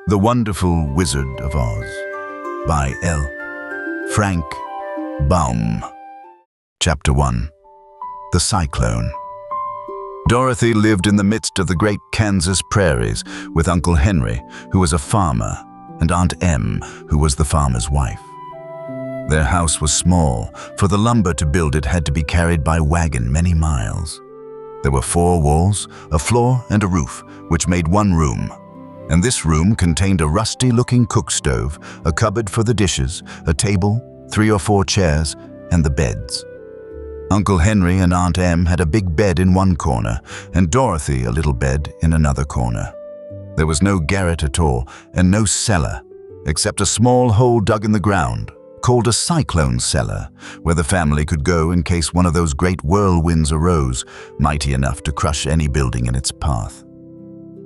The Wonderful Wizard of Oz by L. Frank Baum. Chapter 1. The Cyclone. Dorothy lived in the midst of the great Kansas prairies with Uncle Henry, who was a farmer, and Aunt Em, who was the farmer's wife. Their house was small, for the lumber to build it had to be carried by wagon many miles. There were 4 walls, a floor, and a roof, which made one room. And this room contained a rusty-looking cook stove, a cupboard for the dishes, a table, 3 or 4 chairs, and the beds. Uncle Henry and Aunt Em had a big bed in one corner, and Dorothy a little bed in another corner. There was no garret at all, and no cellar, except a small hole dug in the ground, called a cyclone cellar, where the family could go in case one of those great whirlwinds arose, mighty enough to crush any building in its path.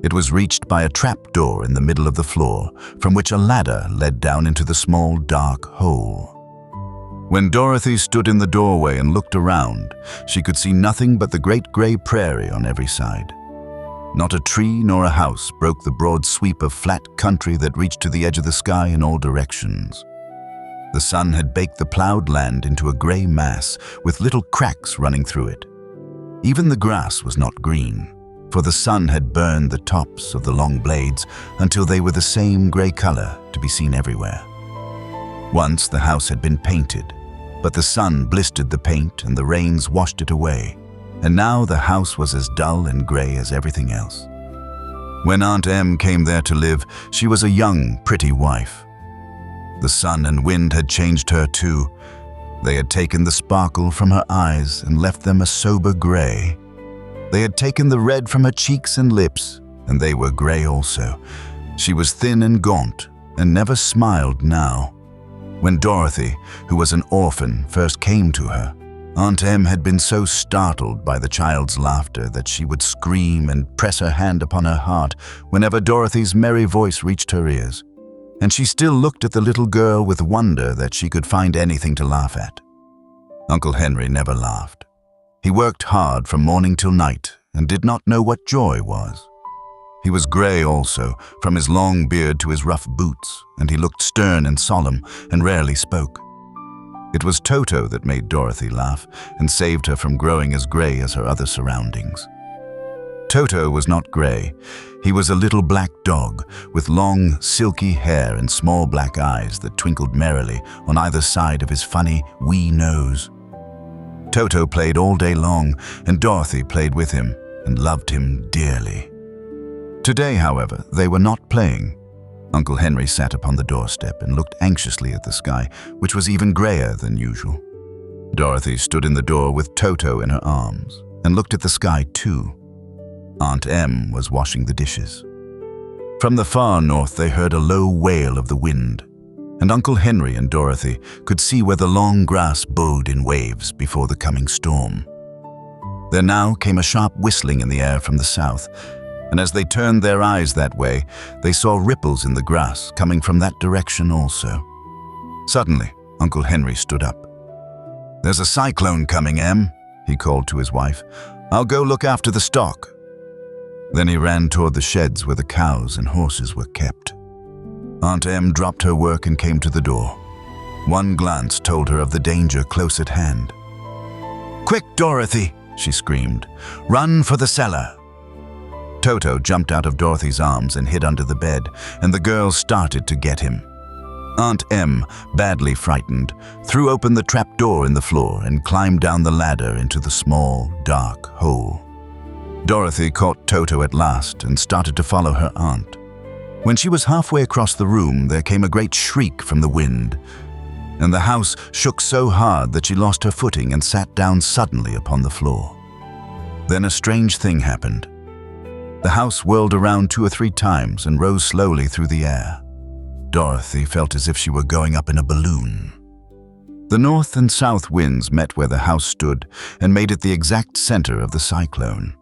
It was reached by a trap-door in the middle of the floor, from which a ladder led down into the small, dark hole. When Dorothy stood in the doorway and looked around, she could see nothing but the great gray prairie on every side. Not a tree nor a house broke the broad sweep of flat country that reached to the edge of the sky in all directions. The sun had baked the plowed land into a gray mass with little cracks running through it. Even the grass was not green, for the sun had burned the tops of the long blades until they were the same gray color to be seen everywhere. Once the house had been painted, but the sun blistered the paint and the rains washed it away, and now the house was as dull and gray as everything else. When Aunt Em came there to live, she was a young, pretty wife. The sun and wind had changed her too. They had taken the sparkle from her eyes and left them a sober gray. They had taken the red from her cheeks and lips, and they were gray also. She was thin and gaunt, and never smiled now. When Dorothy, who was an orphan, first came to her, Aunt Em had been so startled by the child's laughter that she would scream and press her hand upon her heart whenever Dorothy's merry voice reached her ears. And she still looked at the little girl with wonder that she could find anything to laugh at. Uncle Henry never laughed. He worked hard from morning till night and did not know what joy was. He was gray also, from his long beard to his rough boots, and he looked stern and solemn and rarely spoke. It was Toto that made Dorothy laugh and saved her from growing as gray as her other surroundings. Toto was not gray. He was a little black dog with long, silky hair and small black eyes that twinkled merrily on either side of his funny, wee nose. Toto played all day long, and Dorothy played with him and loved him dearly. Today, however, they were not playing. Uncle Henry sat upon the doorstep and looked anxiously at the sky, which was even grayer than usual. Dorothy stood in the door with Toto in her arms and looked at the sky too. Aunt Em was washing the dishes. From the far north they heard a low wail of the wind, and Uncle Henry and Dorothy could see where the long grass bowed in waves before the coming storm. There now came a sharp whistling in the air from the south, and as they turned their eyes that way, they saw ripples in the grass coming from that direction also. Suddenly, Uncle Henry stood up. "There's a cyclone coming, Em," he called to his wife. "I'll go look after the stock." Then he ran toward the sheds where the cows and horses were kept. Aunt Em dropped her work and came to the door. One glance told her of the danger close at hand. "Quick, Dorothy!" she screamed. "Run for the cellar!" Toto jumped out of Dorothy's arms and hid under the bed, and the girls started to get him. Aunt Em, badly frightened, threw open the trap door in the floor and climbed down the ladder into the small, dark hole. Dorothy caught Toto at last and started to follow her aunt. When she was halfway across the room, there came a great shriek from the wind, and the house shook so hard that she lost her footing and sat down suddenly upon the floor. Then a strange thing happened. The house whirled around 2 or 3 times and rose slowly through the air. Dorothy felt as if she were going up in a balloon. The north and south winds met where the house stood and made it the exact center of the cyclone.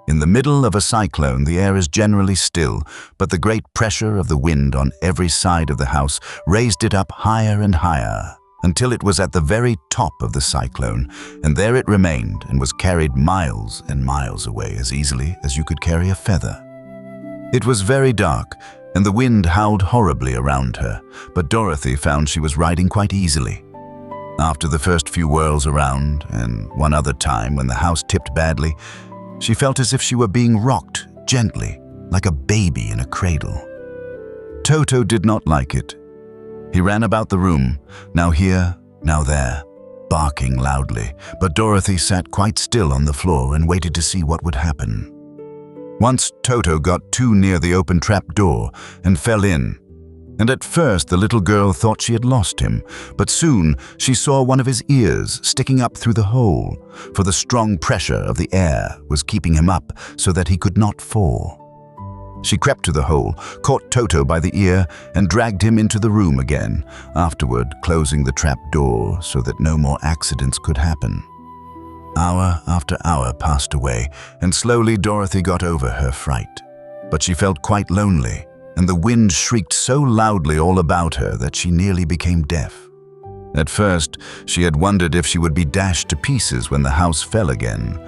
In the middle of a cyclone, the air is generally still, but the great pressure of the wind on every side of the house raised it up higher and higher, until it was at the very top of the cyclone, and there it remained and was carried miles and miles away as easily as you could carry a feather. It was very dark, and the wind howled horribly around her, but Dorothy found she was riding quite easily. After the first few whirls around, and one other time when the house tipped badly, she felt as if she were being rocked gently, like a baby in a cradle. Toto did not like it. He ran about the room, now here, now there, barking loudly, but Dorothy sat quite still on the floor and waited to see what would happen. Once Toto got too near the open trap door and fell in, and at first the little girl thought she had lost him, but soon she saw one of his ears sticking up through the hole, for the strong pressure of the air was keeping him up so that he could not fall. She crept to the hole, caught Toto by the ear, and dragged him into the room again, afterward closing the trap door so that no more accidents could happen. Hour after hour passed away, and slowly Dorothy got over her fright. But she felt quite lonely, and the wind shrieked so loudly all about her that she nearly became deaf. At first, she had wondered if she would be dashed to pieces when the house fell again.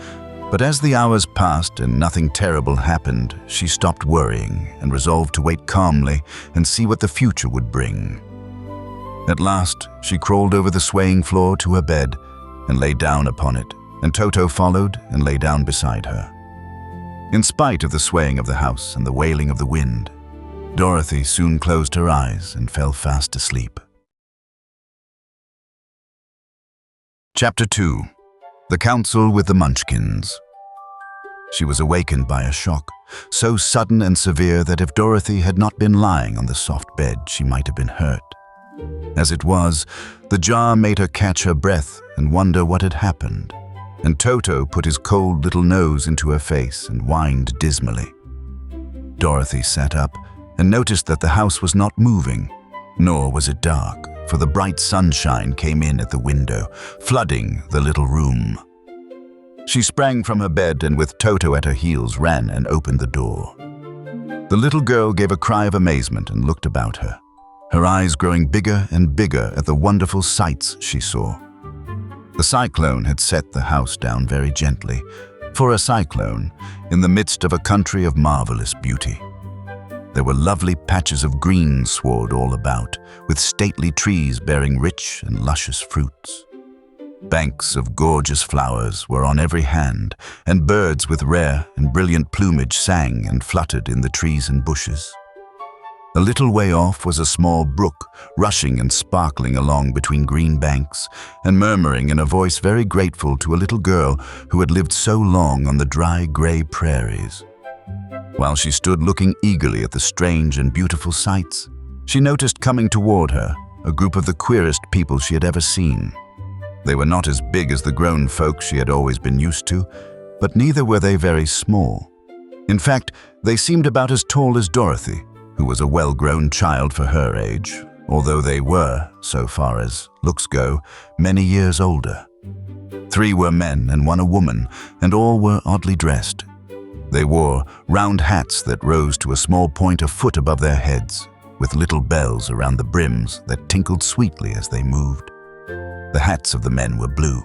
But as the hours passed and nothing terrible happened, she stopped worrying and resolved to wait calmly and see what the future would bring. At last, she crawled over the swaying floor to her bed and lay down upon it, and Toto followed and lay down beside her. In spite of the swaying of the house and the wailing of the wind, Dorothy soon closed her eyes and fell fast asleep. Chapter 2. The Council with the Munchkins. She was awakened by a shock, so sudden and severe that if Dorothy had not been lying on the soft bed, she might have been hurt. As it was, the jar made her catch her breath and wonder what had happened, and Toto put his cold little nose into her face and whined dismally. Dorothy sat up and noticed that the house was not moving, nor was it dark, for the bright sunshine came in at the window, flooding the little room. She sprang from her bed and with Toto at her heels ran and opened the door. The little girl gave a cry of amazement and looked about her, her eyes growing bigger and bigger at the wonderful sights she saw. The cyclone had set the house down very gently, for a cyclone, in the midst of a country of marvelous beauty. There were lovely patches of green sward all about, with stately trees bearing rich and luscious fruits. Banks of gorgeous flowers were on every hand, and birds with rare and brilliant plumage sang and fluttered in the trees and bushes. A little way off was a small brook, rushing and sparkling along between green banks, and murmuring in a voice very grateful to a little girl who had lived so long on the dry, gray prairies. While she stood looking eagerly at the strange and beautiful sights, she noticed coming toward her a group of the queerest people she had ever seen. They were not as big as the grown folk she had always been used to, but neither were they very small. In fact, they seemed about as tall as Dorothy, who was a well-grown child for her age, although they were, so far as looks go, many years older. 3 were men and 1 a woman, and all were oddly dressed. They wore round hats that rose to a small point a foot above their heads, with little bells around the brims that tinkled sweetly as they moved. The hats of the men were blue.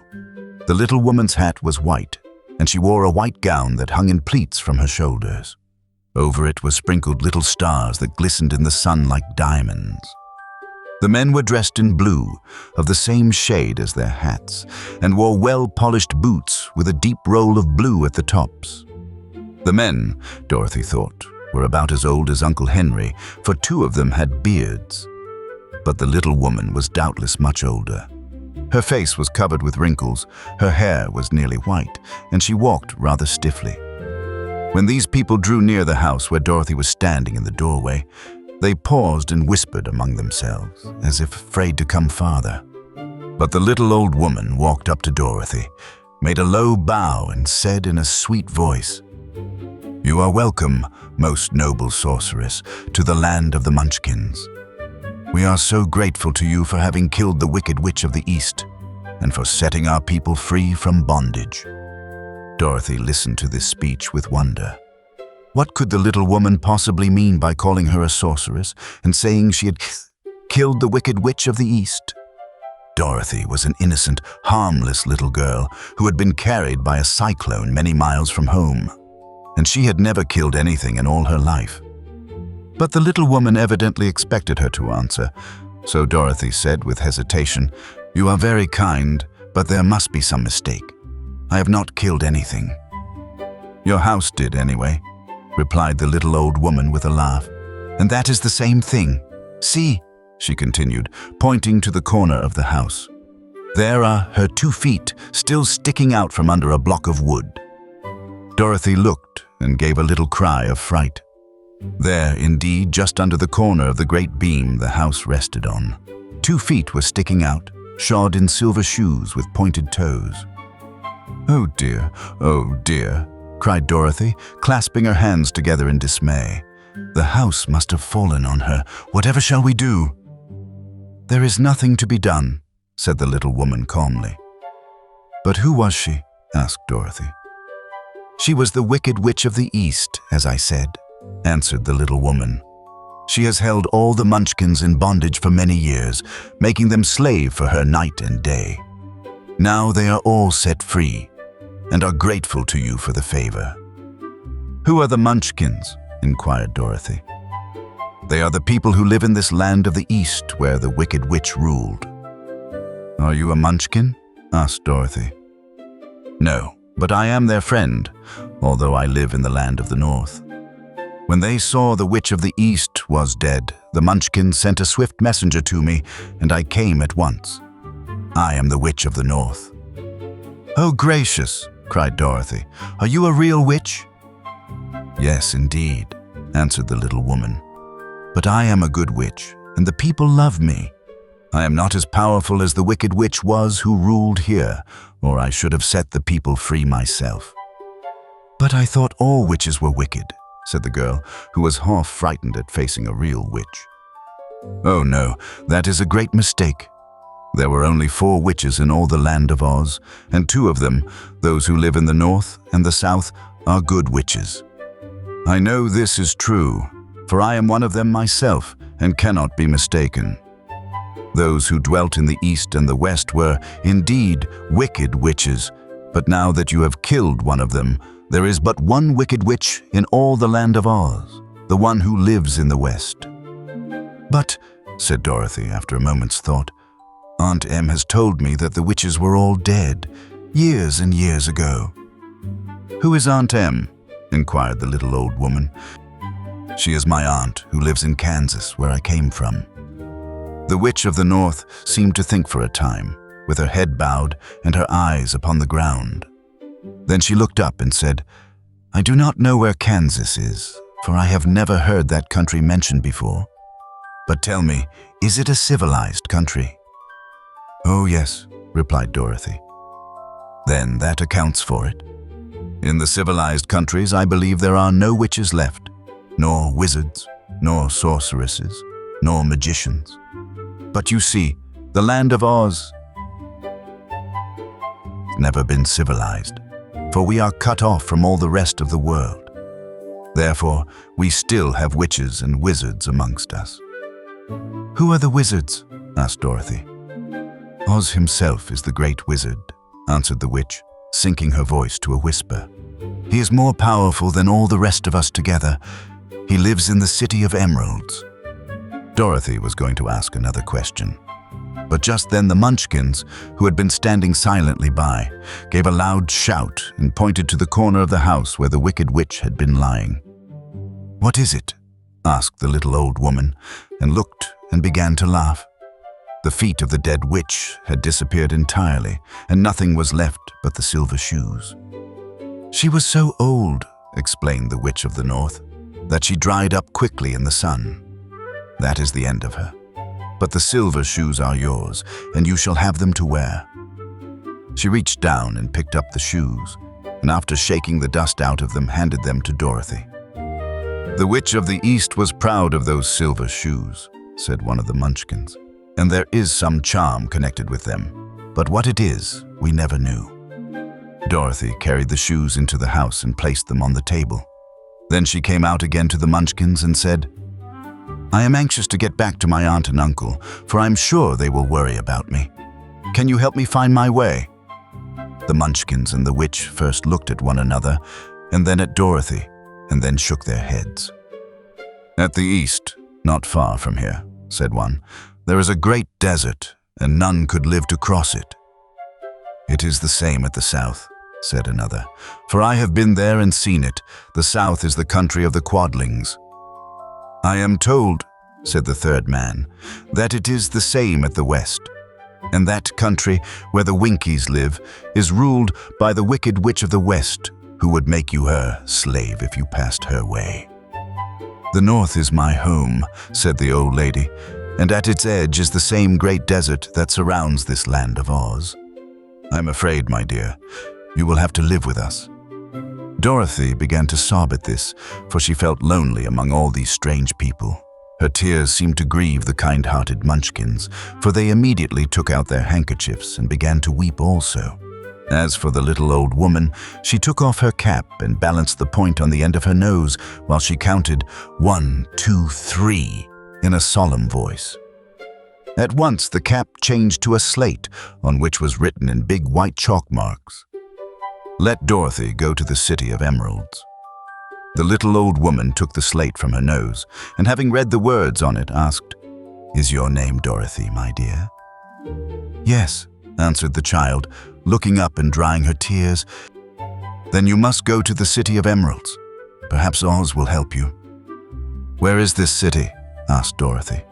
The little woman's hat was white, and she wore a white gown that hung in pleats from her shoulders. Over it were sprinkled little stars that glistened in the sun like diamonds. The men were dressed in blue, of the same shade as their hats, and wore well-polished boots with a deep roll of blue at the tops. The men, Dorothy thought, were about as old as Uncle Henry, for 2 of them had beards. But the little woman was doubtless much older. Her face was covered with wrinkles, her hair was nearly white, and she walked rather stiffly. When these people drew near the house where Dorothy was standing in the doorway, they paused and whispered among themselves, as if afraid to come farther. But the little old woman walked up to Dorothy, made a low bow, and said in a sweet voice, "You are welcome, most noble sorceress, to the land of the Munchkins. We are so grateful to you for having killed the wicked witch of the East, and for setting our people free from bondage." Dorothy listened to this speech with wonder. What could the little woman possibly mean by calling her a sorceress and saying she had killed the wicked witch of the East? Dorothy was an innocent, harmless little girl who had been carried by a cyclone many miles from home, and she had never killed anything in all her life. But the little woman evidently expected her to answer, so Dorothy said with hesitation, "You are very kind, but there must be some mistake. I have not killed anything." "Your house did anyway," replied the little old woman with a laugh. "And that is the same thing. See," she continued, pointing to the corner of the house. "There are her 2 feet still sticking out from under a block of wood." Dorothy looked and gave a little cry of fright. There, indeed, just under the corner of the great beam the house rested on, 2 feet were sticking out, shod in silver shoes with pointed toes. "Oh dear, cried Dorothy, clasping her hands together in dismay. "The house must have fallen on her. Whatever shall we do?" "There is nothing to be done," said the little woman calmly. "But who was she?" asked Dorothy. "She was the Wicked Witch of the East, as I said," answered the little woman. "She has held all the Munchkins in bondage for many years, making them slave for her night and day. Now they are all set free, and are grateful to you for the favor." "Who are the Munchkins?" inquired Dorothy. "They are the people who live in this land of the East where the Wicked Witch ruled." "Are you a Munchkin?" asked Dorothy. "No, but I am their friend, although I live in the land of the North. When they saw the Witch of the East was dead, the Munchkins sent a swift messenger to me, and I came at once. I am the Witch of the North." "Oh, gracious!" cried Dorothy. "Are you a real witch?" "Yes, indeed," answered the little woman. "But I am a good witch, and the people love me. I am not as powerful as the Wicked Witch was who ruled here, or I should have set the people free myself." "But I thought all witches were wicked," said the girl, who was half frightened at facing a real witch. "Oh no, that is a great mistake. There were only 4 witches in all the land of Oz, and 2 of them, those who live in the North and the South, are good witches. I know this is true, for I am one of them myself and cannot be mistaken. Those who dwelt in the East and the West were, indeed, wicked witches, but now that you have killed one of them, there is but one wicked witch in all the land of Oz, the one who lives in the West." "But," said Dorothy after a moment's thought, "Aunt Em has told me that the witches were all dead, years and years ago." "Who is Aunt Em?" inquired the little old woman. "She is my aunt who lives in Kansas, where I came from." The Witch of the North seemed to think for a time, with her head bowed and her eyes upon the ground. Then she looked up and said, "I do not know where Kansas is, for I have never heard that country mentioned before. But tell me, is it a civilized country?" "Oh yes," replied Dorothy. "Then that accounts for it. In the civilized countries, I believe there are no witches left, nor wizards, nor sorceresses, nor magicians. But you see, the land of Oz has never been civilized, for we are cut off from all the rest of the world. Therefore, we still have witches and wizards amongst us." "Who are the wizards?" asked Dorothy. "Oz himself is the great wizard," answered the witch, sinking her voice to a whisper. "He is more powerful than all the rest of us together. He lives in the City of Emeralds." Dorothy was going to ask another question, but just then the Munchkins, who had been standing silently by, gave a loud shout and pointed to the corner of the house where the Wicked Witch had been lying. "What is it?" asked the little old woman, and looked and began to laugh. The feet of the dead witch had disappeared entirely, and nothing was left but the silver shoes. "She was so old," explained the Witch of the North, "that she dried up quickly in the sun. That is the end of her. But the silver shoes are yours, and you shall have them to wear." She reached down and picked up the shoes, and after shaking the dust out of them, handed them to Dorothy. "The Witch of the East was proud of those silver shoes," said one of the Munchkins, "and there is some charm connected with them, but what it is, we never knew." Dorothy carried the shoes into the house and placed them on the table. Then she came out again to the Munchkins and said, "I am anxious to get back to my aunt and uncle, for I am sure they will worry about me. Can you help me find my way?" The Munchkins and the witch first looked at one another, and then at Dorothy, and then shook their heads. "At the east, not far from here," said one, "there is a great desert, and none could live to cross it." "It is the same at the south," said another, "for I have been there and seen it. The south is the country of the Quadlings." "I am told," said the third man, "that it is the same at the west, and that country where the Winkies live is ruled by the wicked witch of the west, who would make you her slave if you passed her way." "The north is my home," said the old lady, "and at its edge is the same great desert that surrounds this land of Oz. I'm afraid, my dear, you will have to live with us." Dorothy began to sob at this, for she felt lonely among all these strange people. Her tears seemed to grieve the kind-hearted Munchkins, for they immediately took out their handkerchiefs and began to weep also. As for the little old woman, she took off her cap and balanced the point on the end of her nose while she counted 1, 2, 3 in a solemn voice. At once the cap changed to a slate on which was written in big white chalk marks, "Let Dorothy go to the City of Emeralds." The little old woman took the slate from her nose, and having read the words on it, asked, "Is your name Dorothy, my dear?" "Yes," answered the child, looking up and drying her tears. "Then you must go to the City of Emeralds. Perhaps Oz will help you." "Where is this city?" asked Dorothy.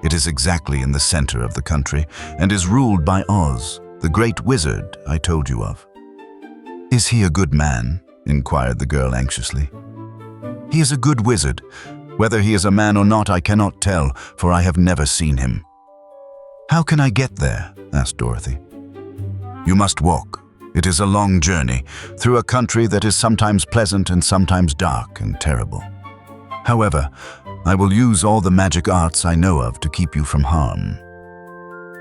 "It is exactly in the center of the country and is ruled by Oz, the great wizard I told you of." "Is he a good man?" inquired the girl anxiously. "He is a good wizard. Whether he is a man or not I cannot tell, for I have never seen him." "How can I get there?" asked Dorothy. "You must walk. It is a long journey, through a country that is sometimes pleasant and sometimes dark and terrible. However, I will use all the magic arts I know of to keep you from harm."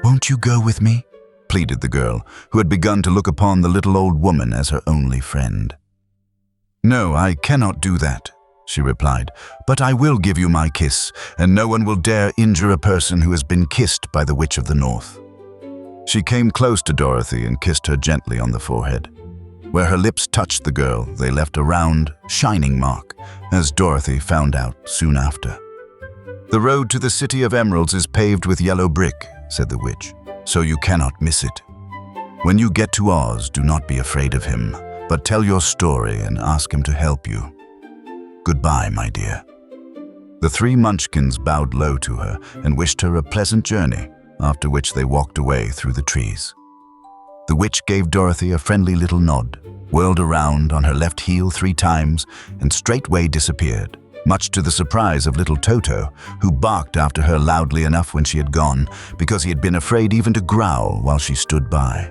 "Won't you go with me?" pleaded the girl, who had begun to look upon the little old woman as her only friend. "No, I cannot do that," she replied, "but I will give you my kiss, and no one will dare injure a person who has been kissed by the Witch of the North." She came close to Dorothy and kissed her gently on the forehead. Where her lips touched the girl, they left a round, shining mark, as Dorothy found out soon after. "The road to the City of Emeralds is paved with yellow brick," said the witch, "so you cannot miss it. When you get to Oz, do not be afraid of him, but tell your story and ask him to help you. Goodbye, my dear." The three Munchkins bowed low to her and wished her a pleasant journey, after which they walked away through the trees. The witch gave Dorothy a friendly little nod, whirled around on her left heel 3 times, and straightway disappeared, much to the surprise of little Toto, who barked after her loudly enough when she had gone, because he had been afraid even to growl while she stood by.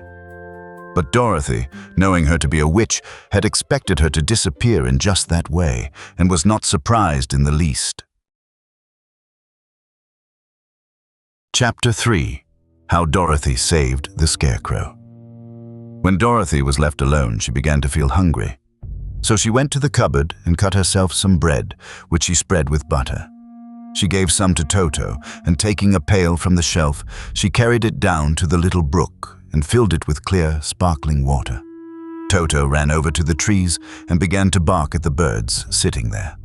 But Dorothy, knowing her to be a witch, had expected her to disappear in just that way, and was not surprised in the least. Chapter 3. How Dorothy Saved the Scarecrow. When Dorothy was left alone, she began to feel hungry. So she went to the cupboard and cut herself some bread, which she spread with butter. She gave some to Toto, and taking a pail from the shelf, she carried it down to the little brook and filled it with clear, sparkling water. Toto ran over to the trees and began to bark at the birds sitting there.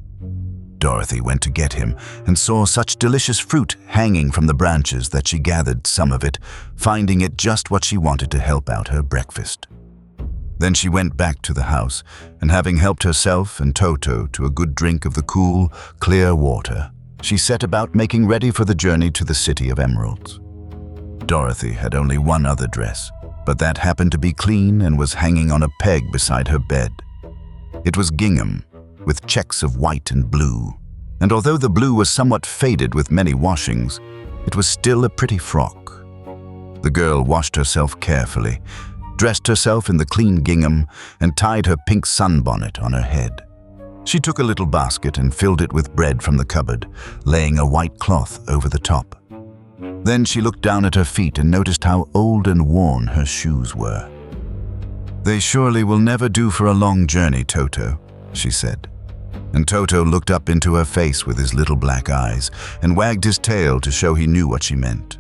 Dorothy went to get him and saw such delicious fruit hanging from the branches that she gathered some of it, finding it just what she wanted to help out her breakfast. Then she went back to the house, and having helped herself and Toto to a good drink of the cool, clear water, she set about making ready for the journey to the City of Emeralds. Dorothy had only one other dress, but that happened to be clean and was hanging on a peg beside her bed. It was gingham, with checks of white and blue, and although the blue was somewhat faded with many washings, it was still a pretty frock. The girl washed herself carefully, dressed herself in the clean gingham, and tied her pink sunbonnet on her head. She took a little basket and filled it with bread from the cupboard, laying a white cloth over the top. Then she looked down at her feet and noticed how old and worn her shoes were. "They surely will never do for a long journey, Toto," she said. And Toto looked up into her face with his little black eyes and wagged his tail to show he knew what she meant.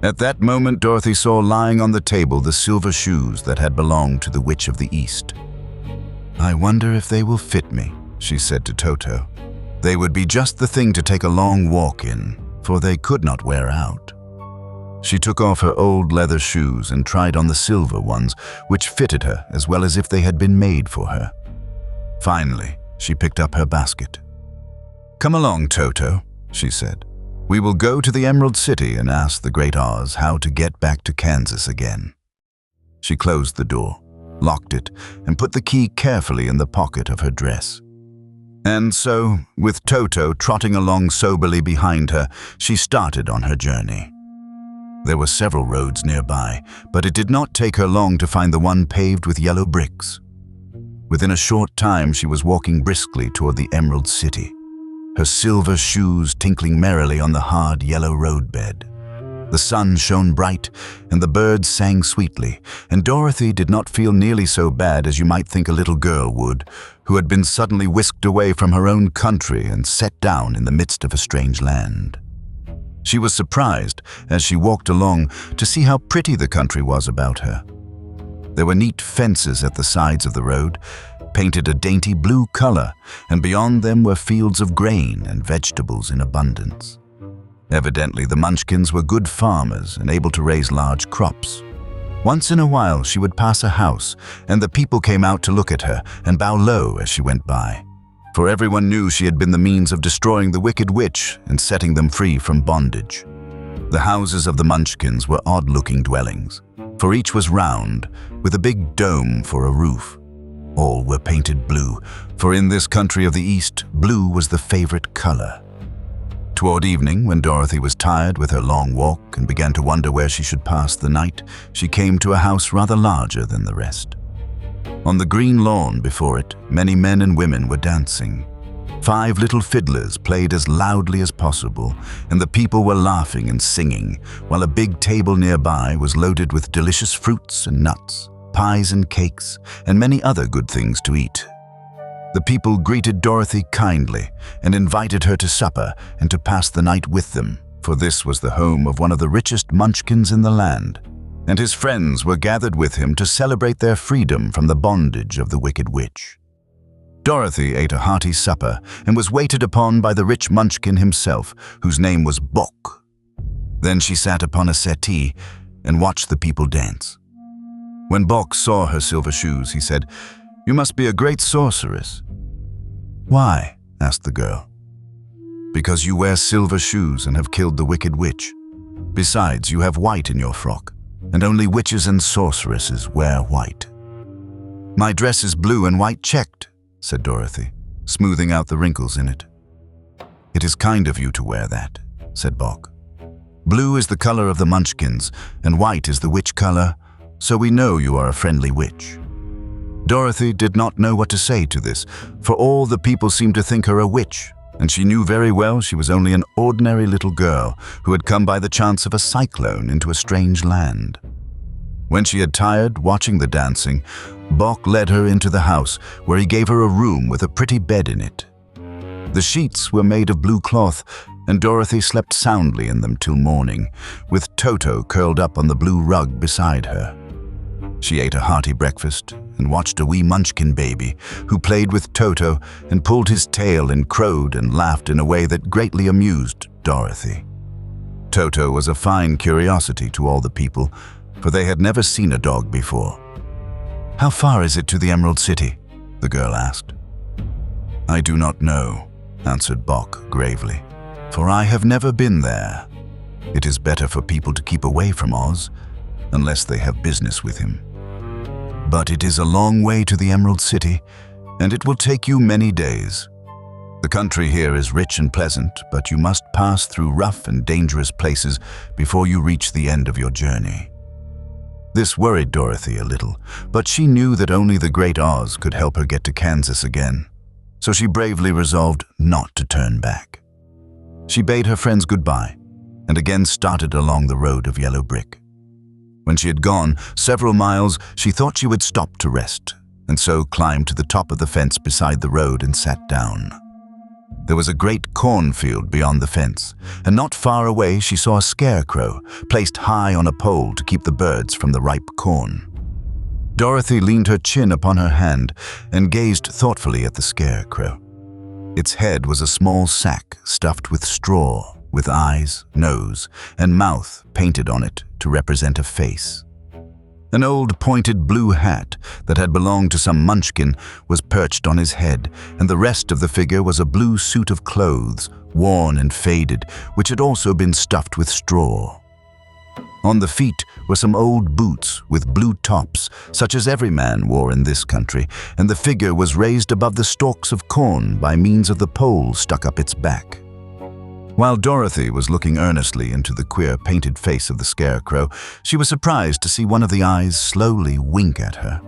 At that moment, Dorothy saw lying on the table the silver shoes that had belonged to the Witch of the East. "I wonder if they will fit me," she said to Toto. They would be just the thing to take a long walk in, for they could not wear out. She took off her old leather shoes and tried on the silver ones, which fitted her as well as if they had been made for her. Finally, she picked up her basket. "Come along, Toto," she said. "We will go to the Emerald City and ask the Great Oz how to get back to Kansas again." She closed the door, locked it, and put the key carefully in the pocket of her dress. And so, with Toto trotting along soberly behind her, she started on her journey. There were several roads nearby, but it did not take her long to find the one paved with yellow bricks. Within a short time, she was walking briskly toward the Emerald City, her silver shoes tinkling merrily on the hard yellow roadbed. The sun shone bright, and the birds sang sweetly, and Dorothy did not feel nearly so bad as you might think a little girl would, who had been suddenly whisked away from her own country and set down in the midst of a strange land. She was surprised, as she walked along, to see how pretty the country was about her. There were neat fences at the sides of the road, painted a dainty blue color, and beyond them were fields of grain and vegetables in abundance. Evidently, the Munchkins were good farmers and able to raise large crops. Once in a while, she would pass a house, and the people came out to look at her and bow low as she went by. For everyone knew she had been the means of destroying the wicked witch and setting them free from bondage. The houses of the Munchkins were odd-looking dwellings, for each was round, with a big dome for a roof. All were painted blue, for in this country of the East, blue was the favorite color. Toward evening, when Dorothy was tired with her long walk and began to wonder where she should pass the night, she came to a house rather larger than the rest. On the green lawn before it, many men and women were dancing. 5 little fiddlers played as loudly as possible, and the people were laughing and singing, while a big table nearby was loaded with delicious fruits and nuts, pies and cakes, and many other good things to eat. The people greeted Dorothy kindly and invited her to supper and to pass the night with them, for this was the home of one of the richest Munchkins in the land, and his friends were gathered with him to celebrate their freedom from the bondage of the wicked witch. Dorothy ate a hearty supper and was waited upon by the rich Munchkin himself, whose name was Bock. Then she sat upon a settee and watched the people dance. When Bock saw her silver shoes, he said, "You must be a great sorceress." "Why?" asked the girl. "Because you wear silver shoes and have killed the wicked witch. Besides, you have white in your frock, and only witches and sorceresses wear white." "My dress is blue and white checked," said Dorothy, smoothing out the wrinkles in it. "It is kind of you to wear that," said Bock. "Blue is the color of the Munchkins, and white is the witch color, so we know you are a friendly witch." Dorothy did not know what to say to this, for all the people seemed to think her a witch, and she knew very well she was only an ordinary little girl who had come by the chance of a cyclone into a strange land. When she had tired watching the dancing, Bock led her into the house, where he gave her a room with a pretty bed in it. The sheets were made of blue cloth, and Dorothy slept soundly in them till morning, with Toto curled up on the blue rug beside her. She ate a hearty breakfast and watched a wee Munchkin baby who played with Toto and pulled his tail and crowed and laughed in a way that greatly amused Dorothy. Toto was a fine curiosity to all the people, for they had never seen a dog before. "How far is it to the Emerald City?" the girl asked. "I do not know," answered Bock gravely, "for I have never been there. It is better for people to keep away from Oz, unless they have business with him. But it is a long way to the Emerald City, and it will take you many days. The country here is rich and pleasant, but you must pass through rough and dangerous places before you reach the end of your journey." This worried Dorothy a little, but she knew that only the Great Oz could help her get to Kansas again, so she bravely resolved not to turn back. She bade her friends goodbye and again started along the road of yellow brick. When she had gone several miles, she thought she would stop to rest, and so climbed to the top of the fence beside the road and sat down. There was a great cornfield beyond the fence, and not far away she saw a scarecrow placed high on a pole to keep the birds from the ripe corn. Dorothy leaned her chin upon her hand and gazed thoughtfully at the scarecrow. Its head was a small sack stuffed with straw, with eyes, nose, and mouth painted on it to represent a face. An old pointed blue hat that had belonged to some Munchkin was perched on his head, and the rest of the figure was a blue suit of clothes, worn and faded, which had also been stuffed with straw. On the feet were some old boots with blue tops, such as every man wore in this country, and the figure was raised above the stalks of corn by means of the pole stuck up its back. While Dorothy was looking earnestly into the queer painted face of the Scarecrow, she was surprised to see one of the eyes slowly wink at her.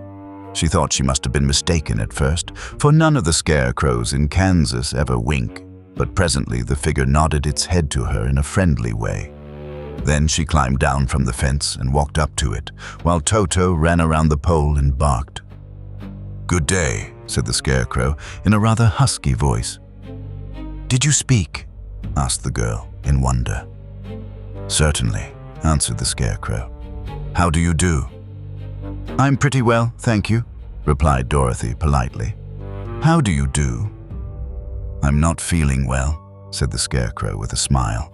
She thought she must have been mistaken at first, for none of the Scarecrows in Kansas ever wink, but presently the figure nodded its head to her in a friendly way. Then she climbed down from the fence and walked up to it, while Toto ran around the pole and barked. "Good day," said the Scarecrow in a rather husky voice. "Did you speak?" asked the girl in wonder. "Certainly," answered the Scarecrow. "How do you do?" "I'm pretty well, thank you," replied Dorothy politely. "How do you do?" "I'm not feeling well," said the Scarecrow with a smile.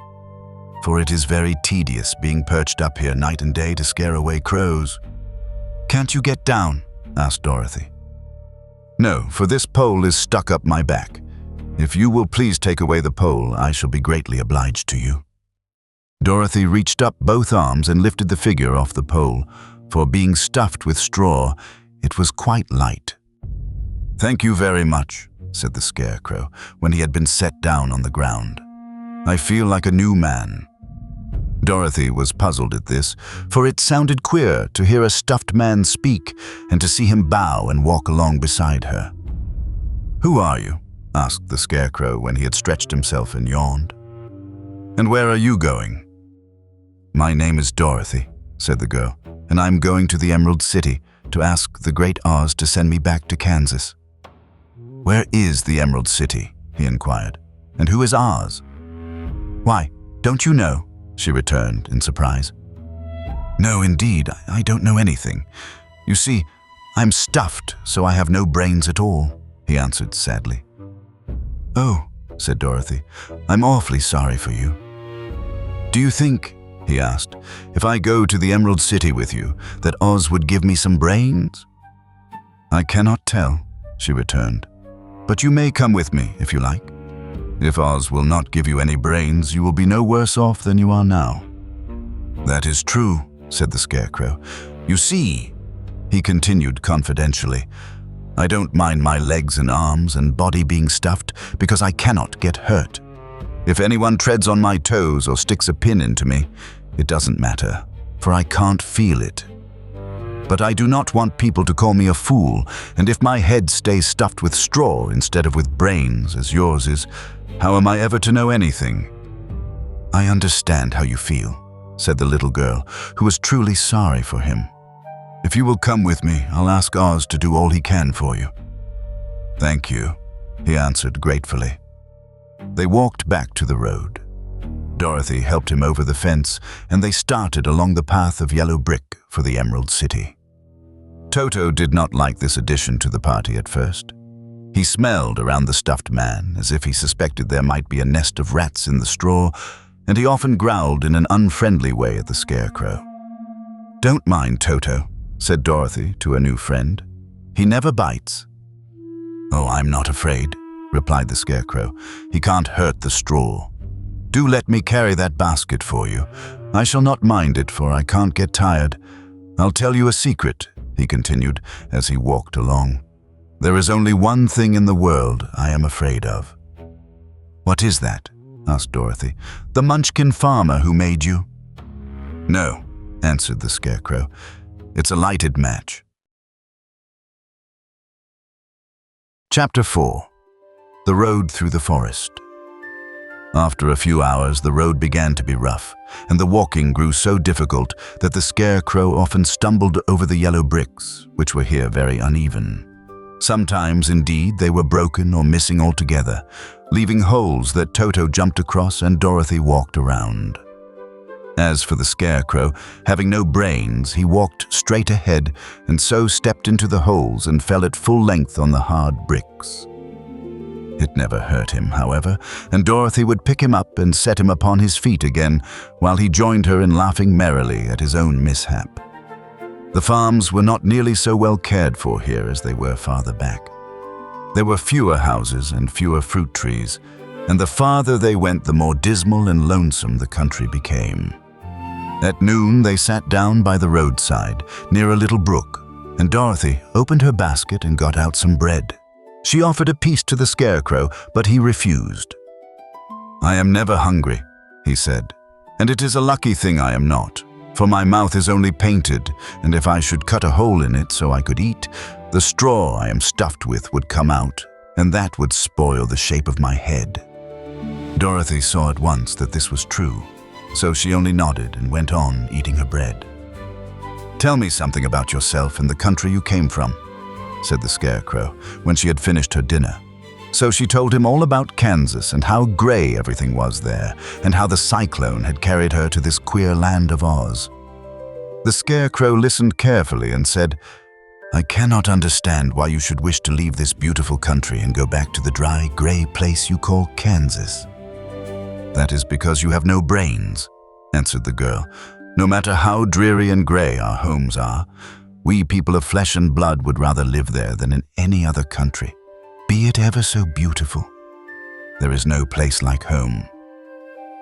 "For it is very tedious being perched up here night and day to scare away crows." "Can't you get down?" asked Dorothy. "No, for this pole is stuck up my back. If you will please take away the pole, I shall be greatly obliged to you." Dorothy reached up both arms and lifted the figure off the pole, for being stuffed with straw, it was quite light. "Thank you very much," said the Scarecrow when he had been set down on the ground. "I feel like a new man." Dorothy was puzzled at this, for it sounded queer to hear a stuffed man speak and to see him bow and walk along beside her. "Who are you?" asked the Scarecrow when he had stretched himself and yawned. "And where are you going?" "My name is Dorothy," said the girl, "and I'm going to the Emerald City to ask the Great Oz to send me back to Kansas." "Where is the Emerald City?" he inquired. "And who is Oz?" "Why, don't you know?" she returned in surprise. "No, indeed, I don't know anything. You see, I'm stuffed, so I have no brains at all," he answered sadly. "Oh," said Dorothy, "I'm awfully sorry for you." "Do you think," he asked, "if I go to the Emerald City with you, that Oz would give me some brains?" "I cannot tell," she returned, "but you may come with me if you like. If Oz will not give you any brains, you will be no worse off than you are now." "That is true," said the Scarecrow. "You see," he continued confidentially, "I don't mind my legs and arms and body being stuffed because I cannot get hurt. If anyone treads on my toes or sticks a pin into me, it doesn't matter, for I can't feel it. But I do not want people to call me a fool, and if my head stays stuffed with straw instead of with brains, as yours is, how am I ever to know anything?" "I understand how you feel," said the little girl, who was truly sorry for him. "If you will come with me, I'll ask Oz to do all he can for you." "Thank you," he answered gratefully. They walked back to the road. Dorothy helped him over the fence, and they started along the path of yellow brick for the Emerald City. Toto did not like this addition to the party at first. He smelled around the stuffed man as if he suspected there might be a nest of rats in the straw, and he often growled in an unfriendly way at the Scarecrow. "Don't mind Toto," said Dorothy to a new friend. "He never bites." "Oh, I'm not afraid," replied the Scarecrow. "He can't hurt the straw. Do let me carry that basket for you. I shall not mind it, for I can't get tired. I'll tell you a secret," he continued as he walked along. "There is only one thing in the world I am afraid of." "What is that?" asked Dorothy. "The Munchkin farmer who made you?" "No," answered the Scarecrow. "It's a lighted match." Chapter 4. The Road Through the Forest. After a few hours, the road began to be rough, and the walking grew so difficult that the Scarecrow often stumbled over the yellow bricks, which were here very uneven. Sometimes, indeed, they were broken or missing altogether, leaving holes that Toto jumped across and Dorothy walked around. As for the Scarecrow, having no brains, he walked straight ahead and so stepped into the holes and fell at full length on the hard bricks. It never hurt him, however, and Dorothy would pick him up and set him upon his feet again, while he joined her in laughing merrily at his own mishap. The farms were not nearly so well cared for here as they were farther back. There were fewer houses and fewer fruit trees, and the farther they went, the more dismal and lonesome the country became. At noon, they sat down by the roadside, near a little brook, and Dorothy opened her basket and got out some bread. She offered a piece to the Scarecrow, but he refused. "I am never hungry," he said, "and it is a lucky thing I am not, for my mouth is only painted, and if I should cut a hole in it so I could eat, the straw I am stuffed with would come out, and that would spoil the shape of my head." Dorothy saw at once that this was true, so she only nodded and went on eating her bread. "Tell me something about yourself and the country you came from," said the Scarecrow, when she had finished her dinner. So she told him all about Kansas and how gray everything was there, and how the cyclone had carried her to this queer land of Oz. The Scarecrow listened carefully and said, "I cannot understand why you should wish to leave this beautiful country and go back to the dry, gray place you call Kansas." "That is because you have no brains," answered the girl. "No matter how dreary and gray our homes are, we people of flesh and blood would rather live there than in any other country, be it ever so beautiful. There is no place like home."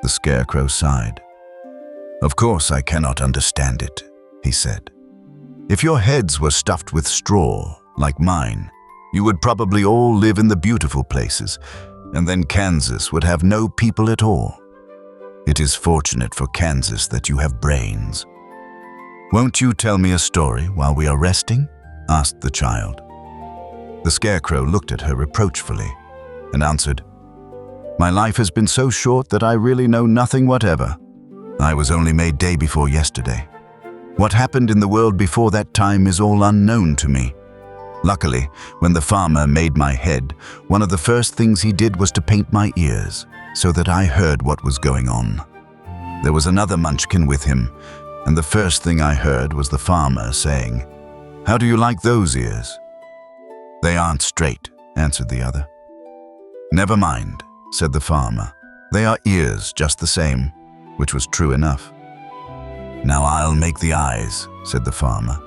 The Scarecrow sighed. "Of course I cannot understand it," he said. "If your heads were stuffed with straw, like mine, you would probably all live in the beautiful places, and then Kansas would have no people at all. It is fortunate for Kansas that you have brains." "Won't you tell me a story while we are resting?" asked the child. The Scarecrow looked at her reproachfully and answered, "My life has been so short that I really know nothing whatever. I was only made day before yesterday. What happened in the world before that time is all unknown to me. Luckily, when the farmer made my head, one of the first things he did was to paint my ears, so that I heard what was going on. There was another Munchkin with him, and the first thing I heard was the farmer saying, 'How do you like those ears?' 'They aren't straight,' answered the other. 'Never mind,' said the farmer. 'They are ears just the same,' which was true enough. 'Now I'll make the eyes,' said the farmer.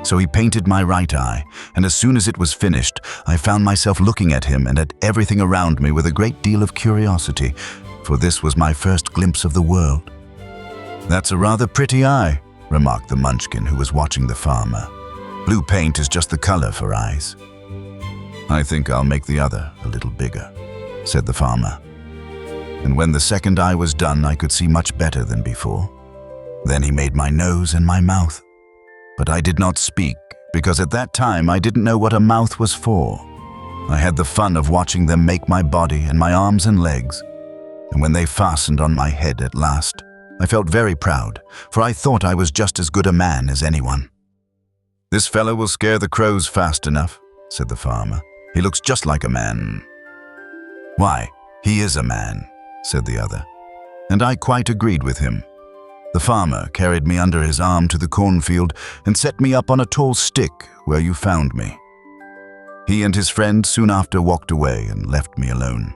So he painted my right eye, and as soon as it was finished, I found myself looking at him and at everything around me with a great deal of curiosity, for this was my first glimpse of the world. 'That's a rather pretty eye,' remarked the Munchkin who was watching the farmer. 'Blue paint is just the color for eyes.' 'I think I'll make the other a little bigger,' said the farmer. And when the second eye was done, I could see much better than before. Then he made my nose and my mouth. But I did not speak, because at that time I didn't know what a mouth was for. I had the fun of watching them make my body and my arms and legs. And when they fastened on my head at last, I felt very proud, for I thought I was just as good a man as anyone. 'This fellow will scare the crows fast enough,' said the farmer. 'He looks just like a man.' 'Why, he is a man,' said the other. And I quite agreed with him. The farmer carried me under his arm to the cornfield and set me up on a tall stick where you found me. He and his friend soon after walked away and left me alone.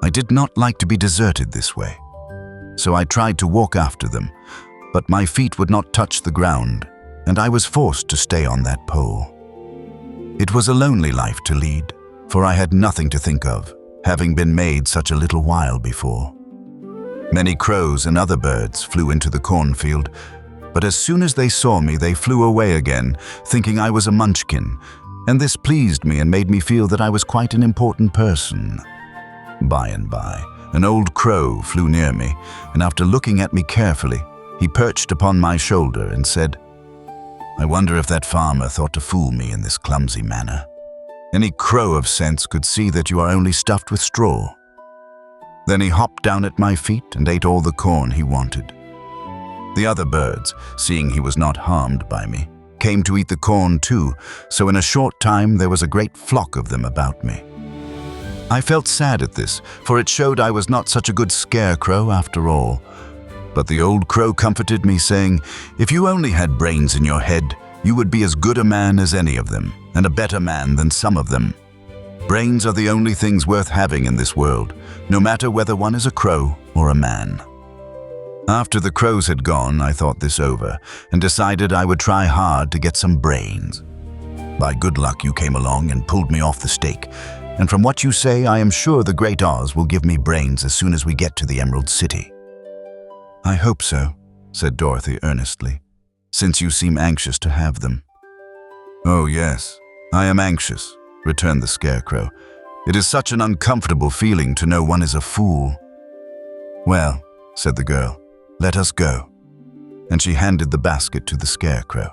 I did not like to be deserted this way, so I tried to walk after them, but my feet would not touch the ground, and I was forced to stay on that pole. It was a lonely life to lead, for I had nothing to think of, having been made such a little while before. Many crows and other birds flew into the cornfield, but as soon as they saw me, they flew away again, thinking I was a Munchkin, and this pleased me and made me feel that I was quite an important person. By and by, an old crow flew near me, and after looking at me carefully, he perched upon my shoulder and said, "I wonder if that farmer thought to fool me in this clumsy manner. Any crow of sense could see that you are only stuffed with straw." Then he hopped down at my feet and ate all the corn he wanted. The other birds, seeing he was not harmed by me, came to eat the corn too, so in a short time there was a great flock of them about me. I felt sad at this, for it showed I was not such a good scarecrow after all. But the old crow comforted me, saying, "If you only had brains in your head, you would be as good a man as any of them, and a better man than some of them." Brains are the only things worth having in this world, no matter whether one is a crow or a man. After the crows had gone, I thought this over and decided I would try hard to get some brains. By good luck, you came along and pulled me off the stake, and from what you say, I am sure the Great Oz will give me brains as soon as we get to the Emerald City. I hope so, said Dorothy earnestly, since you seem anxious to have them. Oh yes, I am anxious, returned the Scarecrow. It is such an uncomfortable feeling to know one is a fool. Well, said the girl, let us go. And she handed the basket to the Scarecrow.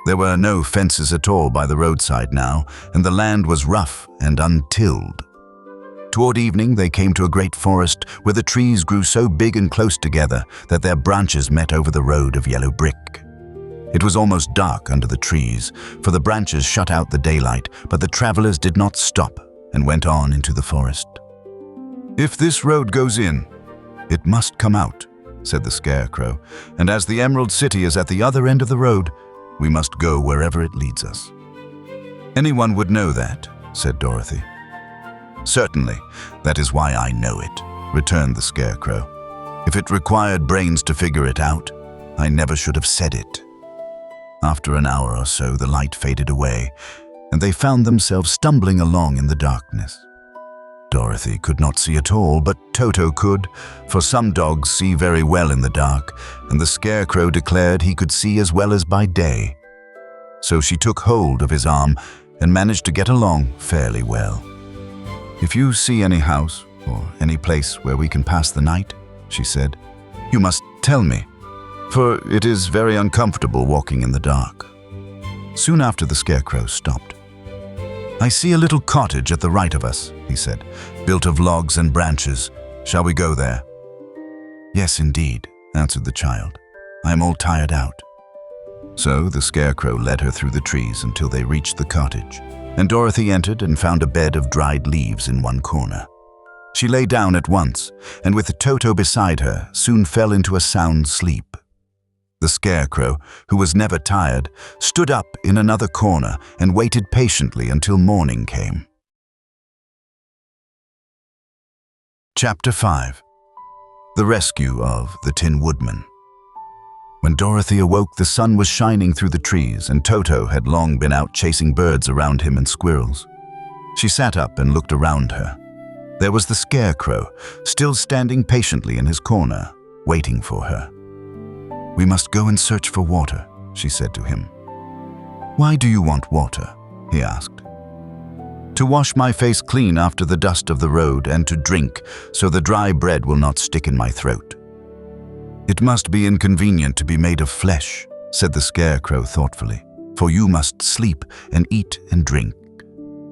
There were no fences at all by the roadside now, and the land was rough and untilled. Toward evening, they came to a great forest where the trees grew so big and close together that their branches met over the road of yellow brick. It was almost dark under the trees, for the branches shut out the daylight, but the travelers did not stop and went on into the forest. If this road goes in, it must come out, said the Scarecrow, and as the Emerald City is at the other end of the road, we must go wherever it leads us. Anyone would know that, said Dorothy. Certainly, that is why I know it, returned the Scarecrow. If it required brains to figure it out, I never should have said it. After an hour or so, the light faded away, and they found themselves stumbling along in the darkness. Dorothy could not see at all, but Toto could, for some dogs see very well in the dark, and the Scarecrow declared he could see as well as by day. So she took hold of his arm and managed to get along fairly well. If you see any house or any place where we can pass the night, she said, you must tell me, for it is very uncomfortable walking in the dark. Soon after, the Scarecrow stopped. I see a little cottage at the right of us, he said, built of logs and branches. Shall we go there? Yes, indeed, answered the child. I am all tired out. So the Scarecrow led her through the trees until they reached the cottage, and Dorothy entered and found a bed of dried leaves in one corner. She lay down at once, and with Toto beside her, soon fell into a sound sleep. The Scarecrow, who was never tired, stood up in another corner and waited patiently until morning came. Chapter 5. The Rescue of the Tin Woodman. When Dorothy awoke, the sun was shining through the trees, and Toto had long been out chasing birds around him and squirrels. She sat up and looked around her. There was the Scarecrow, still standing patiently in his corner, waiting for her. We must go and search for water, she said to him. Why do you want water? He asked. To wash my face clean after the dust of the road and to drink so the dry bread will not stick in my throat. It must be inconvenient to be made of flesh, said the Scarecrow thoughtfully, for you must sleep and eat and drink.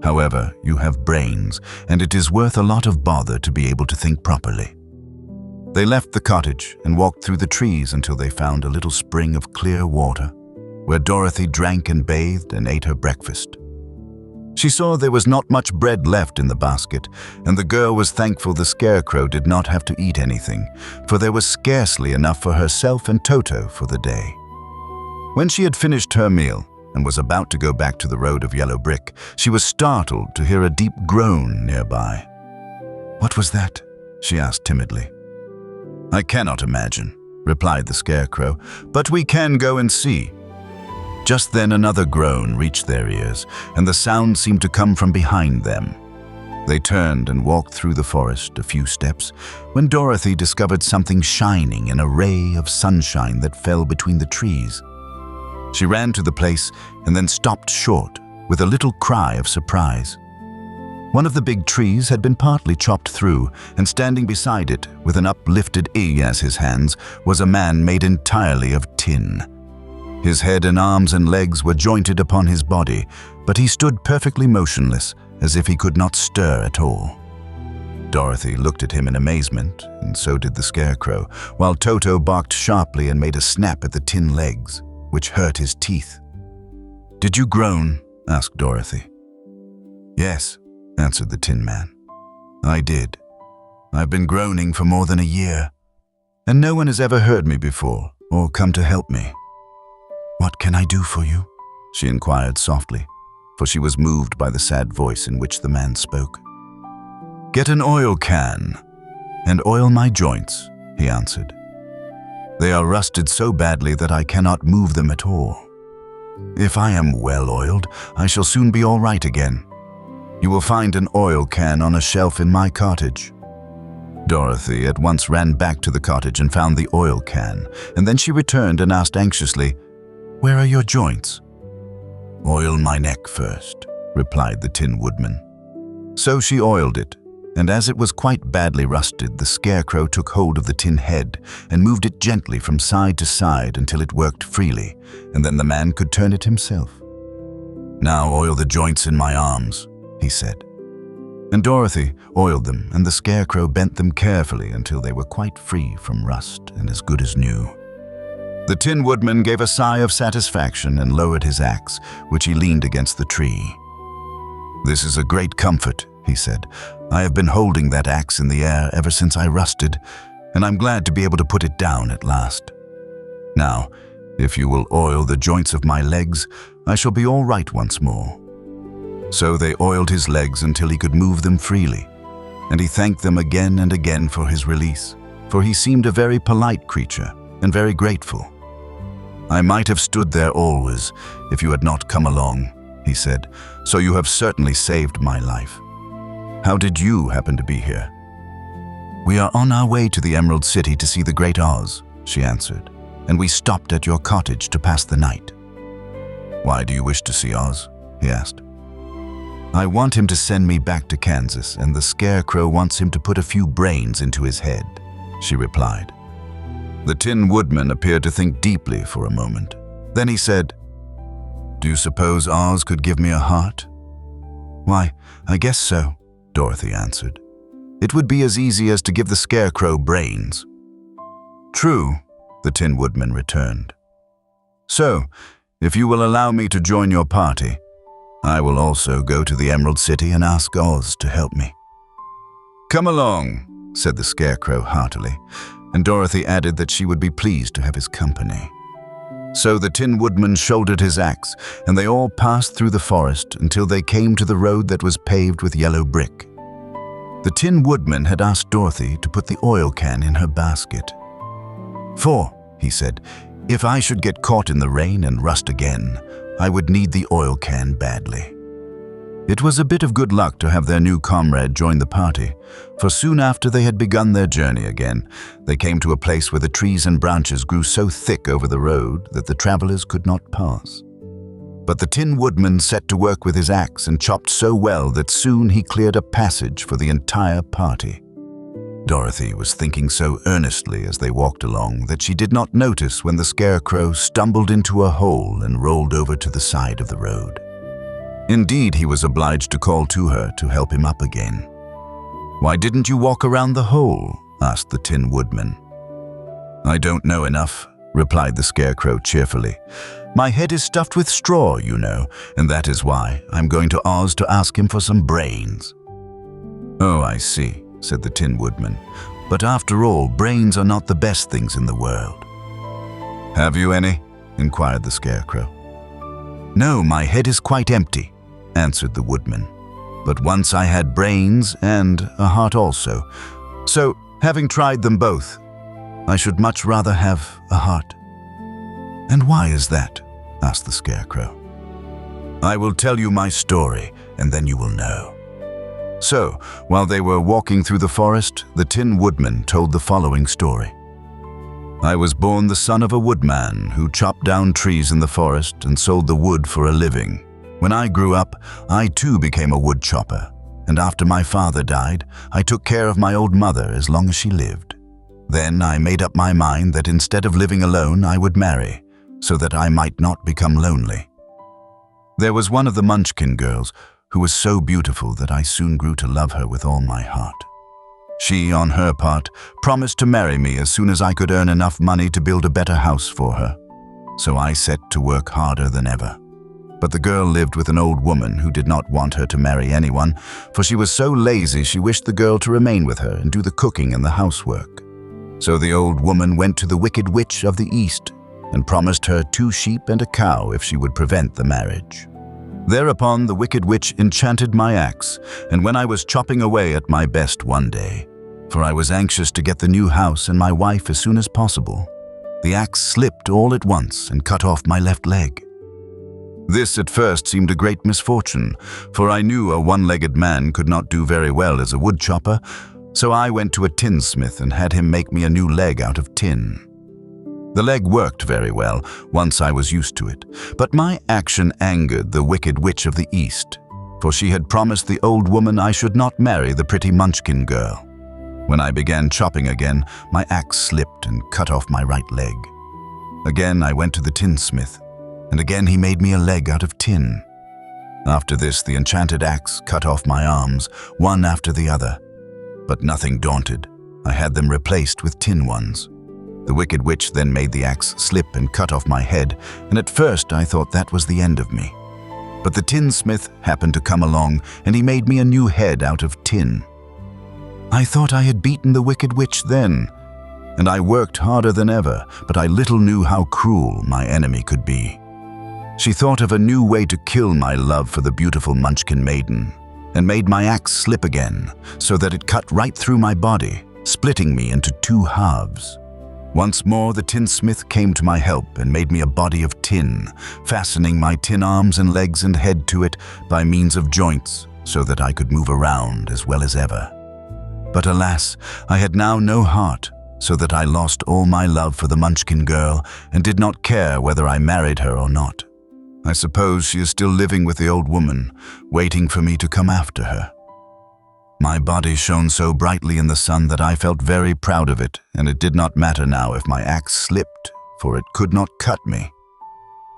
However, you have brains, and it is worth a lot of bother to be able to think properly. They left the cottage and walked through the trees until they found a little spring of clear water, where Dorothy drank and bathed and ate her breakfast. She saw there was not much bread left in the basket, and the girl was thankful the Scarecrow did not have to eat anything, for there was scarcely enough for herself and Toto for the day. When she had finished her meal and was about to go back to the road of yellow brick, she was startled to hear a deep groan nearby. What was that? She asked timidly. I cannot imagine, replied the Scarecrow, but we can go and see. Just then another groan reached their ears, and the sound seemed to come from behind them. They turned and walked through the forest a few steps, when Dorothy discovered something shining in a ray of sunshine that fell between the trees. She ran to the place and then stopped short with a little cry of surprise. One of the big trees had been partly chopped through, and standing beside it, with an uplifted E as his hands, was a man made entirely of tin. His head and arms and legs were jointed upon his body, but he stood perfectly motionless, as if he could not stir at all. Dorothy looked at him in amazement, and so did the Scarecrow, while Toto barked sharply and made a snap at the tin legs, which hurt his teeth. Did you groan? asked Dorothy. Yes, answered the Tin Man. I did. I've been groaning for more than a year, and no one has ever heard me before or come to help me. What can I do for you? She inquired softly. for she was moved by the sad voice in which the man spoke. "Get an oil can and oil my joints," he answered. "They are rusted so badly that I cannot move them at all. If I am well oiled, I shall soon be all right again. You will find an oil can on a shelf in my cottage." Dorothy at once ran back to the cottage and found the oil can, and then she returned and asked anxiously, "Where are your joints?" "Oil my neck first," replied the Tin Woodman. So she oiled it, and as it was quite badly rusted, the Scarecrow took hold of the tin head and moved it gently from side to side until it worked freely, and then the man could turn it himself. "Now oil the joints in my arms," he said. And Dorothy oiled them, and the Scarecrow bent them carefully until they were quite free from rust and as good as new. The Tin Woodman gave a sigh of satisfaction and lowered his axe, which he leaned against the tree. "This is a great comfort," he said. "I have been holding that axe in the air ever since I rusted, and I'm glad to be able to put it down at last. Now, if you will oil the joints of my legs, I shall be all right once more." So they oiled his legs until he could move them freely, and he thanked them again and again for his release, for he seemed a very polite creature and very grateful. "I might have stood there always if you had not come along," he said, "so you have certainly saved my life. How did you happen to be here?" "We are on our way to the Emerald City to see the Great Oz," she answered, "and we stopped at your cottage to pass the night." "Why do you wish to see Oz?" he asked. "I want him to send me back to Kansas, and the Scarecrow wants him to put a few brains into his head," she replied. The Tin Woodman appeared to think deeply for a moment. Then he said, "Do you suppose Oz could give me a heart?" "Why, I guess so," Dorothy answered. "It would be as easy as to give the Scarecrow brains." "True," the Tin Woodman returned. "So, if you will allow me to join your party, I will also go to the Emerald City and ask Oz to help me." "Come along," said the Scarecrow heartily, and Dorothy added that she would be pleased to have his company. So the Tin Woodman shouldered his axe, and they all passed through the forest until they came to the road that was paved with yellow brick. The Tin Woodman had asked Dorothy to put the oil can in her basket. "For," he said, "if I should get caught in the rain and rust again, I would need the oil can badly." It was a bit of good luck to have their new comrade join the party, for soon after they had begun their journey again, they came to a place where the trees and branches grew so thick over the road that the travelers could not pass. But the Tin Woodman set to work with his axe and chopped so well that soon he cleared a passage for the entire party. Dorothy was thinking so earnestly as they walked along that she did not notice when the Scarecrow stumbled into a hole and rolled over to the side of the road. Indeed, he was obliged to call to her to help him up again. "Why didn't you walk around the hole?" asked the Tin Woodman. "I don't know enough," replied the Scarecrow cheerfully. "My head is stuffed with straw, you know, and that is why I'm going to Oz to ask him for some brains." "Oh, I see," said the Tin Woodman. "But after all, brains are not the best things in the world." "Have you any?" inquired the Scarecrow. "No, my head is quite empty," answered the Woodman. "But once I had brains and a heart also. So, having tried them both, I should much rather have a heart." "And why is that?" asked the Scarecrow. "I will tell you my story, and then you will know." So, while they were walking through the forest, the Tin Woodman told the following story. "I was born the son of a woodman who chopped down trees in the forest and sold the wood for a living. When I grew up, I too became a wood chopper, and after my father died, I took care of my old mother as long as she lived. Then I made up my mind that instead of living alone, I would marry, so that I might not become lonely. There was one of the Munchkin girls who was so beautiful that I soon grew to love her with all my heart. She, on her part, promised to marry me as soon as I could earn enough money to build a better house for her. So I set to work harder than ever. But the girl lived with an old woman who did not want her to marry anyone, for she was so lazy she wished the girl to remain with her and do the cooking and the housework. So the old woman went to the Wicked Witch of the East and promised her 2 sheep and a cow if she would prevent the marriage. Thereupon the wicked witch enchanted my axe, and when I was chopping away at my best one day, for I was anxious to get the new house and my wife as soon as possible, the axe slipped all at once and cut off my left leg. This at first seemed a great misfortune, for I knew a one-legged man could not do very well as a wood chopper, so I went to a tinsmith and had him make me a new leg out of tin. The leg worked very well once I was used to it, but my action angered the wicked witch of the East, for she had promised the old woman I should not marry the pretty Munchkin girl. When I began chopping again, my axe slipped and cut off my right leg. Again I went to the tinsmith, and again he made me a leg out of tin. After this, the enchanted axe cut off my arms, one after the other. But nothing daunted, I had them replaced with tin ones. The wicked witch then made the axe slip and cut off my head, and at first I thought that was the end of me. But the tinsmith happened to come along, and he made me a new head out of tin. I thought I had beaten the wicked witch then, and I worked harder than ever, but I little knew how cruel my enemy could be. She thought of a new way to kill my love for the beautiful Munchkin maiden, and made my axe slip again, so that it cut right through my body, splitting me into two halves. Once more the tinsmith came to my help and made me a body of tin, fastening my tin arms and legs and head to it by means of joints, so that I could move around as well as ever. But alas, I had now no heart, so that I lost all my love for the Munchkin girl and did not care whether I married her or not. I suppose she is still living with the old woman, waiting for me to come after her. My body shone so brightly in the sun that I felt very proud of it, and it did not matter now if my axe slipped, for it could not cut me.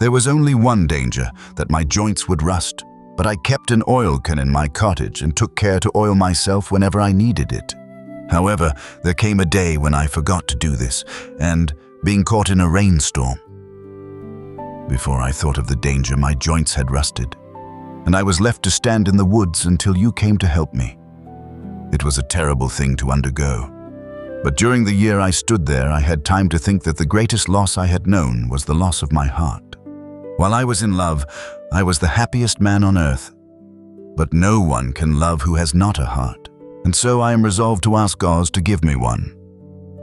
There was only one danger, that my joints would rust, but I kept an oil can in my cottage and took care to oil myself whenever I needed it. However, there came a day when I forgot to do this, and, being caught in a rainstorm, before I thought of the danger, my joints had rusted, and I was left to stand in the woods until you came to help me. It was a terrible thing to undergo, but during the year I stood there, I had time to think that the greatest loss I had known was the loss of my heart. While I was in love, I was the happiest man on earth, but no one can love who has not a heart, and so I am resolved to ask Oz to give me one.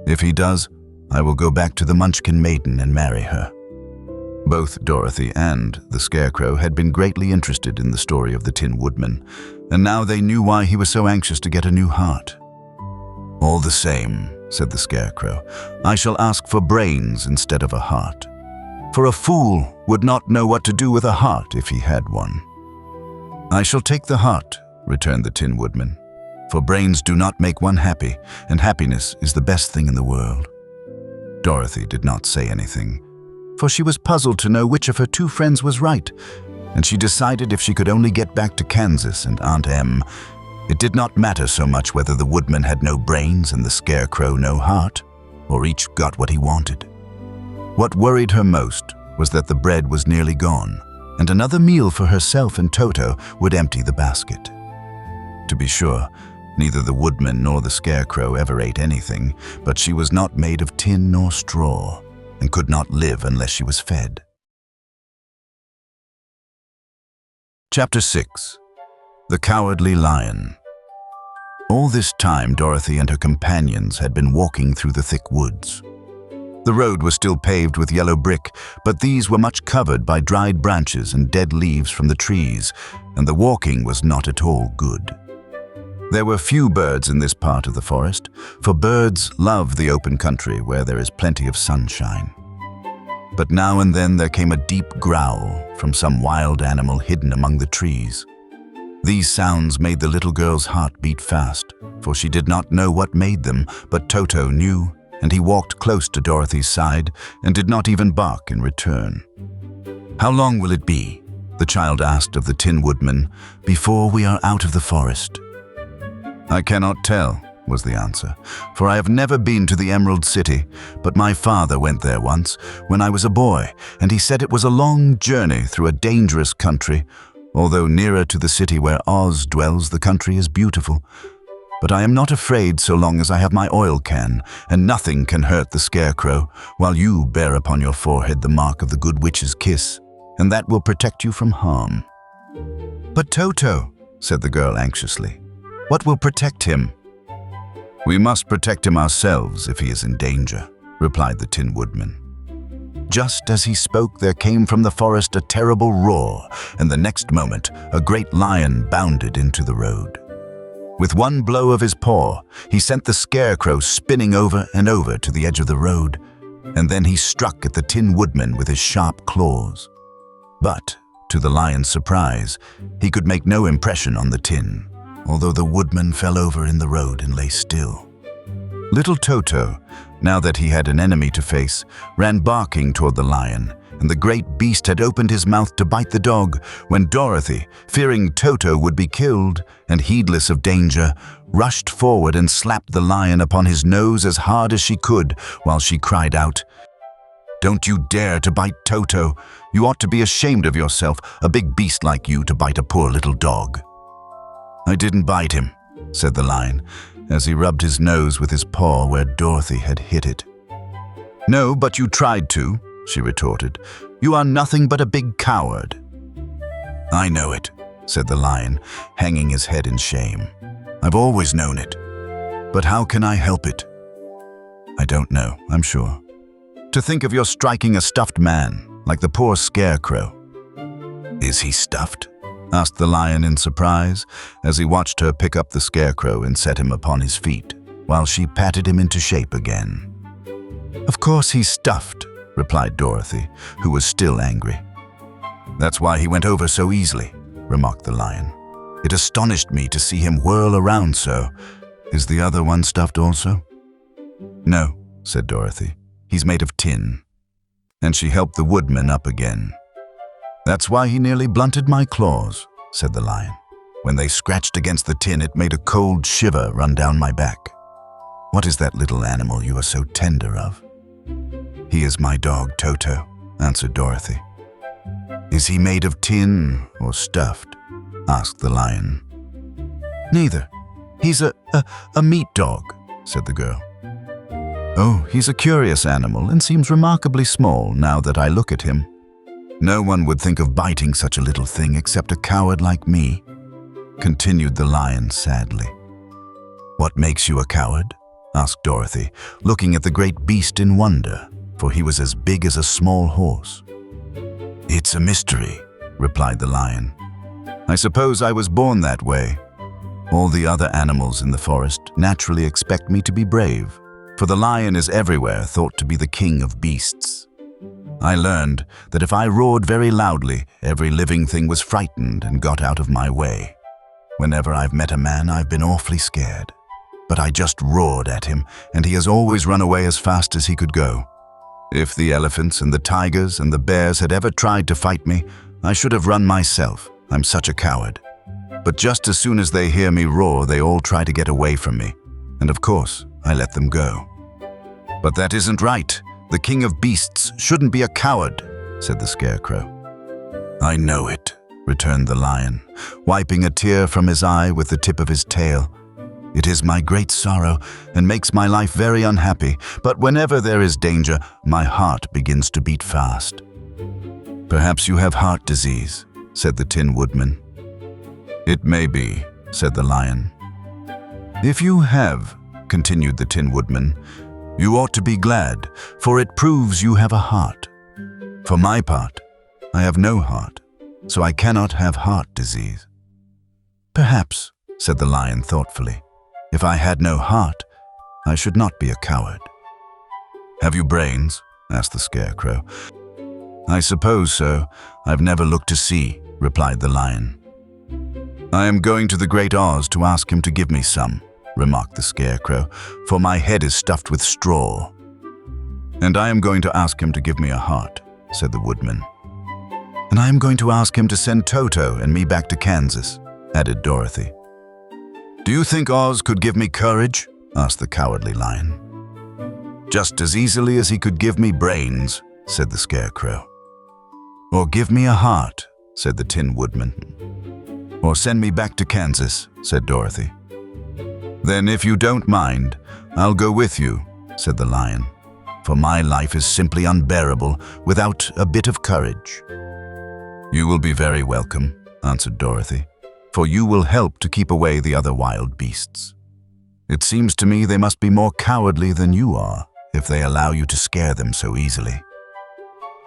If he does, I will go back to the Munchkin maiden and marry her. Both Dorothy and the Scarecrow had been greatly interested in the story of the Tin Woodman, and now they knew why he was so anxious to get a new heart. "All the same," said the Scarecrow, "I shall ask for brains instead of a heart. For a fool would not know what to do with a heart if he had one." "I shall take the heart," returned the Tin Woodman, "for brains do not make one happy, and happiness is the best thing in the world." Dorothy did not say anything, for she was puzzled to know which of her two friends was right, and she decided if she could only get back to Kansas and Aunt Em, it did not matter so much whether the Woodman had no brains and the Scarecrow no heart, or each got what he wanted. What worried her most was that the bread was nearly gone, and another meal for herself and Toto would empty the basket. To be sure, neither the Woodman nor the Scarecrow ever ate anything, but she was not made of tin nor straw, and could not live unless she was fed. Chapter 6. The Cowardly Lion. All this time Dorothy and her companions had been walking through the thick woods. The road was still paved with yellow brick, but these were much covered by dried branches and dead leaves from the trees, and the walking was not at all good. There were few birds in this part of the forest, for birds love the open country where there is plenty of sunshine. But now and then there came a deep growl from some wild animal hidden among the trees. These sounds made the little girl's heart beat fast, for she did not know what made them, but Toto knew, and he walked close to Dorothy's side and did not even bark in return. "How long will it be," the child asked of the Tin Woodman, "before we are out of the forest?" "I cannot tell," was the answer, "for I have never been to the Emerald City, but my father went there once when I was a boy, and he said it was a long journey through a dangerous country. Although nearer to the city where Oz dwells, the country is beautiful. But I am not afraid so long as I have my oil can, and nothing can hurt the Scarecrow, while you bear upon your forehead the mark of the Good Witch's kiss, and that will protect you from harm." "But Toto," said the girl anxiously, "what will protect him?" "We must protect him ourselves if he is in danger," replied the Tin Woodman. Just as he spoke, there came from the forest a terrible roar, and the next moment a great lion bounded into the road. With one blow of his paw, he sent the Scarecrow spinning over and over to the edge of the road, and then he struck at the Tin Woodman with his sharp claws. But, to the lion's surprise, he could make no impression on the tin, although the woodman fell over in the road and lay still. Little Toto, now that he had an enemy to face, ran barking toward the lion, and the great beast had opened his mouth to bite the dog when Dorothy, fearing Toto would be killed and heedless of danger, rushed forward and slapped the lion upon his nose as hard as she could while she cried out, "Don't you dare to bite Toto! You ought to be ashamed of yourself, a big beast like you to bite a poor little dog." "I didn't bite him," said the lion, as he rubbed his nose with his paw where Dorothy had hit it. "No, but you tried to," she retorted. "You are nothing but a big coward." "I know it," said the lion, hanging his head in shame. "I've always known it. But how can I help it?" "I don't know, I'm sure. To think of your striking a stuffed man, like the poor Scarecrow." "Is he stuffed?" asked the lion in surprise, as he watched her pick up the Scarecrow and set him upon his feet, while she patted him into shape again. "Of course he's stuffed," replied Dorothy, who was still angry. "That's why he went over so easily," remarked the lion. "It astonished me to see him whirl around so. Is the other one stuffed also?" "No," said Dorothy. "He's made of tin." And she helped the woodman up again. "That's why he nearly blunted my claws," said the lion. "When they scratched against the tin, it made a cold shiver run down my back." "What is that little animal you are so tender of?" "He is my dog, Toto," answered Dorothy. "Is he made of tin or stuffed?" asked the lion. "Neither. He's a meat dog," said the girl. "Oh, he's a curious animal and seems remarkably small now that I look at him. No one would think of biting such a little thing except a coward like me," continued the lion sadly. "What makes you a coward?" asked Dorothy, looking at the great beast in wonder, for he was as big as a small horse. "It's a mystery," replied the lion. "I suppose I was born that way. All the other animals in the forest naturally expect me to be brave, for the lion is everywhere thought to be the king of beasts. I learned that if I roared very loudly, every living thing was frightened and got out of my way. Whenever I've met a man, I've been awfully scared. But I just roared at him, and he has always run away as fast as he could go. If the elephants and the tigers and the bears had ever tried to fight me, I should have run myself. I'm such a coward. But just as soon as they hear me roar, they all try to get away from me. And of course, I let them go." "But that isn't right. The king of beasts shouldn't be a coward," said the Scarecrow. "I know it," returned the lion, wiping a tear from his eye with the tip of his tail. "It is my great sorrow and makes my life very unhappy, but whenever there is danger, my heart begins to beat fast." "Perhaps you have heart disease," said the Tin Woodman. "It may be," said the lion. "If you have," continued the Tin Woodman, "you ought to be glad, for it proves you have a heart. For my part, I have no heart, so I cannot have heart disease." "Perhaps," said the lion thoughtfully, "if I had no heart, I should not be a coward." "Have you brains?" asked the Scarecrow. "I suppose so. I've never looked to see," replied the lion. "I am going to the Great Oz to ask him to give me some," remarked the Scarecrow, "for my head is stuffed with straw." "And I am going to ask him to give me a heart," said the Woodman. "And I am going to ask him to send Toto and me back to Kansas," added Dorothy. "Do you think Oz could give me courage?" asked the Cowardly Lion. "Just as easily as he could give me brains," said the Scarecrow. "Or give me a heart," said the Tin Woodman. "Or send me back to Kansas," said Dorothy. "Then if you don't mind, I'll go with you," said the lion, "for my life is simply unbearable without a bit of courage." "You will be very welcome," answered Dorothy, "for you will help to keep away the other wild beasts. It seems to me they must be more cowardly than you are if they allow you to scare them so easily."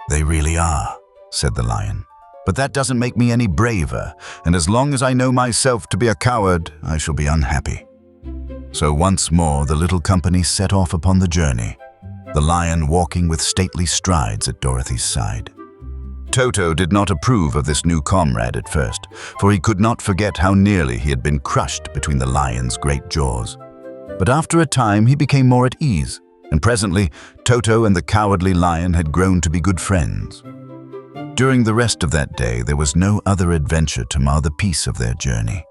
"They really are," said the lion, "but that doesn't make me any braver, and as long as I know myself to be a coward, I shall be unhappy." So once more the little company set off upon the journey, the lion walking with stately strides at Dorothy's side. Toto did not approve of this new comrade at first, for he could not forget how nearly he had been crushed between the lion's great jaws. But after a time he became more at ease, and presently Toto and the cowardly lion had grown to be good friends. During the rest of that day there was no other adventure to mar the peace of their journey.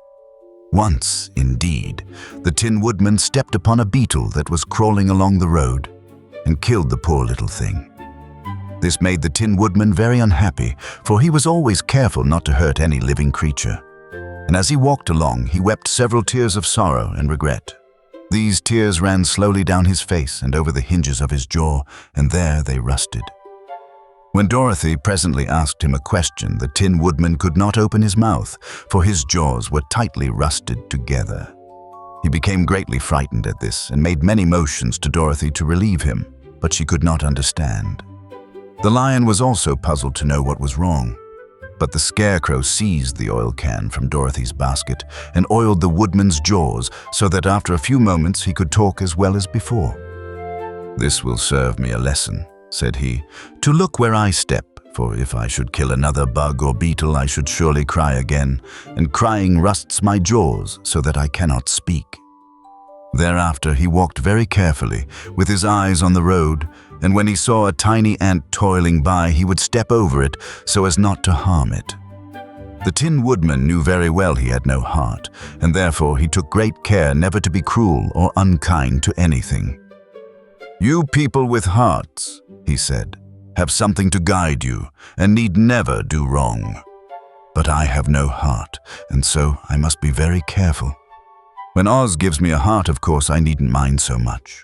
Once, indeed, the Tin Woodman stepped upon a beetle that was crawling along the road and killed the poor little thing. This made the Tin Woodman very unhappy, for he was always careful not to hurt any living creature. And as he walked along, he wept several tears of sorrow and regret. These tears ran slowly down his face and over the hinges of his jaw, and there they rusted. When Dorothy presently asked him a question, the Tin Woodman could not open his mouth, for his jaws were tightly rusted together. He became greatly frightened at this and made many motions to Dorothy to relieve him, but she could not understand. The lion was also puzzled to know what was wrong, but the Scarecrow seized the oil can from Dorothy's basket and oiled the Woodman's jaws so that after a few moments he could talk as well as before. "This will serve me a lesson," said he, "to look where I step, for if I should kill another bug or beetle I should surely cry again, and crying rusts my jaws so that I cannot speak." Thereafter he walked very carefully, with his eyes on the road, and when he saw a tiny ant toiling by he would step over it so as not to harm it. The Tin Woodman knew very well he had no heart, and therefore he took great care never to be cruel or unkind to anything. "You people with hearts," he said, "have something to guide you, and need never do wrong. But I have no heart, and so I must be very careful. When Oz gives me a heart, of course, I needn't mind so much."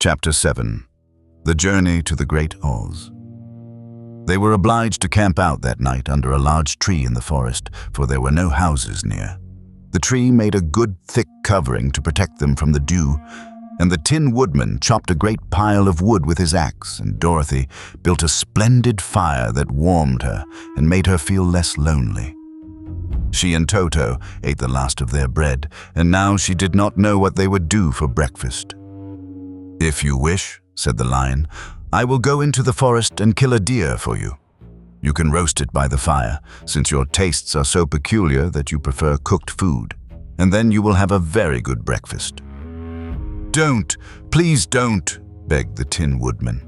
Chapter 7. The Journey to the Great Oz. They were obliged to camp out that night under a large tree in the forest, for there were no houses near. The tree made a good thick covering to protect them from the dew, and the Tin Woodman chopped a great pile of wood with his axe, and Dorothy built a splendid fire that warmed her and made her feel less lonely. She and Toto ate the last of their bread, and now she did not know what they would do for breakfast. "If you wish," said the lion, "I will go into the forest and kill a deer for you. You can roast it by the fire, since your tastes are so peculiar that you prefer cooked food, and then you will have a very good breakfast." "Don't, please don't," begged the Tin Woodman.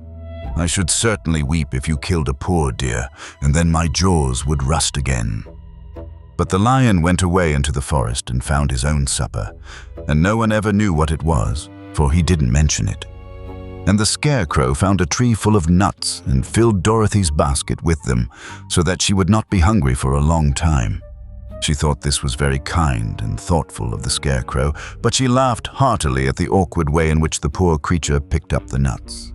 "I should certainly weep if you killed a poor deer, and then my jaws would rust again." But the lion went away into the forest and found his own supper, and no one ever knew what it was, for he didn't mention it. And the Scarecrow found a tree full of nuts and filled Dorothy's basket with them, so that she would not be hungry for a long time. She thought this was very kind and thoughtful of the Scarecrow, but she laughed heartily at the awkward way in which the poor creature picked up the nuts.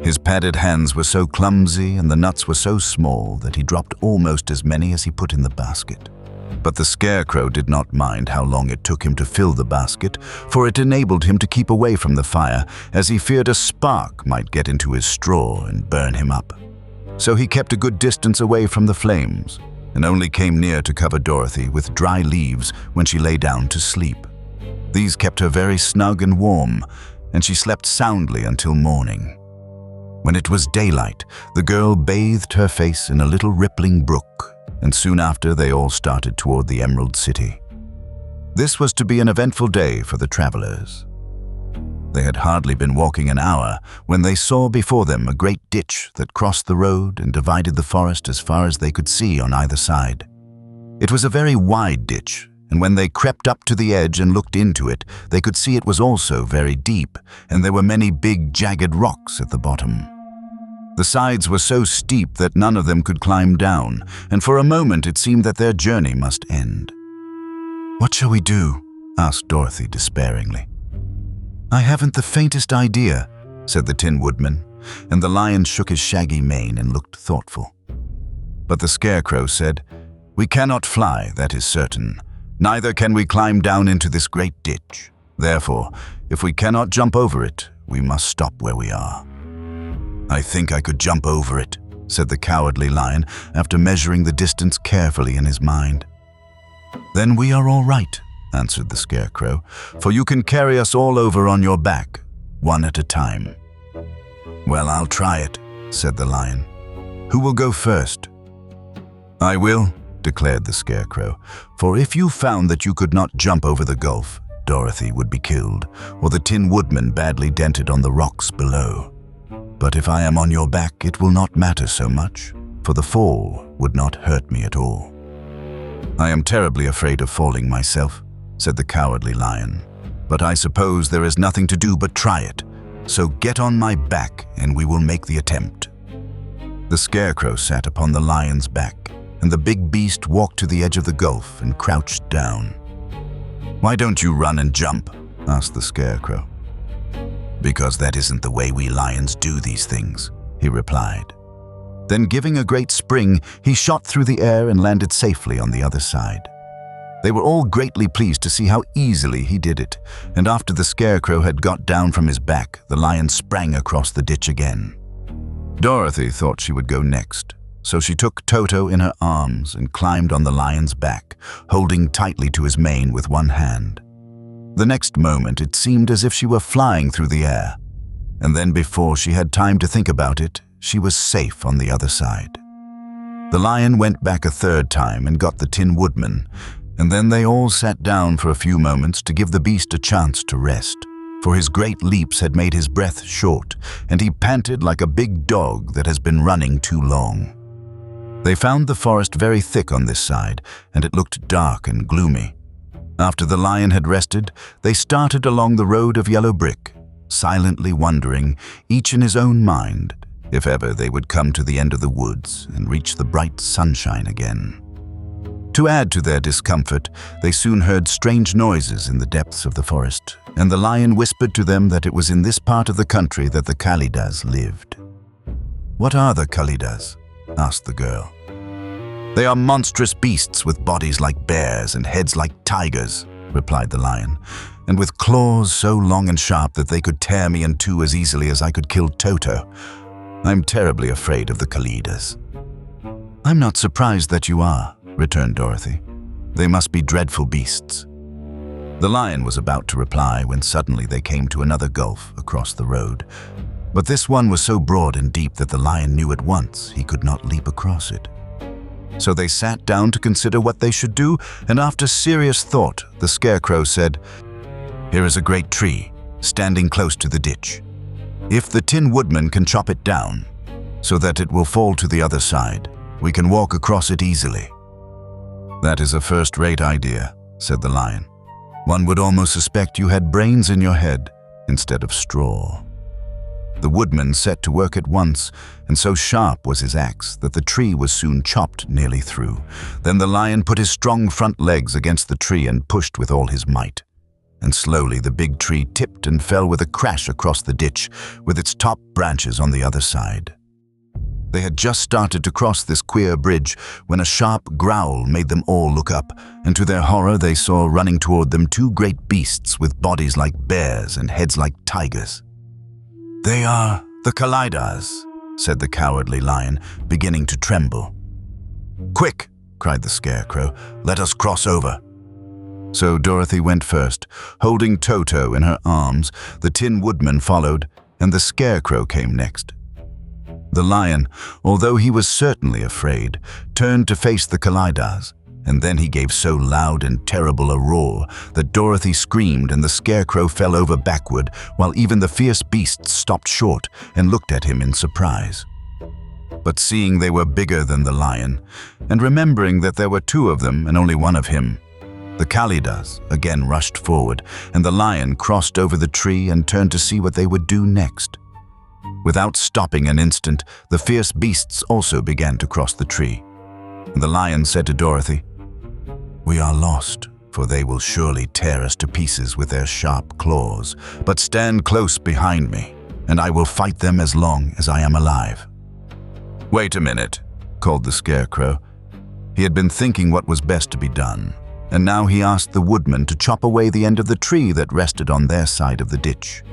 His padded hands were so clumsy and the nuts were so small that he dropped almost as many as he put in the basket. But the Scarecrow did not mind how long it took him to fill the basket, for it enabled him to keep away from the fire, as he feared a spark might get into his straw and burn him up. So he kept a good distance away from the flames, and only came near to cover Dorothy with dry leaves when she lay down to sleep. These kept her very snug and warm, and she slept soundly until morning. When it was daylight, the girl bathed her face in a little rippling brook, and soon after they all started toward the Emerald City. This was to be an eventful day for the travelers. They had hardly been walking an hour when they saw before them a great ditch that crossed the road and divided the forest as far as they could see on either side. It was a very wide ditch, and when they crept up to the edge and looked into it, they could see it was also very deep, and there were many big jagged rocks at the bottom. The sides were so steep that none of them could climb down, and for a moment it seemed that their journey must end. "What shall we do?" asked Dorothy despairingly. "I haven't the faintest idea," said the Tin Woodman, and the lion shook his shaggy mane and looked thoughtful. But the Scarecrow said, "We cannot fly, that is certain. Neither can we climb down into this great ditch. Therefore, if we cannot jump over it, we must stop where we are." "I think I could jump over it," said the Cowardly Lion after measuring the distance carefully in his mind. "Then we are all right," answered the Scarecrow, "for you can carry us all over on your back, one at a time." "Well, I'll try it," said the Lion. "Who will go first?" "I will," declared the Scarecrow, "for if you found that you could not jump over the gulf, Dorothy would be killed, or the Tin Woodman badly dented on the rocks below. But if I am on your back, it will not matter so much, for the fall would not hurt me at all." "I am terribly afraid of falling myself," said the Cowardly Lion, "but I suppose there is nothing to do but try it. So get on my back and we will make the attempt." The Scarecrow sat upon the Lion's back, and the big beast walked to the edge of the gulf and crouched down. "Why don't you run and jump?" asked the Scarecrow. "Because that isn't the way we lions do these things," he replied. Then, giving a great spring, he shot through the air and landed safely on the other side. They were all greatly pleased to see how easily he did it, and after the Scarecrow had got down from his back, the Lion sprang across the ditch again. Dorothy thought she would go next, so she took Toto in her arms and climbed on the Lion's back, holding tightly to his mane with one hand. The next moment it seemed as if she were flying through the air, and then before she had time to think about it, she was safe on the other side. The Lion went back a third time and got the Tin Woodman, and then they all sat down for a few moments to give the beast a chance to rest, for his great leaps had made his breath short, and he panted like a big dog that has been running too long. They found the forest very thick on this side, and it looked dark and gloomy. After the Lion had rested, they started along the road of yellow brick, silently wondering, each in his own mind, if ever they would come to the end of the woods and reach the bright sunshine again. To add to their discomfort, they soon heard strange noises in the depths of the forest, and the Lion whispered to them that it was in this part of the country that the Kalidahs lived. "What are the Kalidahs?" asked the girl. "They are monstrous beasts with bodies like bears and heads like tigers," replied the Lion, "and with claws so long and sharp that they could tear me in two as easily as I could kill Toto. I'm terribly afraid of the Kalidahs." "I'm not surprised that you are," returned Dorothy. "They must be dreadful beasts." The Lion was about to reply when suddenly they came to another gulf across the road. But this one was so broad and deep that the Lion knew at once he could not leap across it. So they sat down to consider what they should do, and after serious thought, the Scarecrow said, "Here is a great tree, standing close to the ditch. If the Tin Woodman can chop it down, so that it will fall to the other side, we can walk across it easily." "That is a first-rate idea," said the Lion. "One would almost suspect you had brains in your head instead of straw." The Woodman set to work at once, and so sharp was his axe that the tree was soon chopped nearly through. Then the Lion put his strong front legs against the tree and pushed with all his might. And slowly the big tree tipped and fell with a crash across the ditch, with its top branches on the other side. They had just started to cross this queer bridge when a sharp growl made them all look up, and to their horror they saw running toward them two great beasts with bodies like bears and heads like tigers. "They are the Kalidahs," said the Cowardly Lion, beginning to tremble. "Quick!" cried the Scarecrow. "Let us cross over." So Dorothy went first, holding Toto in her arms, the Tin Woodman followed, and the Scarecrow came next. The Lion, although he was certainly afraid, turned to face the Kalidahs, and then he gave so loud and terrible a roar that Dorothy screamed and the Scarecrow fell over backward, while even the fierce beasts stopped short and looked at him in surprise. But seeing they were bigger than the Lion, and remembering that there were two of them and only one of him, the Kalidahs again rushed forward, and the Lion crossed over the tree and turned to see what they would do next. Without stopping an instant, the fierce beasts also began to cross the tree. And the Lion said to Dorothy, "We are lost, for they will surely tear us to pieces with their sharp claws. But stand close behind me, and I will fight them as long as I am alive." "Wait a minute," called the Scarecrow. He had been thinking what was best to be done, and now he asked the Woodman to chop away the end of the tree that rested on their side of the ditch.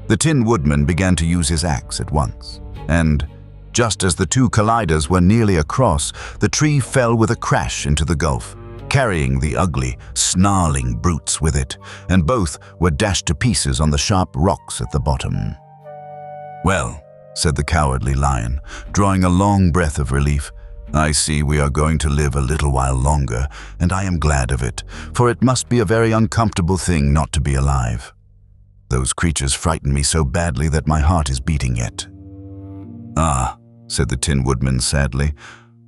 The Tin Woodman began to use his axe at once, and, just as the two colliders were nearly across, the tree fell with a crash into the gulf, carrying the ugly, snarling brutes with it, and both were dashed to pieces on the sharp rocks at the bottom. "Well," said the Cowardly Lion, drawing a long breath of relief, "I see we are going to live a little while longer, and I am glad of it, for it must be a very uncomfortable thing not to be alive. Those creatures frightened me so badly that my heart is beating yet." "Ah," said the Tin Woodman sadly,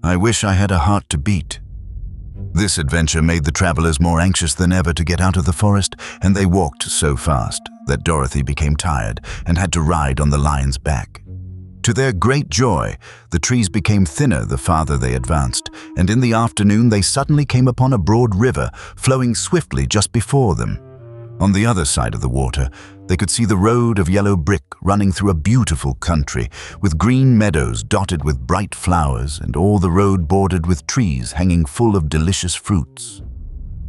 "I wish I had a heart to beat." This adventure made the travelers more anxious than ever to get out of the forest, and they walked so fast that Dorothy became tired and had to ride on the lion's back. To their great joy, the trees became thinner the farther they advanced, and in the afternoon they suddenly came upon a broad river flowing swiftly just before them. On the other side of the water, they could see the road of yellow brick running through a beautiful country, with green meadows dotted with bright flowers and all the road bordered with trees hanging full of delicious fruits.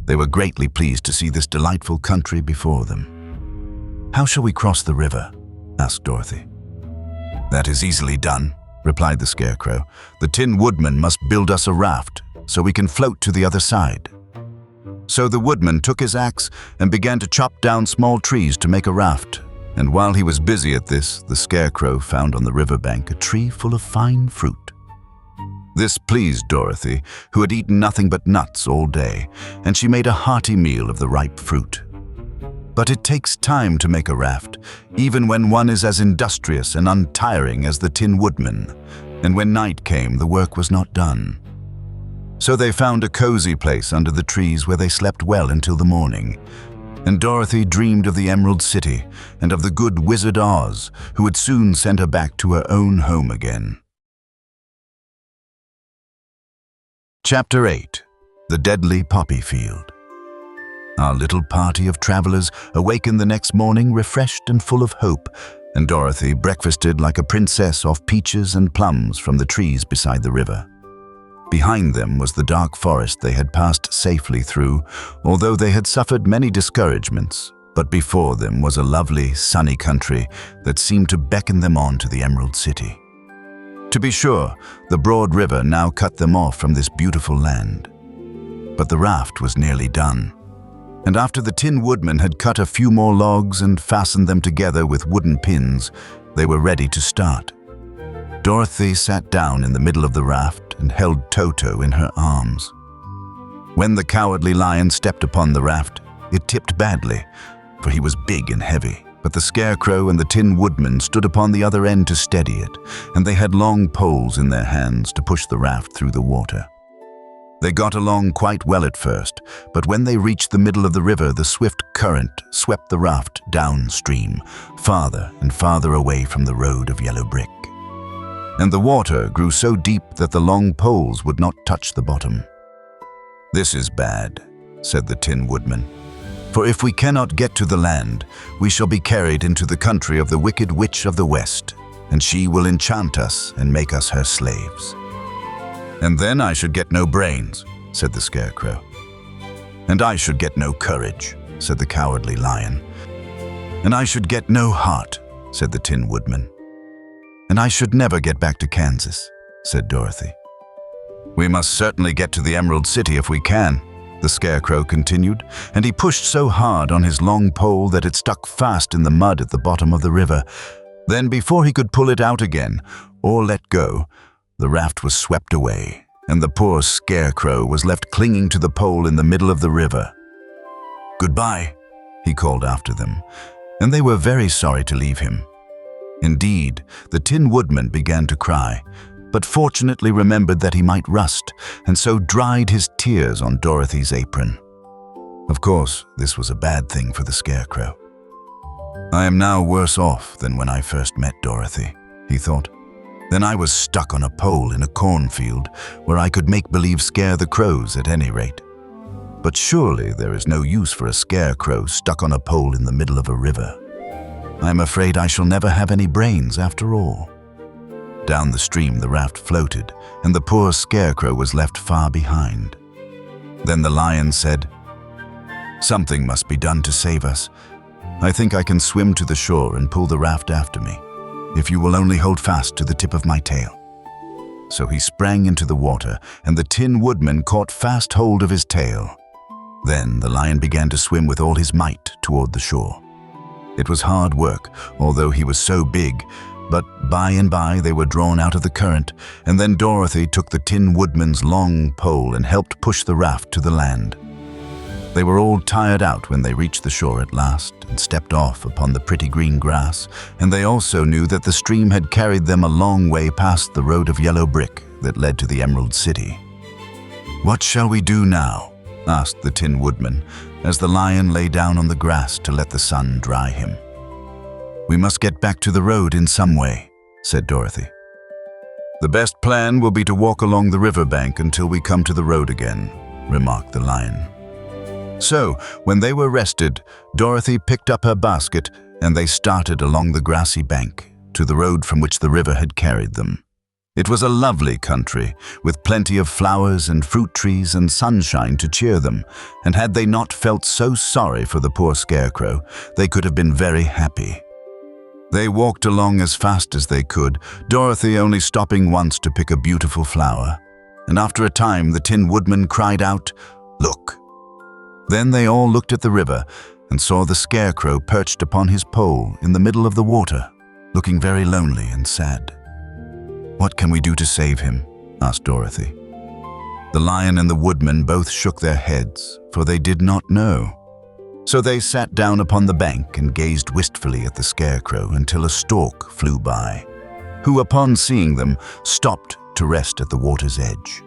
They were greatly pleased to see this delightful country before them. "How shall we cross the river?" asked Dorothy. "That is easily done," replied the Scarecrow. "The Tin Woodman must build us a raft so we can float to the other side." So the Woodman took his axe and began to chop down small trees to make a raft. And while he was busy at this, the Scarecrow found on the riverbank a tree full of fine fruit. This pleased Dorothy, who had eaten nothing but nuts all day, and she made a hearty meal of the ripe fruit. But it takes time to make a raft, even when one is as industrious and untiring as the Tin Woodman, and when night came, the work was not done. So they found a cozy place under the trees where they slept well until the morning, and Dorothy dreamed of the Emerald City and of the good Wizard Oz, who would soon send her back to her own home again. Chapter 8. The Deadly Poppy Field. Our little party of travelers awakened the next morning refreshed and full of hope, and Dorothy breakfasted like a princess off peaches and plums from the trees beside the river. Behind them was the dark forest they had passed safely through, although they had suffered many discouragements, but before them was a lovely, sunny country that seemed to beckon them on to the Emerald City. To be sure, the broad river now cut them off from this beautiful land. But the raft was nearly done, and after the Tin Woodman had cut a few more logs and fastened them together with wooden pins, they were ready to start. Dorothy sat down in the middle of the raft and held Toto in her arms. When the Cowardly Lion stepped upon the raft, it tipped badly, for he was big and heavy, but the Scarecrow and the Tin Woodman stood upon the other end to steady it, and they had long poles in their hands to push the raft through the water. They got along quite well at first, but when they reached the middle of the river, the swift current swept the raft downstream, farther and farther away from the road of yellow brick. And the water grew so deep that the long poles would not touch the bottom. "This is bad," said the Tin Woodman, "for if we cannot get to the land, we shall be carried into the country of the Wicked Witch of the West, and she will enchant us and make us her slaves." "And then I should get no brains," said the Scarecrow. "And I should get no courage," said the Cowardly Lion. "And I should get no heart," said the Tin Woodman. "And I should never get back to Kansas," said Dorothy. "We must certainly get to the Emerald City if we can," the Scarecrow continued, and he pushed so hard on his long pole that it stuck fast in the mud at the bottom of the river. Then, before he could pull it out again, or let go, the raft was swept away, and the poor Scarecrow was left clinging to the pole in the middle of the river. "Goodbye," he called after them, and they were very sorry to leave him. Indeed, the Tin Woodman began to cry, but fortunately remembered that he might rust, and so dried his tears on Dorothy's apron. Of course, this was a bad thing for the Scarecrow. "I am now worse off than when I first met Dorothy," he thought. "Then I was stuck on a pole in a cornfield where I could make-believe scare the crows at any rate. But surely there is no use for a Scarecrow stuck on a pole in the middle of a river. I'm afraid I shall never have any brains after all." Down the stream the raft floated, and the poor Scarecrow was left far behind. Then the lion said, "Something must be done to save us. I think I can swim to the shore and pull the raft after me, if you will only hold fast to the tip of my tail." So he sprang into the water, and the Tin Woodman caught fast hold of his tail. Then the lion began to swim with all his might toward the shore. It was hard work, although he was so big, but by and by they were drawn out of the current, and then Dorothy took the Tin Woodman's long pole and helped push the raft to the land. They were all tired out when they reached the shore at last and stepped off upon the pretty green grass, and they also knew that the stream had carried them a long way past the road of yellow brick that led to the Emerald City. "What shall we do now?" asked the Tin Woodman, as the lion lay down on the grass to let the sun dry him. "We must get back to the road in some way," said Dorothy. "The best plan will be to walk along the riverbank until we come to the road again," remarked the lion. So, when they were rested, Dorothy picked up her basket and they started along the grassy bank to the road from which the river had carried them. It was a lovely country, with plenty of flowers and fruit trees and sunshine to cheer them, and had they not felt so sorry for the poor Scarecrow, they could have been very happy. They walked along as fast as they could, Dorothy only stopping once to pick a beautiful flower, and after a time the Tin Woodman cried out, "Look!" Then they all looked at the river and saw the Scarecrow perched upon his pole in the middle of the water, looking very lonely and sad. "What can we do to save him?" asked Dorothy. The lion and the woodman both shook their heads, for they did not know. So they sat down upon the bank and gazed wistfully at the Scarecrow until a stork flew by, who, upon seeing them, stopped to rest at the water's edge.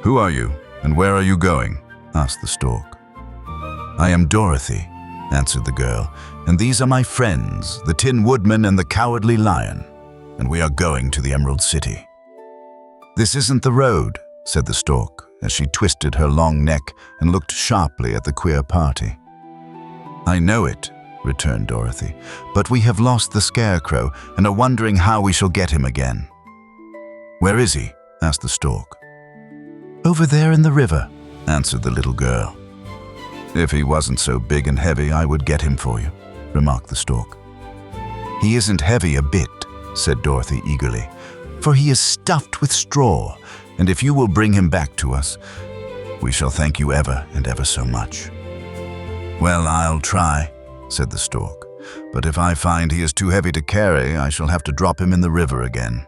"Who are you, and where are you going?" asked the stork. "I am Dorothy," answered the girl, "and these are my friends, the Tin Woodman and the Cowardly Lion, and we are going to the Emerald City." "This isn't the road," said the stork, as she twisted her long neck and looked sharply at the queer party. "I know it," returned Dorothy, "but we have lost the Scarecrow and are wondering how we shall get him again." "Where is he?" asked the stork. "Over there in the river," answered the little girl. "If he wasn't so big and heavy, I would get him for you," remarked the stork. "He isn't heavy a bit," said Dorothy eagerly, "for he is stuffed with straw, and if you will bring him back to us, we shall thank you ever and ever so much." "Well, I'll try," said the stork, "but if I find he is too heavy to carry, I shall have to drop him in the river again."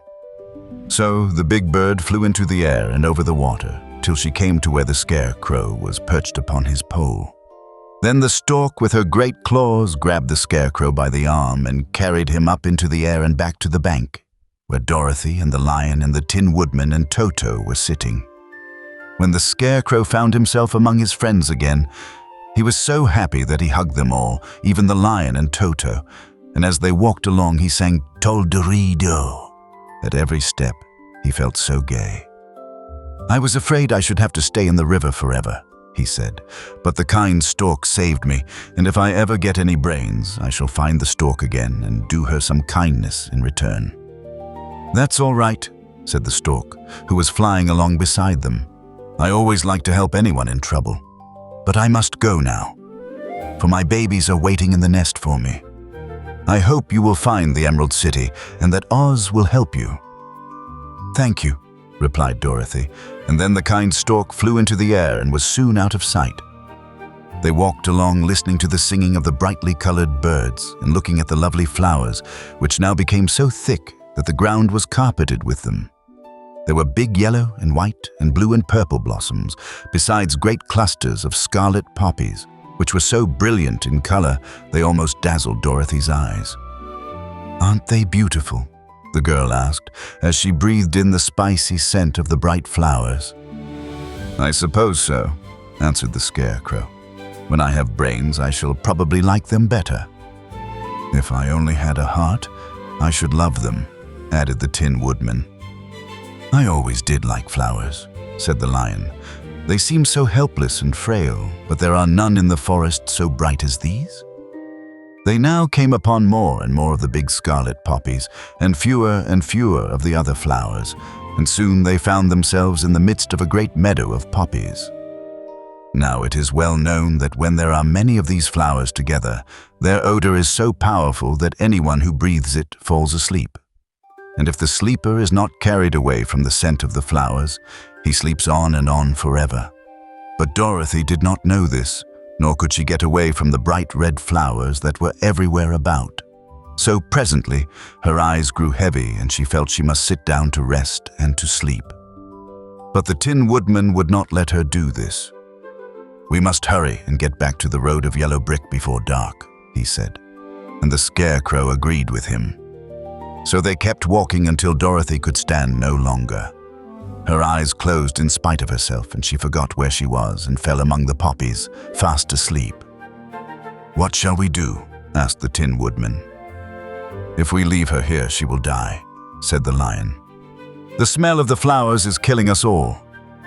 So the big bird flew into the air and over the water, till she came to where the Scarecrow was perched upon his pole. Then the stork with her great claws grabbed the Scarecrow by the arm and carried him up into the air and back to the bank, where Dorothy and the lion and the Tin Woodman and Toto were sitting. When the Scarecrow found himself among his friends again, he was so happy that he hugged them all, even the lion and Toto, and as they walked along he sang "Tolderido." At every step, he felt so gay. "I was afraid I should have to stay in the river forever," he said, "but the kind stork saved me, and if I ever get any brains, I shall find the stork again and do her some kindness in return." "That's all right," said the stork, who was flying along beside them. "I always like to help anyone in trouble. But I must go now, for my babies are waiting in the nest for me. I hope you will find the Emerald City and that Oz will help you." "Thank you," replied Dorothy, and then the kind stork flew into the air and was soon out of sight. They walked along listening to the singing of the brightly colored birds and looking at the lovely flowers, which now became so thick that the ground was carpeted with them. There were big yellow and white and blue and purple blossoms, besides great clusters of scarlet poppies, which were so brilliant in color they almost dazzled Dorothy's eyes. "Aren't they beautiful?" the girl asked, as she breathed in the spicy scent of the bright flowers. "I suppose so," answered the Scarecrow. "When I have brains, I shall probably like them better. If I only had a heart, I should love them," added the Tin Woodman. "I always did like flowers," said the lion. "They seem so helpless and frail, but there are none in the forest so bright as these." They now came upon more and more of the big scarlet poppies, and fewer of the other flowers, and soon they found themselves in the midst of a great meadow of poppies. Now it is well known that when there are many of these flowers together, their odor is so powerful that anyone who breathes it falls asleep. And if the sleeper is not carried away from the scent of the flowers, he sleeps on and on forever. But Dorothy did not know this, nor could she get away from the bright red flowers that were everywhere about. So presently her eyes grew heavy and she felt she must sit down to rest and to sleep. But the Tin Woodman would not let her do this. "We must hurry and get back to the road of yellow brick before dark," he said, and the Scarecrow agreed with him. So they kept walking until Dorothy could stand no longer. Her eyes closed in spite of herself, and she forgot where she was and fell among the poppies, fast asleep. "What shall we do?" asked the Tin Woodman. "If we leave her here, she will die," said the Lion. "The smell of the flowers is killing us all.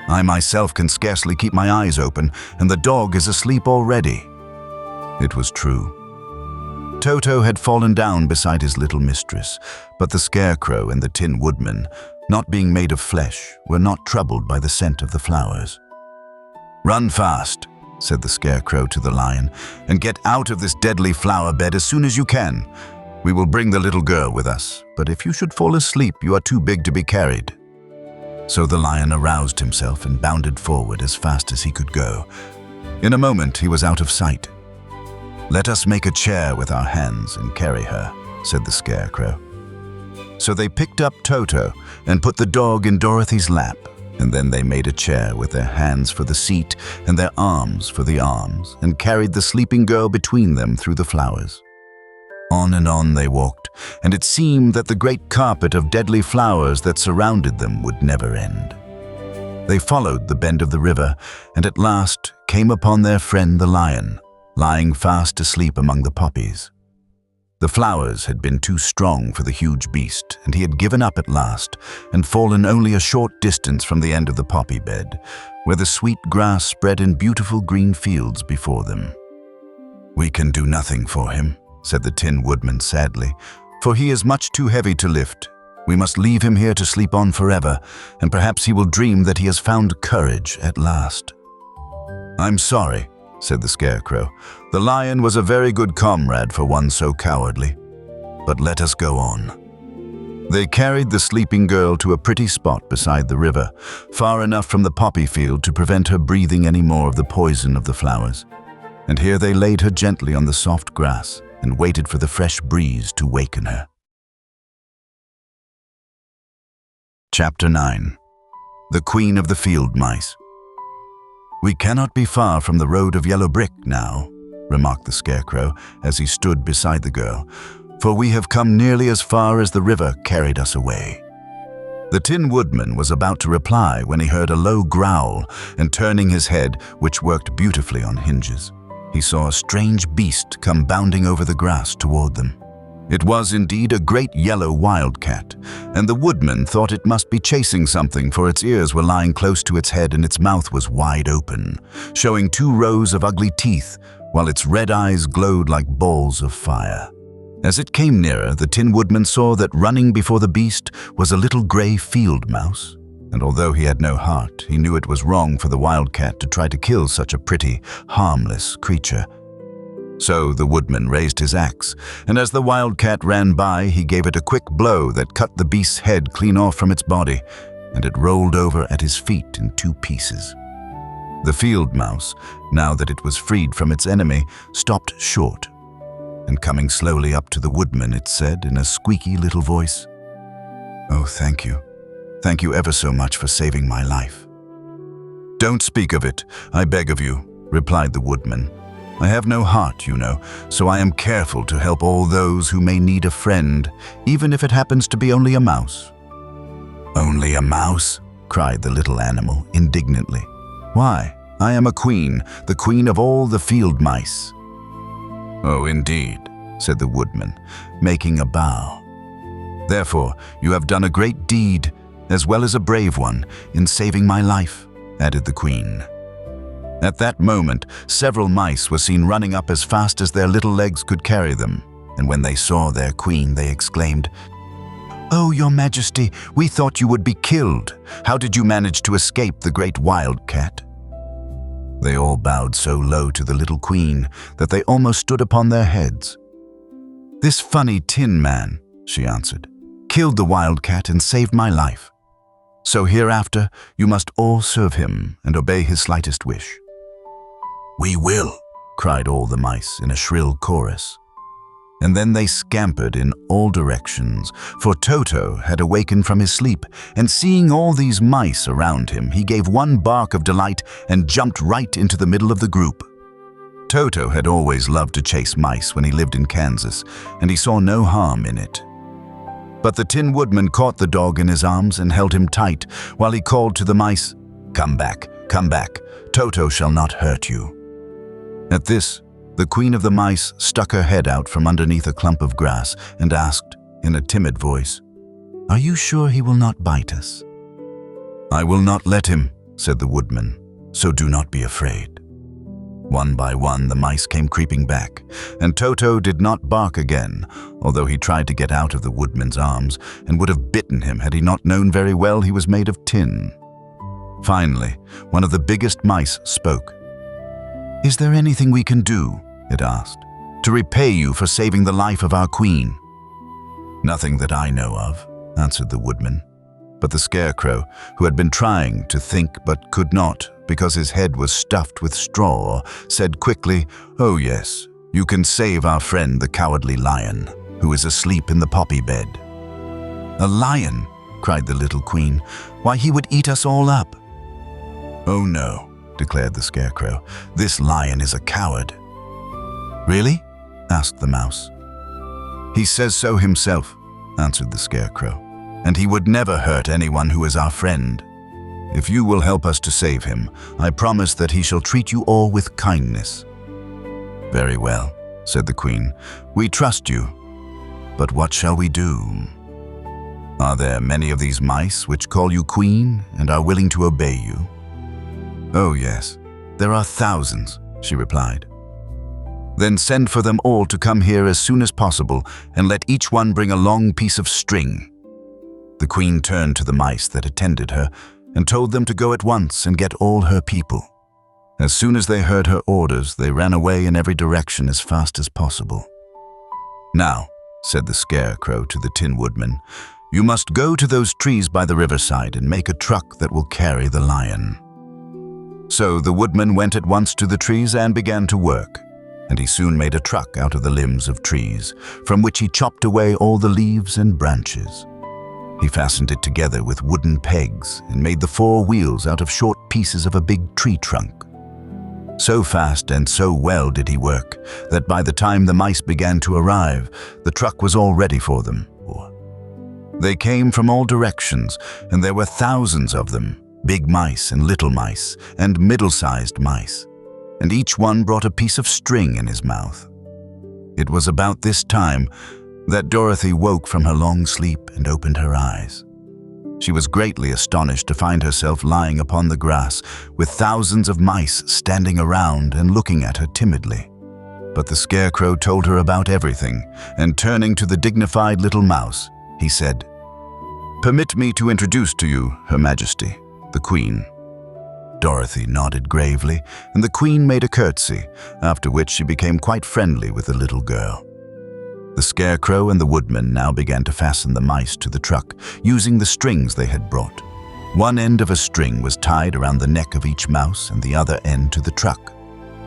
I myself can scarcely keep my eyes open, and the dog is asleep already." It was true. Toto had fallen down beside his little mistress, but the Scarecrow and the Tin Woodman, not being made of flesh, were not troubled by the scent of the flowers. "Run fast," said the Scarecrow to the Lion, "and get out of this deadly flower bed as soon as you can. We will bring the little girl with us, but if you should fall asleep, you are too big to be carried." So the Lion aroused himself and bounded forward as fast as he could go. In a moment he was out of sight. "Let us make a chair with our hands and carry her," said the Scarecrow. So they picked up Toto and put the dog in Dorothy's lap, and then they made a chair with their hands for the seat and their arms for the arms, and carried the sleeping girl between them through the flowers. On and on they walked, and it seemed that the great carpet of deadly flowers that surrounded them would never end. They followed the bend of the river, and at last came upon their friend the Lion, lying fast asleep among the poppies. The flowers had been too strong for the huge beast, and he had given up at last, and fallen only a short distance from the end of the poppy bed, where the sweet grass spread in beautiful green fields before them. "We can do nothing for him," said the Tin Woodman sadly, "for he is much too heavy to lift. We must leave him here to sleep on forever, and perhaps he will dream that he has found courage at last." "I'm sorry," said the Scarecrow. "The Lion was a very good comrade for one so cowardly. But let us go on." They carried the sleeping girl to a pretty spot beside the river, far enough from the poppy field to prevent her breathing any more of the poison of the flowers. And here they laid her gently on the soft grass and waited for the fresh breeze to waken her. Chapter 9. The Queen of the Field Mice. "We cannot be far from the road of yellow brick now," remarked the Scarecrow as he stood beside the girl, "for we have come nearly as far as the river carried us away." The Tin Woodman was about to reply when he heard a low growl, and turning his head, which worked beautifully on hinges, he saw a strange beast come bounding over the grass toward them. It was indeed a great yellow wildcat, and the Woodman thought it must be chasing something, for its ears were lying close to its head and its mouth was wide open, showing 2 rows of ugly teeth, while its red eyes glowed like balls of fire. As it came nearer, the Tin Woodman saw that running before the beast was a little gray field mouse, and although he had no heart, he knew it was wrong for the wildcat to try to kill such a pretty, harmless creature. So the Woodman raised his axe, and as the wildcat ran by, he gave it a quick blow that cut the beast's head clean off from its body, and it rolled over at his feet in 2 pieces. The field mouse, now that it was freed from its enemy, stopped short, and coming slowly up to the Woodman, it said in a squeaky little voice, "Oh, thank you. Thank you ever so much for saving my life." "Don't speak of it, I beg of you," replied the Woodman. "I have no heart, you know, so I am careful to help all those who may need a friend, even if it happens to be only a mouse." "Only a mouse?" cried the little animal indignantly. "Why, I am a queen, the queen of all the field mice." "Oh, indeed," said the Woodman, making a bow. "Therefore, you have done a great deed, as well as a brave one, in saving my life," added the Queen. At that moment, several mice were seen running up as fast as their little legs could carry them, and when they saw their queen, they exclaimed, "Oh, your majesty, we thought you would be killed. How did you manage to escape the great wildcat?" They all bowed so low to the little queen that they almost stood upon their heads. "This funny tin man," she answered, "killed the wildcat and saved my life. So hereafter you must all serve him and obey his slightest wish." "We will," cried all the mice in a shrill chorus. And then they scampered in all directions, for Toto had awakened from his sleep, and seeing all these mice around him, he gave one bark of delight and jumped right into the middle of the group. Toto had always loved to chase mice when he lived in Kansas, and he saw no harm in it. But the Tin Woodman caught the dog in his arms and held him tight while he called to the mice, come back, Toto shall not hurt you." At this, the Queen of the Mice stuck her head out from underneath a clump of grass and asked, in a timid voice, "Are you sure he will not bite us?" "I will not let him," said the Woodman, "so do not be afraid." One by one, the mice came creeping back, and Toto did not bark again, although he tried to get out of the Woodman's arms and would have bitten him had he not known very well he was made of tin. Finally, one of the biggest mice spoke. "Is there anything we can do," it asked, "to repay you for saving the life of our queen?" "Nothing that I know of," answered the Woodman. But the Scarecrow, who had been trying to think but could not because his head was stuffed with straw, said quickly, "Oh yes, you can save our friend the Cowardly Lion, who is asleep in the poppy bed." "A lion?" cried the little queen. "Why, he would eat us all up." "Oh no," declared the Scarecrow. "This lion is a coward." "Really?" asked the mouse. "He says so himself," answered the Scarecrow, "and he would never hurt anyone who is our friend. If you will help us to save him, I promise that he shall treat you all with kindness." "Very well," said the Queen. "We trust you. But what shall we do? Are there many of these mice which call you Queen and are willing to obey you?" "Oh yes, there are thousands," she replied. "Then send for them all to come here as soon as possible, and let each one bring a long piece of string." The Queen turned to the mice that attended her and told them to go at once and get all her people. As soon as they heard her orders, they ran away in every direction as fast as possible. "Now," said the Scarecrow to the Tin Woodman, "you must go to those trees by the riverside and make a truck that will carry the lion." So the Woodman went at once to the trees and began to work, and he soon made a truck out of the limbs of trees, from which he chopped away all the leaves and branches. He fastened it together with wooden pegs and made the 4 wheels out of short pieces of a big tree trunk. So fast and so well did he work that by the time the mice began to arrive, the truck was all ready for them. They came from all directions, and there were thousands of them, big mice and little mice and middle-sized mice, and each one brought a piece of string in his mouth. It was about this time that Dorothy woke from her long sleep and opened her eyes. She was greatly astonished to find herself lying upon the grass with thousands of mice standing around and looking at her timidly. But the Scarecrow told her about everything, and turning to the dignified little mouse, he said, "Permit me to introduce to you Her Majesty, the Queen." Dorothy nodded gravely, and the Queen made a curtsy, after which she became quite friendly with the little girl. The Scarecrow and the Woodman now began to fasten the mice to the truck, using the strings they had brought. One end of a string was tied around the neck of each mouse and the other end to the truck.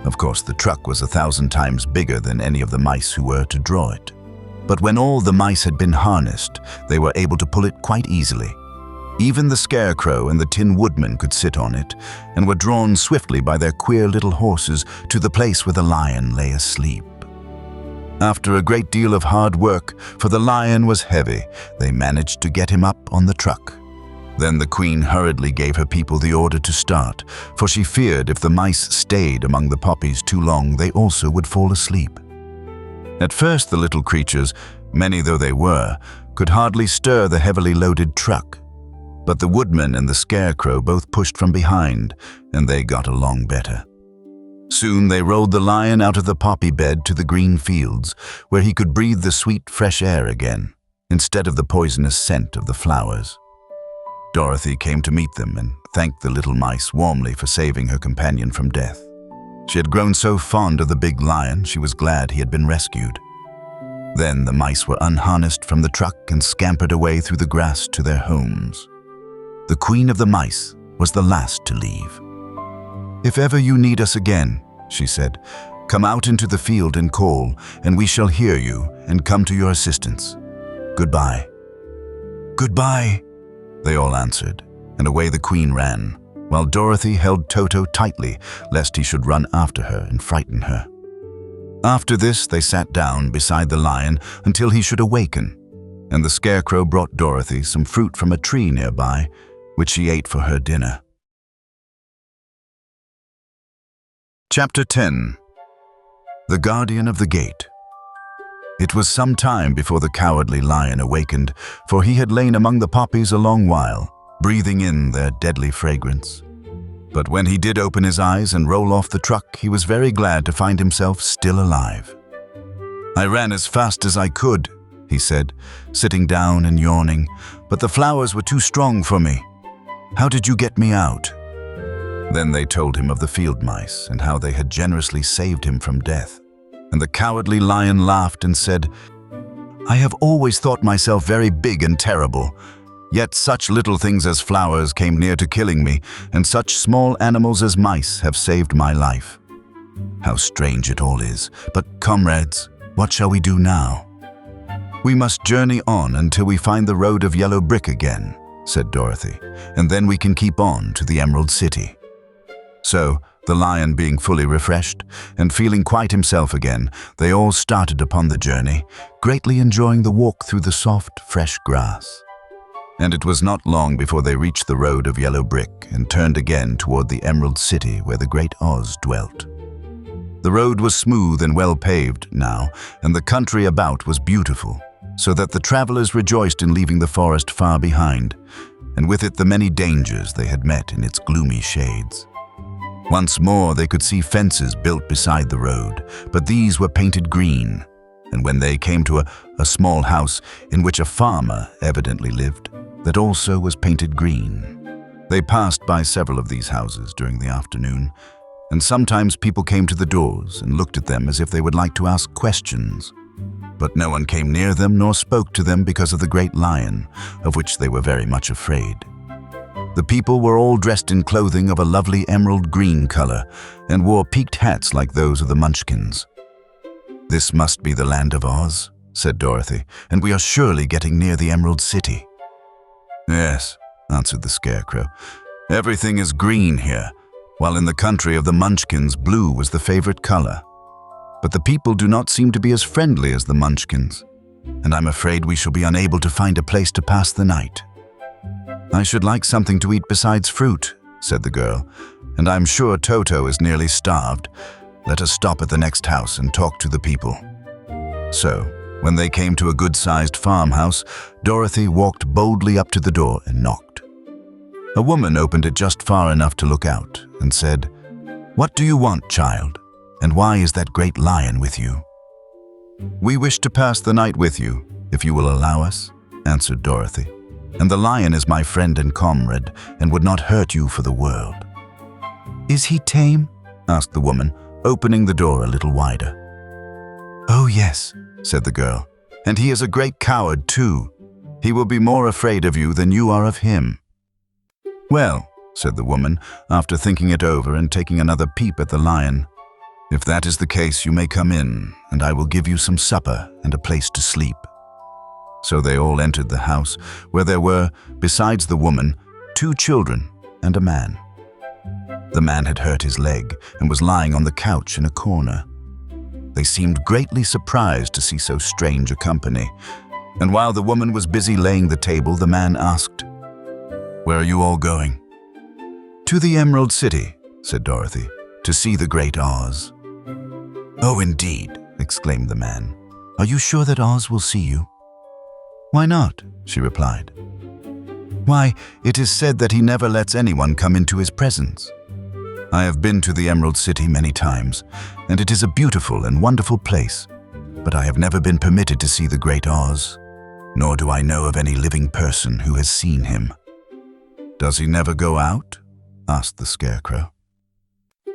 Of course, the truck was 1,000 times bigger than any of the mice who were to draw it. But when all the mice had been harnessed, they were able to pull it quite easily. Even the Scarecrow and the Tin Woodman could sit on it, and were drawn swiftly by their queer little horses to the place where the lion lay asleep. After a great deal of hard work, for the lion was heavy, they managed to get him up on the truck. Then the Queen hurriedly gave her people the order to start, for she feared if the mice stayed among the poppies too long, they also would fall asleep. At first the little creatures, many though they were, could hardly stir the heavily loaded truck. But the Woodman and the Scarecrow both pushed from behind, and they got along better. Soon they rolled the lion out of the poppy bed to the green fields, where he could breathe the sweet, fresh air again, instead of the poisonous scent of the flowers. Dorothy came to meet them and thanked the little mice warmly for saving her companion from death. She had grown so fond of the big lion, she was glad he had been rescued. Then the mice were unharnessed from the truck and scampered away through the grass to their homes. The Queen of the Mice was the last to leave. "If ever you need us again," she said, "come out into the field and call, and we shall hear you and come to your assistance. Goodbye." "Goodbye," they all answered, and away the Queen ran, while Dorothy held Toto tightly, lest he should run after her and frighten her. After this, they sat down beside the lion until he should awaken, and the Scarecrow brought Dorothy some fruit from a tree nearby, which she ate for her dinner. Chapter 10. The Guardian of the Gate. It was some time before the cowardly lion awakened, for he had lain among the poppies a long while, breathing in their deadly fragrance. But when he did open his eyes and roll off the truck, he was very glad to find himself still alive. "I ran as fast as I could," he said, sitting down and yawning, "but the flowers were too strong for me. How did you get me out?" Then they told him of the field mice and how they had generously saved him from death. And the cowardly lion laughed and said, "I have always thought myself very big and terrible. Yet such little things as flowers came near to killing me, and such small animals as mice have saved my life. How strange it all is. But comrades, what shall we do now?" "We must journey on until we find the road of yellow brick again," said Dorothy, "and then we can keep on to the Emerald City." So, the lion being fully refreshed and feeling quite himself again, they all started upon the journey, greatly enjoying the walk through the soft, fresh grass. And it was not long before they reached the road of yellow brick and turned again toward the Emerald City where the great Oz dwelt. The road was smooth and well paved now, and the country about was beautiful, so that the travelers rejoiced in leaving the forest far behind, and with it the many dangers they had met in its gloomy shades. Once more they could see fences built beside the road, but these were painted green, and when they came to a small house in which a farmer evidently lived, that also was painted green. They passed by several of these houses during the afternoon, and sometimes people came to the doors and looked at them as if they would like to ask questions. But no one came near them nor spoke to them because of the great lion, of which they were very much afraid. The people were all dressed in clothing of a lovely emerald green color and wore peaked hats like those of the Munchkins. "This must be the land of Oz," said Dorothy, "and we are surely getting near the Emerald City." "Yes," answered the Scarecrow. "Everything is green here, while in the country of the Munchkins, blue was the favorite color. But the people do not seem to be as friendly as the Munchkins, and I'm afraid we shall be unable to find a place to pass the night." "I should like something to eat besides fruit," said the girl, "and I'm sure Toto is nearly starved. Let us stop at the next house and talk to the people." So, when they came to a good-sized farmhouse, Dorothy walked boldly up to the door and knocked. A woman opened it just far enough to look out and said, "What do you want, child? And why is that great lion with you?" "We wish to pass the night with you, if you will allow us," answered Dorothy. "And the lion is my friend and comrade, and would not hurt you for the world." "Is he tame?" asked the woman, opening the door a little wider. "Oh yes," said the girl, "and he is a great coward too. He will be more afraid of you than you are of him." "Well," said the woman, after thinking it over and taking another peep at the lion, "if that is the case, you may come in, and I will give you some supper and a place to sleep." So they all entered the house, where there were, besides the woman, 2 children and a man. The man had hurt his leg and was lying on the couch in a corner. They seemed greatly surprised to see so strange a company, and while the woman was busy laying the table, the man asked, "Where are you all going?" "To the Emerald City," said Dorothy, "to see the great Oz." "Oh, indeed," exclaimed the man. "Are you sure that Oz will see you?" "Why not?" she replied. "Why, it is said that he never lets anyone come into his presence." I have been to the Emerald City many times, and it is a beautiful and wonderful place, but I have never been permitted to see the Great Oz, nor do I know of any living person who has seen him." "Does he never go out?" asked the Scarecrow.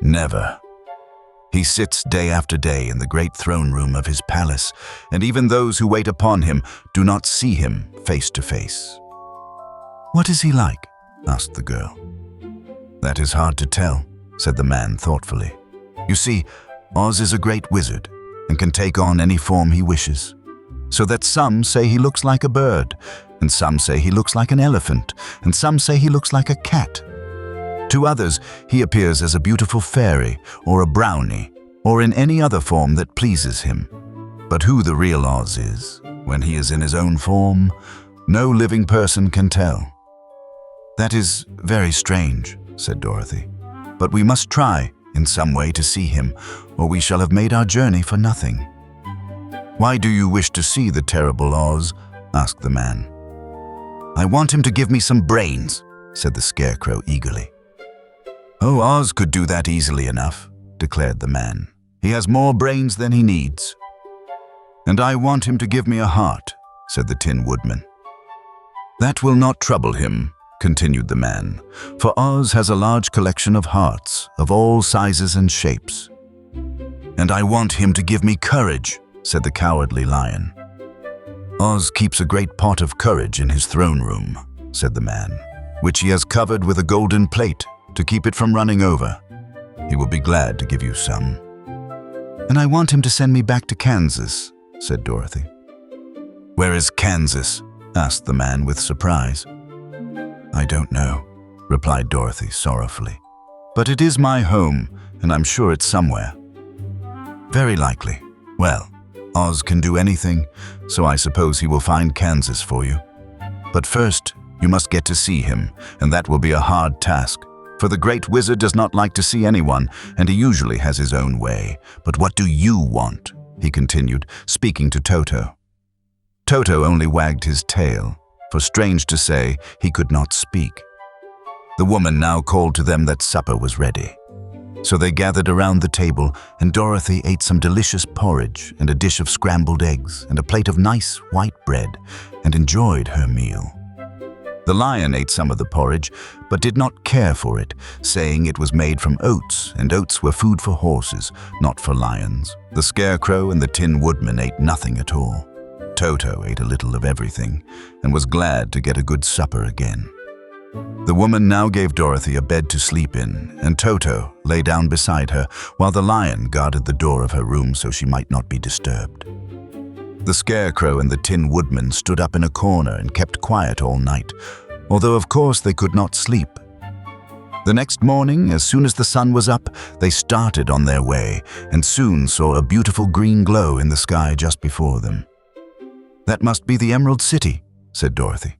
"Never. He sits day after day in the great throne room of his palace, and even those who wait upon him do not see him face to face." "What is he like?" asked the girl. "That is hard to tell," said the man thoughtfully. "You see, Oz is a great wizard and can take on any form he wishes, so that some say he looks like a bird, and some say he looks like an elephant, and some say he looks like a cat. To others, he appears as a beautiful fairy or a brownie, or in any other form that pleases him. But who the real Oz is, when he is in his own form, no living person can tell." "That is very strange," said Dorothy. "But we must try, in some way, to see him, or we shall have made our journey for nothing." "Why do you wish to see the terrible Oz?" asked the man. "I want him to give me some brains," said the Scarecrow eagerly. "Oh, Oz could do that easily enough," declared the man. "He has more brains than he needs." "And I want him to give me a heart," said the Tin Woodman. "That will not trouble him," continued the man, "for Oz has a large collection of hearts of all sizes and shapes." "And I want him to give me courage," said the Cowardly Lion. "Oz keeps a great pot of courage in his throne room," said the man, "which he has covered with a golden plate to keep it from running over. He will be glad to give you some." "And I want him to send me back to Kansas," said Dorothy. "Where is Kansas?" asked the man with surprise. "I don't know," replied Dorothy sorrowfully. "But it is my home, and I'm sure it's somewhere." "Very likely. Well, Oz can do anything, so I suppose he will find Kansas for you. But first, you must get to see him, and that will be a hard task. For the great wizard does not like to see anyone, and he usually has his own way. But what do you want?" he continued, speaking to Toto. Toto only wagged his tail, for strange to say, he could not speak. The woman now called to them that supper was ready. So they gathered around the table, and Dorothy ate some delicious porridge and a dish of scrambled eggs and a plate of nice white bread, and enjoyed her meal. The lion ate some of the porridge, but did not care for it, saying it was made from oats, and oats were food for horses, not for lions. The Scarecrow and the Tin Woodman ate nothing at all. Toto ate a little of everything, and was glad to get a good supper again. The woman now gave Dorothy a bed to sleep in, and Toto lay down beside her, while the lion guarded the door of her room so she might not be disturbed. The Scarecrow and the Tin Woodman stood up in a corner and kept quiet all night, although of course they could not sleep. The next morning, as soon as the sun was up, they started on their way, and soon saw a beautiful green glow in the sky just before them. "That must be the Emerald City," said Dorothy.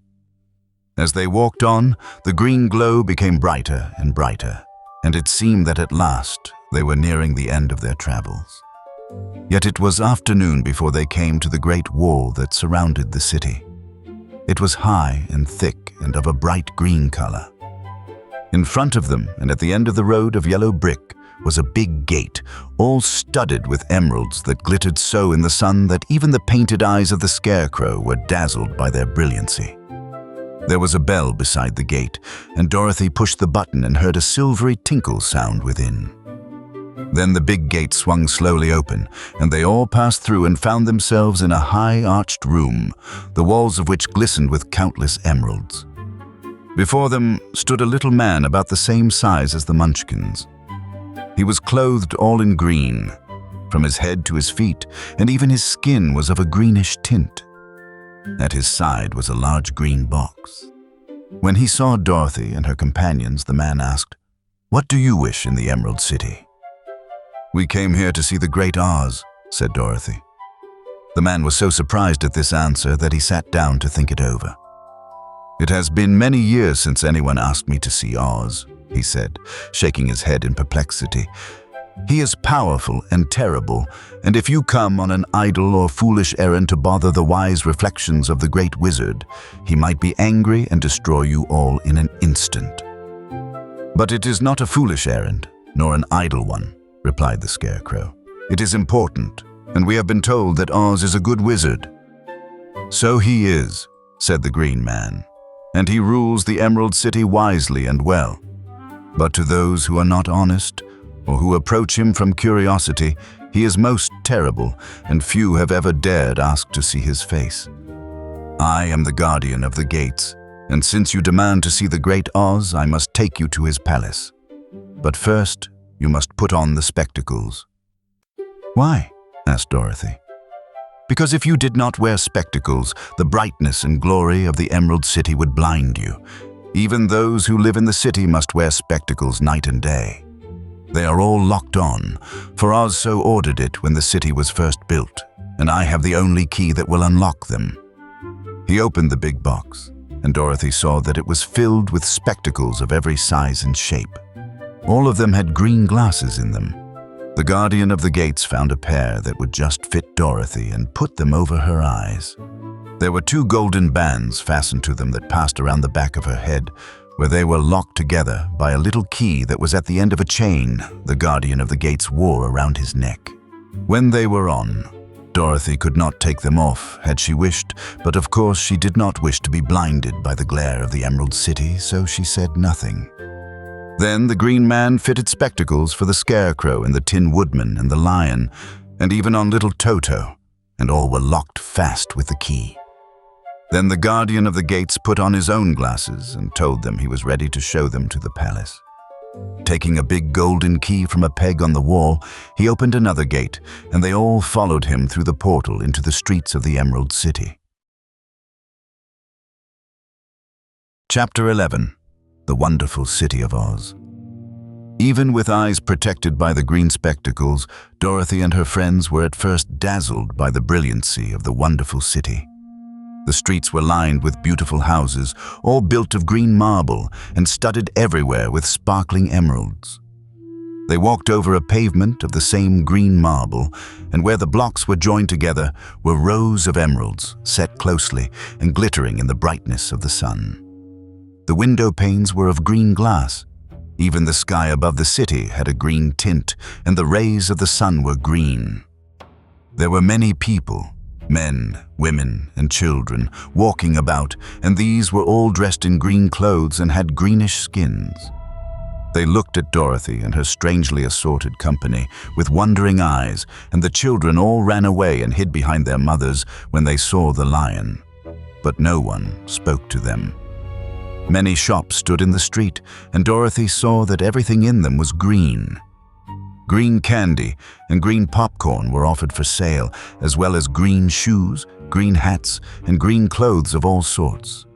As they walked on, the green glow became brighter and brighter, and it seemed that at last they were nearing the end of their travels. Yet it was afternoon before they came to the great wall that surrounded the city. It was high and thick and of a bright green color. In front of them, and at the end of the road of yellow brick, was a big gate, all studded with emeralds that glittered so in the sun that even the painted eyes of the Scarecrow were dazzled by their brilliancy. There was a bell beside the gate, and Dorothy pushed the button and heard a silvery tinkle sound within. Then the big gate swung slowly open, and they all passed through and found themselves in a high-arched room, the walls of which glistened with countless emeralds. Before them stood a little man about the same size as the Munchkins. He was clothed all in green, from his head to his feet, and even his skin was of a greenish tint. At his side was a large green box. When he saw Dorothy and her companions, the man asked, "What do you wish in the Emerald City?" "We came here to see the Great Oz," said Dorothy. The man was so surprised at this answer that he sat down to think it over. "It has been many years since anyone asked me to see Oz," he said, shaking his head in perplexity. "He is powerful and terrible, and if you come on an idle or foolish errand to bother the wise reflections of the great wizard, he might be angry and destroy you all in an instant. But it is not a foolish errand, nor an idle one," replied the Scarecrow. "It is important, and we have been told that Oz is a good wizard." "So he is," said the Green Man, "and he rules the Emerald City wisely and well. But to those who are not honest, or who approach him from curiosity, he is most terrible, and few have ever dared ask to see his face. I am the guardian of the gates, and since you demand to see the great Oz, I must take you to his palace. But first, you must put on the spectacles." "Why?" asked Dorothy. "Because if you did not wear spectacles, the brightness and glory of the Emerald City would blind you. Even those who live in the city must wear spectacles night and day. They are all locked on, for Oz so ordered it when the city was first built, and I have the only key that will unlock them." He opened the big box, and Dorothy saw that it was filled with spectacles of every size and shape. All of them had green glasses in them. The guardian of the gates found a pair that would just fit Dorothy and put them over her eyes. There were 2 golden bands fastened to them that passed around the back of her head, where they were locked together by a little key that was at the end of a chain the guardian of the gates wore around his neck. When they were on, Dorothy could not take them off had she wished, but of course she did not wish to be blinded by the glare of the Emerald City, so she said nothing. Then the Green Man fitted spectacles for the Scarecrow and the Tin Woodman and the Lion, and even on little Toto, and all were locked fast with the key. Then the guardian of the gates put on his own glasses and told them he was ready to show them to the palace. Taking a big golden key from a peg on the wall, he opened another gate, and they all followed him through the portal into the streets of the Emerald City. Chapter 11. The Wonderful City of Oz. Even with eyes protected by the green spectacles, Dorothy and her friends were at first dazzled by the brilliancy of the wonderful city. The streets were lined with beautiful houses, all built of green marble and studded everywhere with sparkling emeralds. They walked over a pavement of the same green marble, and where the blocks were joined together were rows of emeralds set closely and glittering in the brightness of the sun. The window panes were of green glass. Even the sky above the city had a green tint, and the rays of the sun were green. There were many people, men, women, and children, walking about, and these were all dressed in green clothes and had greenish skins. They looked at Dorothy and her strangely assorted company with wondering eyes, and the children all ran away and hid behind their mothers when they saw the lion. But no one spoke to them. Many shops stood in the street, and Dorothy saw that everything in them was green. Green candy and green popcorn were offered for sale, as well as green shoes, green hats, and green clothes of all sorts.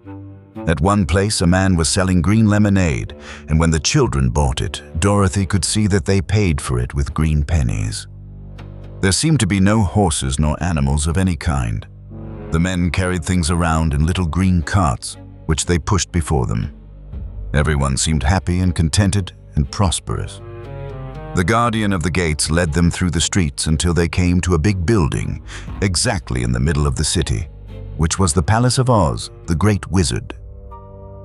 At one place, a man was selling green lemonade, and when the children bought it, Dorothy could see that they paid for it with green pennies. There seemed to be no horses nor animals of any kind. The men carried things around in little green carts, which they pushed before them. Everyone seemed happy and contented and prosperous. The guardian of the gates led them through the streets until they came to a big building, exactly in the middle of the city, which was the Palace of Oz, the Great Wizard.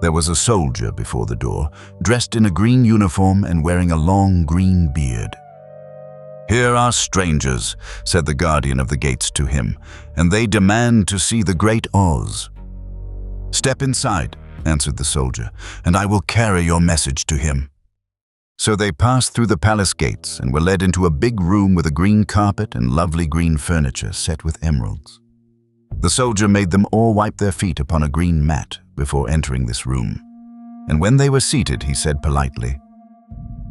There was a soldier before the door, dressed in a green uniform and wearing a long green beard. "Here are strangers," said the guardian of the gates to him, "and they demand to see the Great Oz." "Step inside," answered the soldier, "and I will carry your message to him." So they passed through the palace gates and were led into a big room with a green carpet and lovely green furniture set with emeralds. The soldier made them all wipe their feet upon a green mat before entering this room. And when they were seated, he said politely,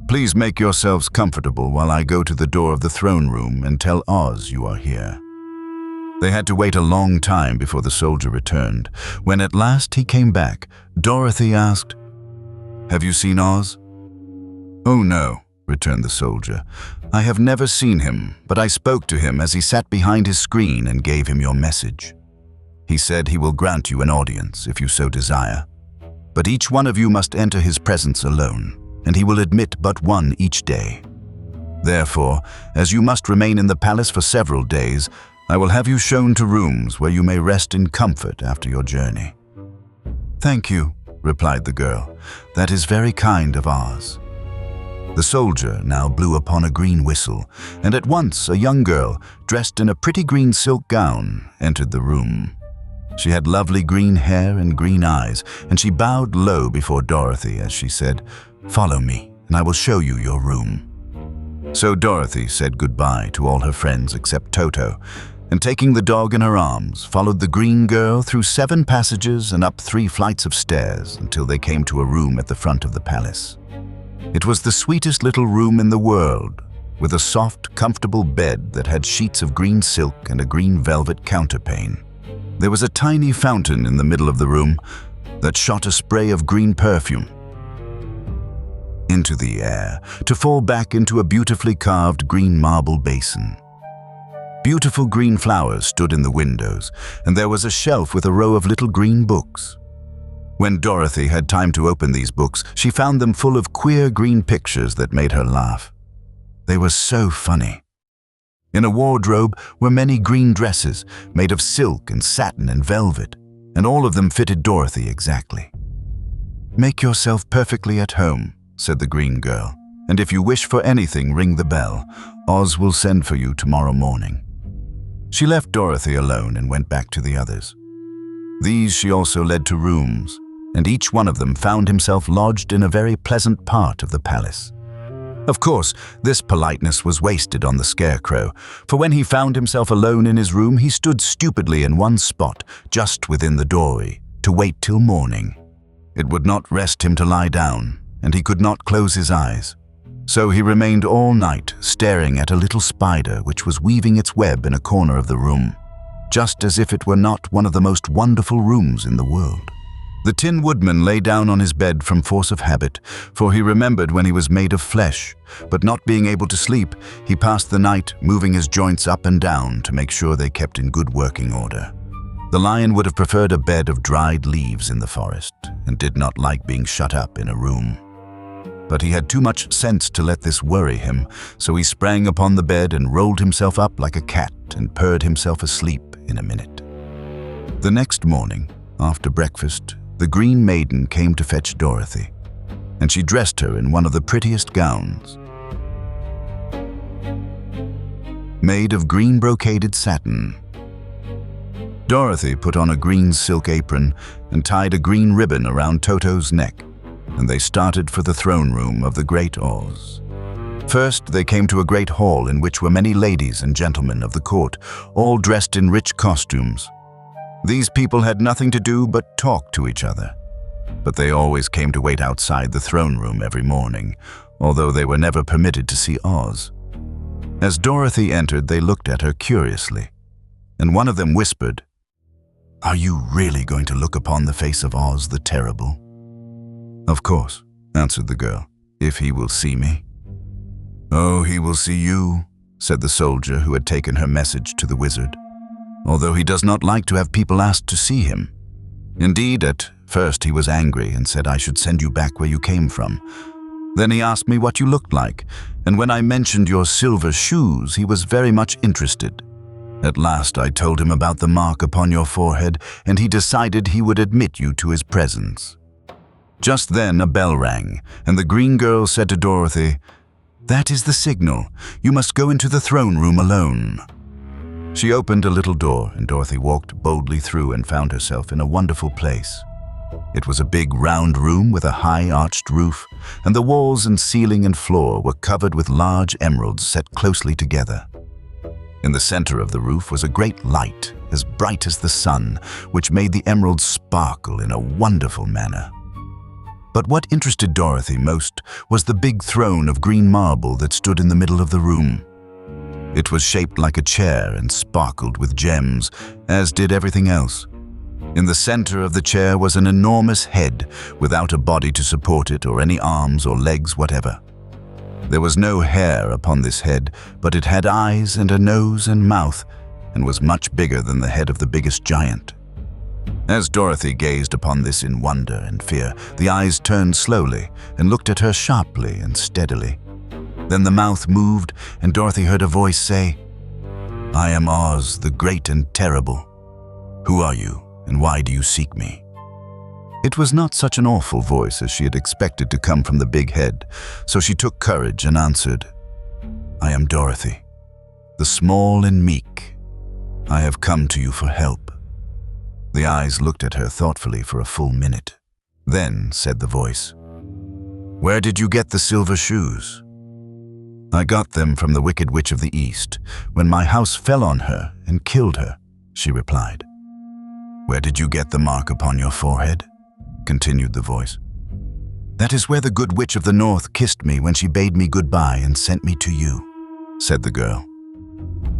"Please make yourselves comfortable while I go to the door of the throne room and tell Oz you are here." They had to wait a long time before the soldier returned. When at last he came back, Dorothy asked, "Have you seen Oz?" "Oh no," returned the soldier. "I have never seen him, but I spoke to him as he sat behind his screen and gave him your message. He said he will grant you an audience if you so desire. But each one of you must enter his presence alone, and he will admit but one each day. Therefore, as you must remain in the palace for several days, I will have you shown to rooms where you may rest in comfort after your journey." "Thank you," replied the girl. "That is very kind of Oz." The soldier now blew upon a green whistle, and at once a young girl, dressed in a pretty green silk gown, entered the room. She had lovely green hair and green eyes, and she bowed low before Dorothy as she said, "Follow me, and I will show you your room." So Dorothy said goodbye to all her friends except Toto, and taking the dog in her arms, followed the green girl through 7 passages and up 3 flights of stairs until they came to a room at the front of the palace. It was the sweetest little room in the world, with a soft, comfortable bed that had sheets of green silk and a green velvet counterpane. There was a tiny fountain in the middle of the room that shot a spray of green perfume into the air to fall back into a beautifully carved green marble basin. Beautiful green flowers stood in the windows, and there was a shelf with a row of little green books. When Dorothy had time to open these books, she found them full of queer green pictures that made her laugh. They were so funny. In a wardrobe were many green dresses made of silk and satin and velvet, and all of them fitted Dorothy exactly. "Make yourself perfectly at home," said the green girl, "and if you wish for anything, ring the bell. Oz will send for you tomorrow morning." She left Dorothy alone and went back to the others. These she also led to rooms, and each one of them found himself lodged in a very pleasant part of the palace. Of course, this politeness was wasted on the Scarecrow, for when he found himself alone in his room, he stood stupidly in one spot, just within the doorway, to wait till morning. It would not rest him to lie down, and he could not close his eyes. So he remained all night staring at a little spider which was weaving its web in a corner of the room, just as if it were not one of the most wonderful rooms in the world. The Tin Woodman lay down on his bed from force of habit, for he remembered when he was made of flesh, but not being able to sleep, he passed the night moving his joints up and down to make sure they kept in good working order. The lion would have preferred a bed of dried leaves in the forest, and did not like being shut up in a room. But he had too much sense to let this worry him, so he sprang upon the bed and rolled himself up like a cat and purred himself asleep in a minute. The next morning, after breakfast, the Green Maiden came to fetch Dorothy, and she dressed her in one of the prettiest gowns, made of green brocaded satin. Dorothy put on a green silk apron and tied a green ribbon around Toto's neck, and they started for the throne room of the great Oz. First, they came to a great hall in which were many ladies and gentlemen of the court, all dressed in rich costumes. These people had nothing to do but talk to each other, but they always came to wait outside the throne room every morning, although they were never permitted to see Oz. As Dorothy entered, they looked at her curiously, and one of them whispered, "Are you really going to look upon the face of Oz the Terrible?" "Of course," answered the girl, "if he will see me." "Oh, he will see you," said the soldier who had taken her message to the wizard, "although he does not like to have people asked to see him. Indeed, at first he was angry and said I should send you back where you came from. Then he asked me what you looked like, and when I mentioned your silver shoes, he was very much interested. At last I told him about the mark upon your forehead, and he decided he would admit you to his presence." Just then a bell rang, and the green girl said to Dorothy, "That is the signal. You must go into the throne room alone." She opened a little door, and Dorothy walked boldly through and found herself in a wonderful place. It was a big round room with a high arched roof, and the walls and ceiling and floor were covered with large emeralds set closely together. In the center of the roof was a great light, as bright as the sun, which made the emeralds sparkle in a wonderful manner. But what interested Dorothy most was the big throne of green marble that stood in the middle of the room. It was shaped like a chair and sparkled with gems, as did everything else. In the center of the chair was an enormous head, without a body to support it or any arms or legs whatever. There was no hair upon this head, but it had eyes and a nose and mouth, and was much bigger than the head of the biggest giant. As Dorothy gazed upon this in wonder and fear, the eyes turned slowly and looked at her sharply and steadily. Then the mouth moved, and Dorothy heard a voice say, "I am Oz, the Great and Terrible. Who are you, and why do you seek me?" It was not such an awful voice as she had expected to come from the big head, so she took courage and answered, "I am Dorothy, the small and meek. I have come to you for help." The eyes looked at her thoughtfully for a full minute. Then said the voice, "Where did you get the silver shoes?" "I got them from the Wicked Witch of the East, when my house fell on her and killed her," she replied. "Where did you get the mark upon your forehead?" continued the voice. "That is where the good witch of the North kissed me when she bade me goodbye and sent me to you," said the girl.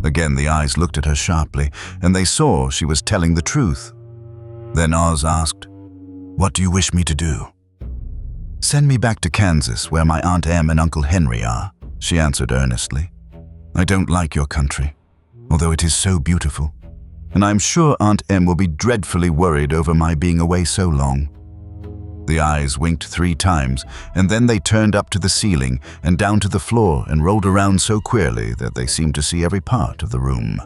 Again the eyes looked at her sharply, and they saw she was telling the truth. Then Oz asked, "What do you wish me to do?" "Send me back to Kansas, where my Aunt Em and Uncle Henry are," she answered earnestly. "I don't like your country, although it is so beautiful, and I am sure Aunt Em will be dreadfully worried over my being away so long." The eyes winked 3 times, and then they turned up to the ceiling and down to the floor and rolled around so queerly that they seemed to see every part of the room.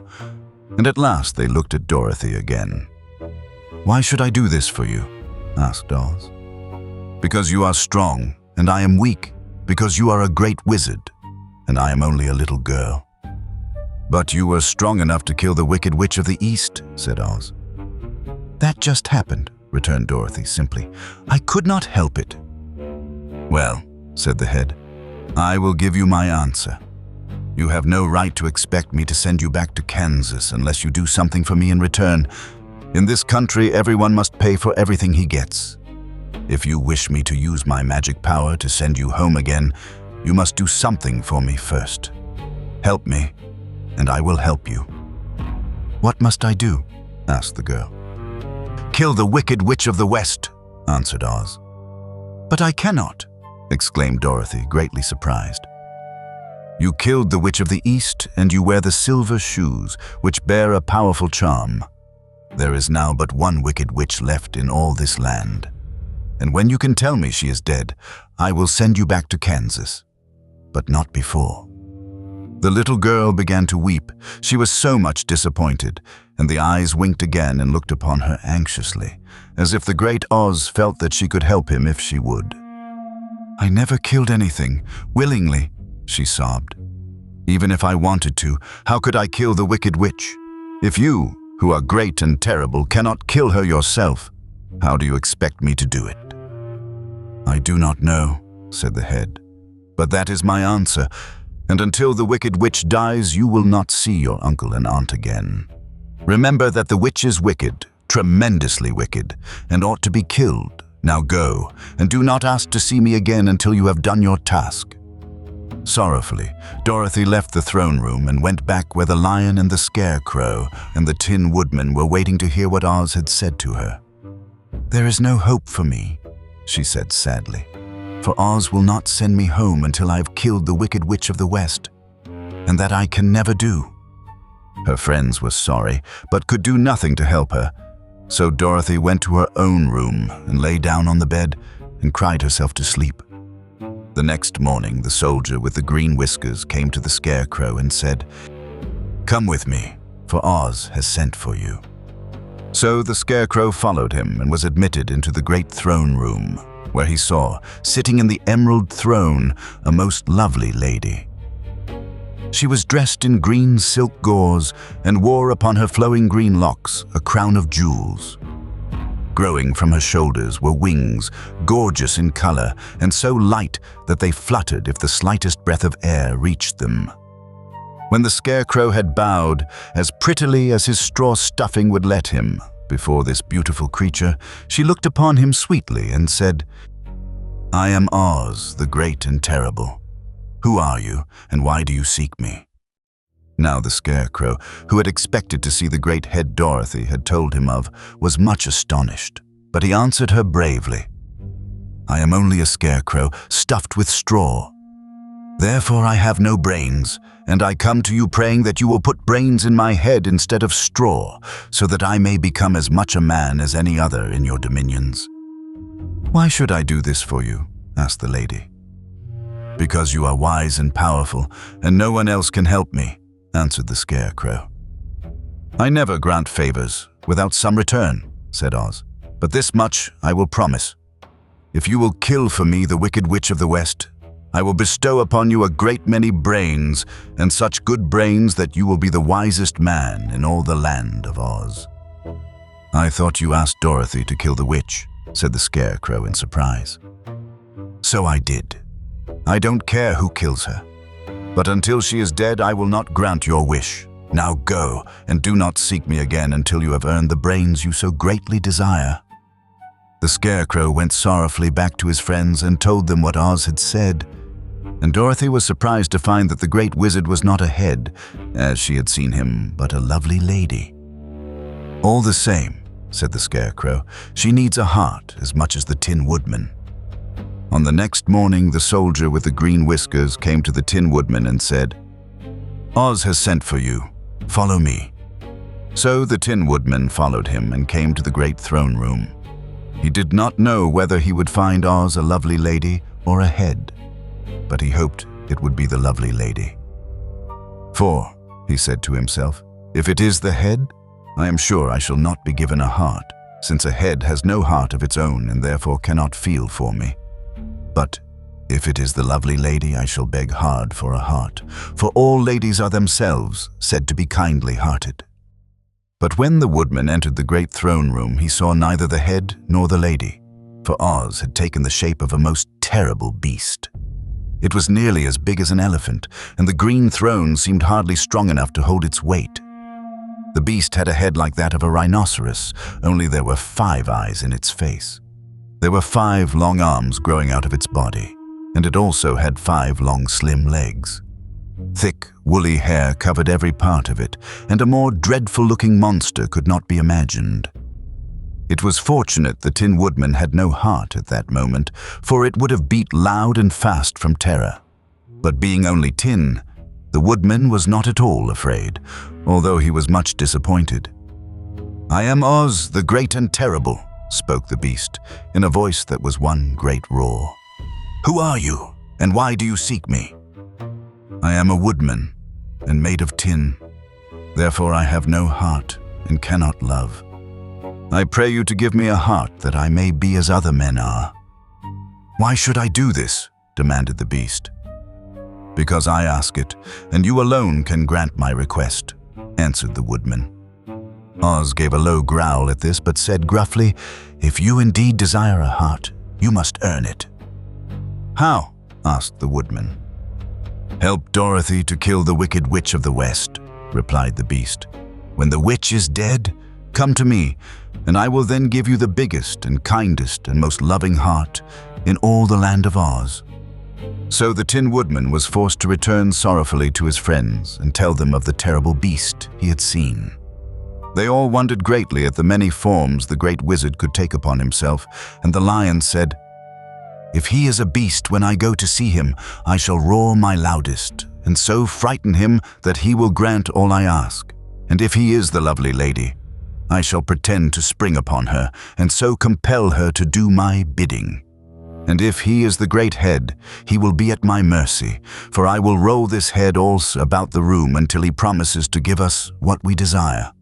And at last they looked at Dorothy again. "Why should I do this for you?" asked Oz. "Because you are strong, and I am weak. Because you are a great wizard, and I am only a little girl." "But you were strong enough to kill the Wicked Witch of the East," said Oz. "That just happened," returned Dorothy simply. "I could not help it." "Well," said the head, "I will give you my answer. You have no right to expect me to send you back to Kansas unless you do something for me in return. In this country, everyone must pay for everything he gets. If you wish me to use my magic power to send you home again, you must do something for me first. Help me, and I will help you." "What must I do?" asked the girl. "Kill the Wicked Witch of the West," answered Oz. "But I cannot," exclaimed Dorothy, greatly surprised. "You killed the Witch of the East, and you wear the silver shoes, which bear a powerful charm. There is now but one Wicked Witch left in all this land. And when you can tell me she is dead, I will send you back to Kansas. But not before." The little girl began to weep. She was so much disappointed, and the eyes winked again and looked upon her anxiously, as if the great Oz felt that she could help him if she would. "I never killed anything, willingly," she sobbed. "Even if I wanted to, how could I kill the Wicked Witch? If you, who are great and terrible, cannot kill her yourself, how do you expect me to do it?" "I do not know," said the head, "but that is my answer. And until the Wicked Witch dies, you will not see your uncle and aunt again. Remember that the witch is wicked, tremendously wicked, and ought to be killed. Now go, and do not ask to see me again until you have done your task." Sorrowfully, Dorothy left the throne room and went back where the lion and the Scarecrow and the Tin Woodman were waiting to hear what Oz had said to her. "There is no hope for me," she said sadly. "For Oz will not send me home until I have killed the Wicked Witch of the West, and that I can never do." Her friends were sorry, but could do nothing to help her, so Dorothy went to her own room and lay down on the bed and cried herself to sleep. The next morning, the soldier with the green whiskers came to the Scarecrow and said, "Come with me, for Oz has sent for you." So the Scarecrow followed him and was admitted into the great throne room, where he saw, sitting in the emerald throne, a most lovely lady. She was dressed in green silk gauze and wore upon her flowing green locks a crown of jewels. Growing from her shoulders were wings, gorgeous in color and so light that they fluttered if the slightest breath of air reached them. When the Scarecrow had bowed, as prettily as his straw stuffing would let him, before this beautiful creature, she looked upon him sweetly and said, "I am Oz, the great and terrible. Who are you, and why do you seek me?" Now the Scarecrow, who had expected to see the great head Dorothy had told him of, was much astonished, but he answered her bravely, "I am only a scarecrow, stuffed with straw. Therefore I have no brains, and I come to you praying that you will put brains in my head instead of straw, so that I may become as much a man as any other in your dominions." "Why should I do this for you?" asked the lady. "Because you are wise and powerful, and no one else can help me," answered the Scarecrow. "I never grant favors without some return," said Oz. but this much I will promise. If you will kill for me the Wicked Witch of the West, I will bestow upon you a great many brains, and such good brains that you will be the wisest man in all the land of Oz." "I thought you asked Dorothy to kill the witch," said the Scarecrow in surprise. "So I did. I don't care who kills her. But until she is dead, I will not grant your wish. Now go, and do not seek me again until you have earned the brains you so greatly desire." The Scarecrow went sorrowfully back to his friends and told them what Oz had said. And Dorothy was surprised to find that the Great Wizard was not a head, as she had seen him, but a lovely lady. "All the same," said the Scarecrow, "she needs a heart as much as the Tin Woodman." On the next morning, the soldier with the green whiskers came to the Tin Woodman and said, "Oz has sent for you. Follow me." So the Tin Woodman followed him and came to the great throne room. He did not know whether he would find Oz a lovely lady or a head, but he hoped it would be the lovely lady. "For," he said to himself, "if it is the head, I am sure I shall not be given a heart, since a head has no heart of its own and therefore cannot feel for me. But if it is the lovely lady, I shall beg hard for a heart, for all ladies are themselves said to be kindly-hearted." But when the Woodman entered the great throne room, he saw neither the head nor the lady, for Oz had taken the shape of a most terrible beast. It was nearly as big as an elephant, and the green throne seemed hardly strong enough to hold its weight. The beast had a head like that of a rhinoceros, only there were 5 eyes in its face. There were 5 long arms growing out of its body, and it also had 5 long slim legs. Thick, woolly hair covered every part of it, and a more dreadful-looking monster could not be imagined. It was fortunate the Tin Woodman had no heart at that moment, for it would have beat loud and fast from terror. But being only tin, the Woodman was not at all afraid, although he was much disappointed. "I am Oz, the Great and Terrible," spoke the beast, in a voice that was one great roar. "Who are you, and why do you seek me?" "I am a woodman, and made of tin. Therefore I have no heart, and cannot love. I pray you to give me a heart, that I may be as other men are." "Why should I do this?" demanded the beast. "Because I ask it, and you alone can grant my request," answered the woodman. Oz gave a low growl at this, but said gruffly, "If you indeed desire a heart, you must earn it." "How?" asked the woodman. "Help Dorothy to kill the Wicked Witch of the West," replied the beast. "When the witch is dead, come to me, and I will then give you the biggest and kindest and most loving heart in all the land of Oz." So the Tin Woodman was forced to return sorrowfully to his friends and tell them of the terrible beast he had seen. They all wondered greatly at the many forms the great wizard could take upon himself, and the lion said, "If he is a beast, when I go to see him, I shall roar my loudest, and so frighten him that he will grant all I ask. And if he is the lovely lady, I shall pretend to spring upon her, and so compel her to do my bidding. And if he is the great head, he will be at my mercy, for I will roll this head also about the room until he promises to give us what we desire.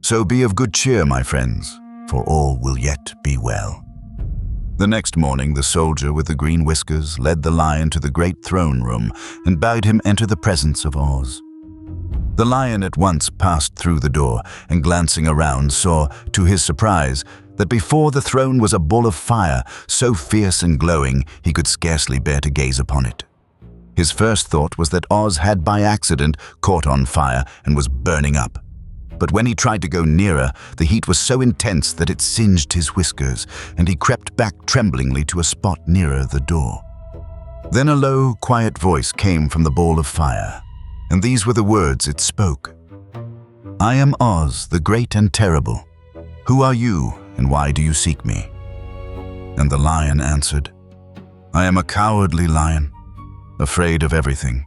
So be of good cheer, my friends, for all will yet be well." The next morning, the soldier with the green whiskers led the lion to the great throne room and bade him enter the presence of Oz. The lion at once passed through the door and, glancing around, saw, to his surprise, that before the throne was a ball of fire so fierce and glowing he could scarcely bear to gaze upon it. His first thought was that Oz had by accident caught on fire and was burning up. But when he tried to go nearer, the heat was so intense that it singed his whiskers, and he crept back tremblingly to a spot nearer the door. Then a low, quiet voice came from the ball of fire, and these were the words it spoke. "I am Oz, the Great and Terrible. Who are you, and why do you seek me?" And the lion answered, "I am a cowardly lion, afraid of everything.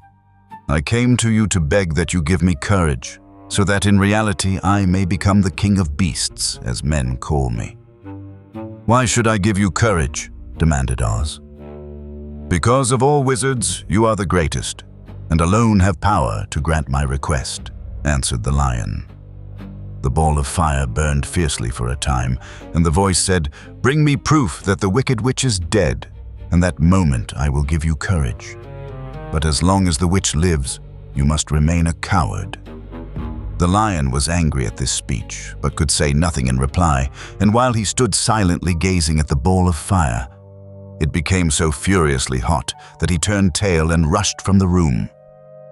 I came to you to beg that you give me courage, so that in reality I may become the king of beasts, as men call me." "Why should I give you courage?" demanded Oz. "Because of all wizards, you are the greatest, and alone have power to grant my request," answered the lion. The ball of fire burned fiercely for a time, and the voice said, "Bring me proof that the wicked witch is dead, and that moment I will give you courage. But as long as the witch lives, you must remain a coward." The lion was angry at this speech, but could say nothing in reply, and while he stood silently gazing at the ball of fire, it became so furiously hot that he turned tail and rushed from the room.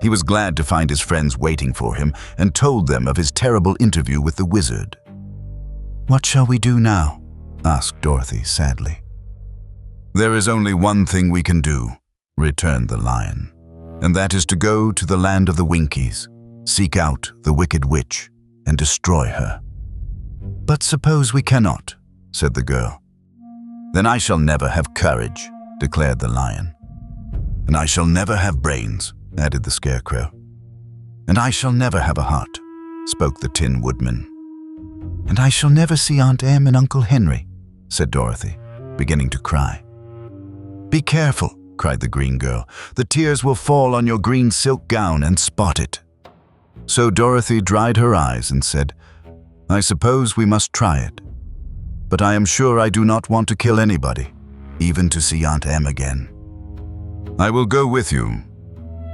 He was glad to find his friends waiting for him and told them of his terrible interview with the wizard. "What shall we do now?" asked Dorothy sadly. "There is only one thing we can do," returned the lion, "and that is to go to the land of the Winkies, seek out the wicked witch, and destroy her." "But suppose we cannot," said the girl. "Then I shall never have courage," declared the lion. "And I shall never have brains," added the Scarecrow. "And I shall never have a heart," spoke the Tin Woodman. "And I shall never see Aunt Em and Uncle Henry," said Dorothy, beginning to cry. "Be careful," cried the green girl. "The tears will fall on your green silk gown and spot it." So Dorothy dried her eyes and said, "I suppose we must try it. But I am sure I do not want to kill anybody, even to see Aunt Em again." "I will go with you,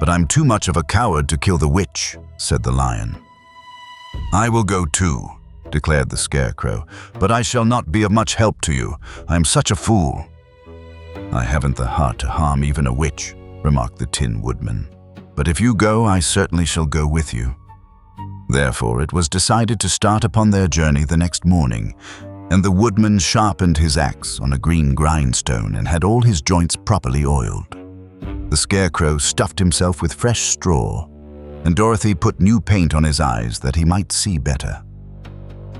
but I'm too much of a coward to kill the witch," said the lion. "I will go too," declared the Scarecrow, "but I shall not be of much help to you. I am such a fool." "I haven't the heart to harm even a witch," remarked the Tin Woodman. "But if you go, I certainly shall go with you." Therefore it was decided to start upon their journey the next morning, and the Woodman sharpened his axe on a green grindstone and had all his joints properly oiled. The Scarecrow stuffed himself with fresh straw, and Dorothy put new paint on his eyes that he might see better.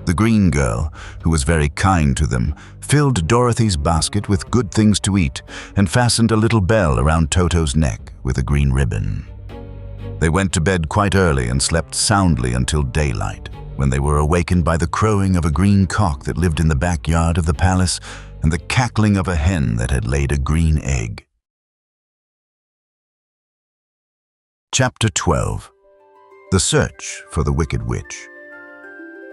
The green girl, who was very kind to them, filled Dorothy's basket with good things to eat and fastened a little bell around Toto's neck with a green ribbon. They went to bed quite early and slept soundly until daylight, when they were awakened by the crowing of a green cock that lived in the backyard of the palace and the cackling of a hen that had laid a green egg. Chapter 12. The Search for the Wicked Witch.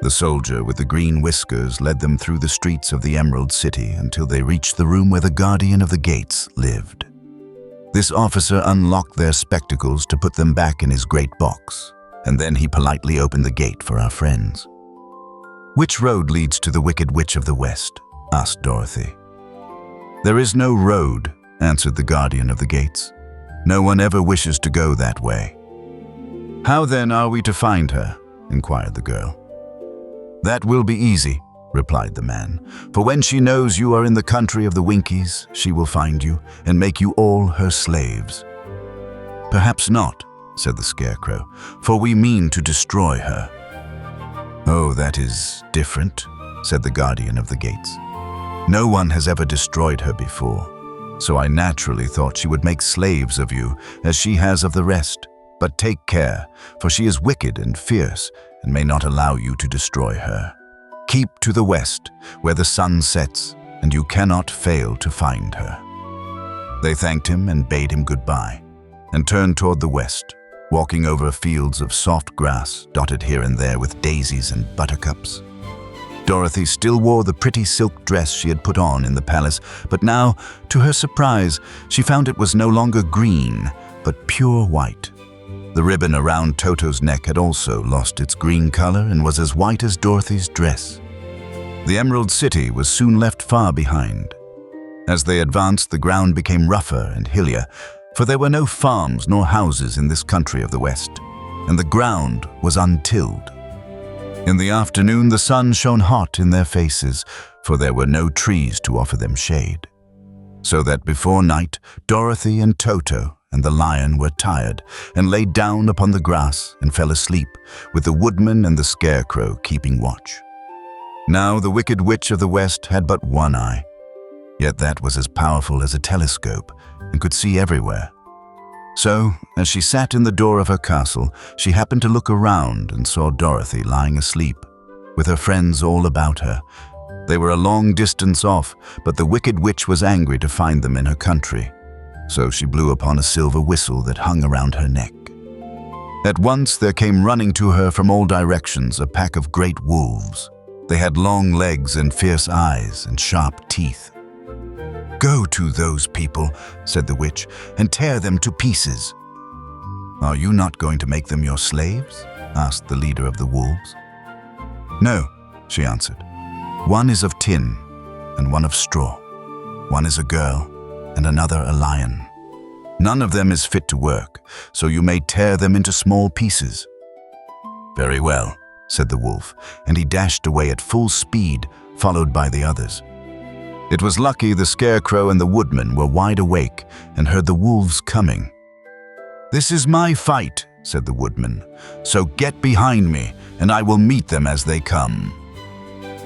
The soldier with the green whiskers led them through the streets of the Emerald City until they reached the room where the guardian of the gates lived. This officer unlocked their spectacles to put them back in his great box, and then he politely opened the gate for our friends. "Which road leads to the Wicked Witch of the West?" asked Dorothy. "There is no road," answered the guardian of the gates. "No one ever wishes to go that way." "How then are we to find her?" inquired the girl. "That will be easy," replied the man, "for when she knows you are in the country of the Winkies, she will find you and make you all her slaves." "Perhaps not," said the Scarecrow, "for we mean to destroy her." "Oh, that is different," said the guardian of the gates. "No one has ever destroyed her before, so I naturally thought she would make slaves of you, as she has of the rest. But take care, for she is wicked and fierce, and may not allow you to destroy her. Keep to the west, where the sun sets, and you cannot fail to find her." They thanked him and bade him goodbye, and turned toward the west, walking over fields of soft grass dotted here and there with daisies and buttercups. Dorothy still wore the pretty silk dress she had put on in the palace, but now, to her surprise, she found it was no longer green, but pure white. The ribbon around Toto's neck had also lost its green color and was as white as Dorothy's dress. The Emerald City was soon left far behind. As they advanced, the ground became rougher and hillier, for there were no farms nor houses in this country of the West, and the ground was untilled. In the afternoon, the sun shone hot in their faces, for there were no trees to offer them shade. So that before night, Dorothy and Toto and the lion were tired and lay down upon the grass and fell asleep, with the Woodman and the Scarecrow keeping watch. Now the Wicked Witch of the West had but one eye, yet that was as powerful as a telescope and could see everywhere. So, as she sat in the door of her castle, she happened to look around and saw Dorothy lying asleep, with her friends all about her. They were a long distance off, but the Wicked Witch was angry to find them in her country. So she blew upon a silver whistle that hung around her neck. At once there came running to her from all directions a pack of great wolves. They had long legs and fierce eyes and sharp teeth. "Go to those people," said the witch, "and tear them to pieces." "Are you not going to make them your slaves?" asked the leader of the wolves. "No," she answered. "One is of tin and one of straw. One is a girl and another a lion. None of them is fit to work, so you may tear them into small pieces." "Very well," said the wolf, and he dashed away at full speed, followed by the others. It was lucky the Scarecrow and the Woodman were wide awake and heard the wolves coming. "This is my fight," said the Woodman, "so get behind me, and I will meet them as they come."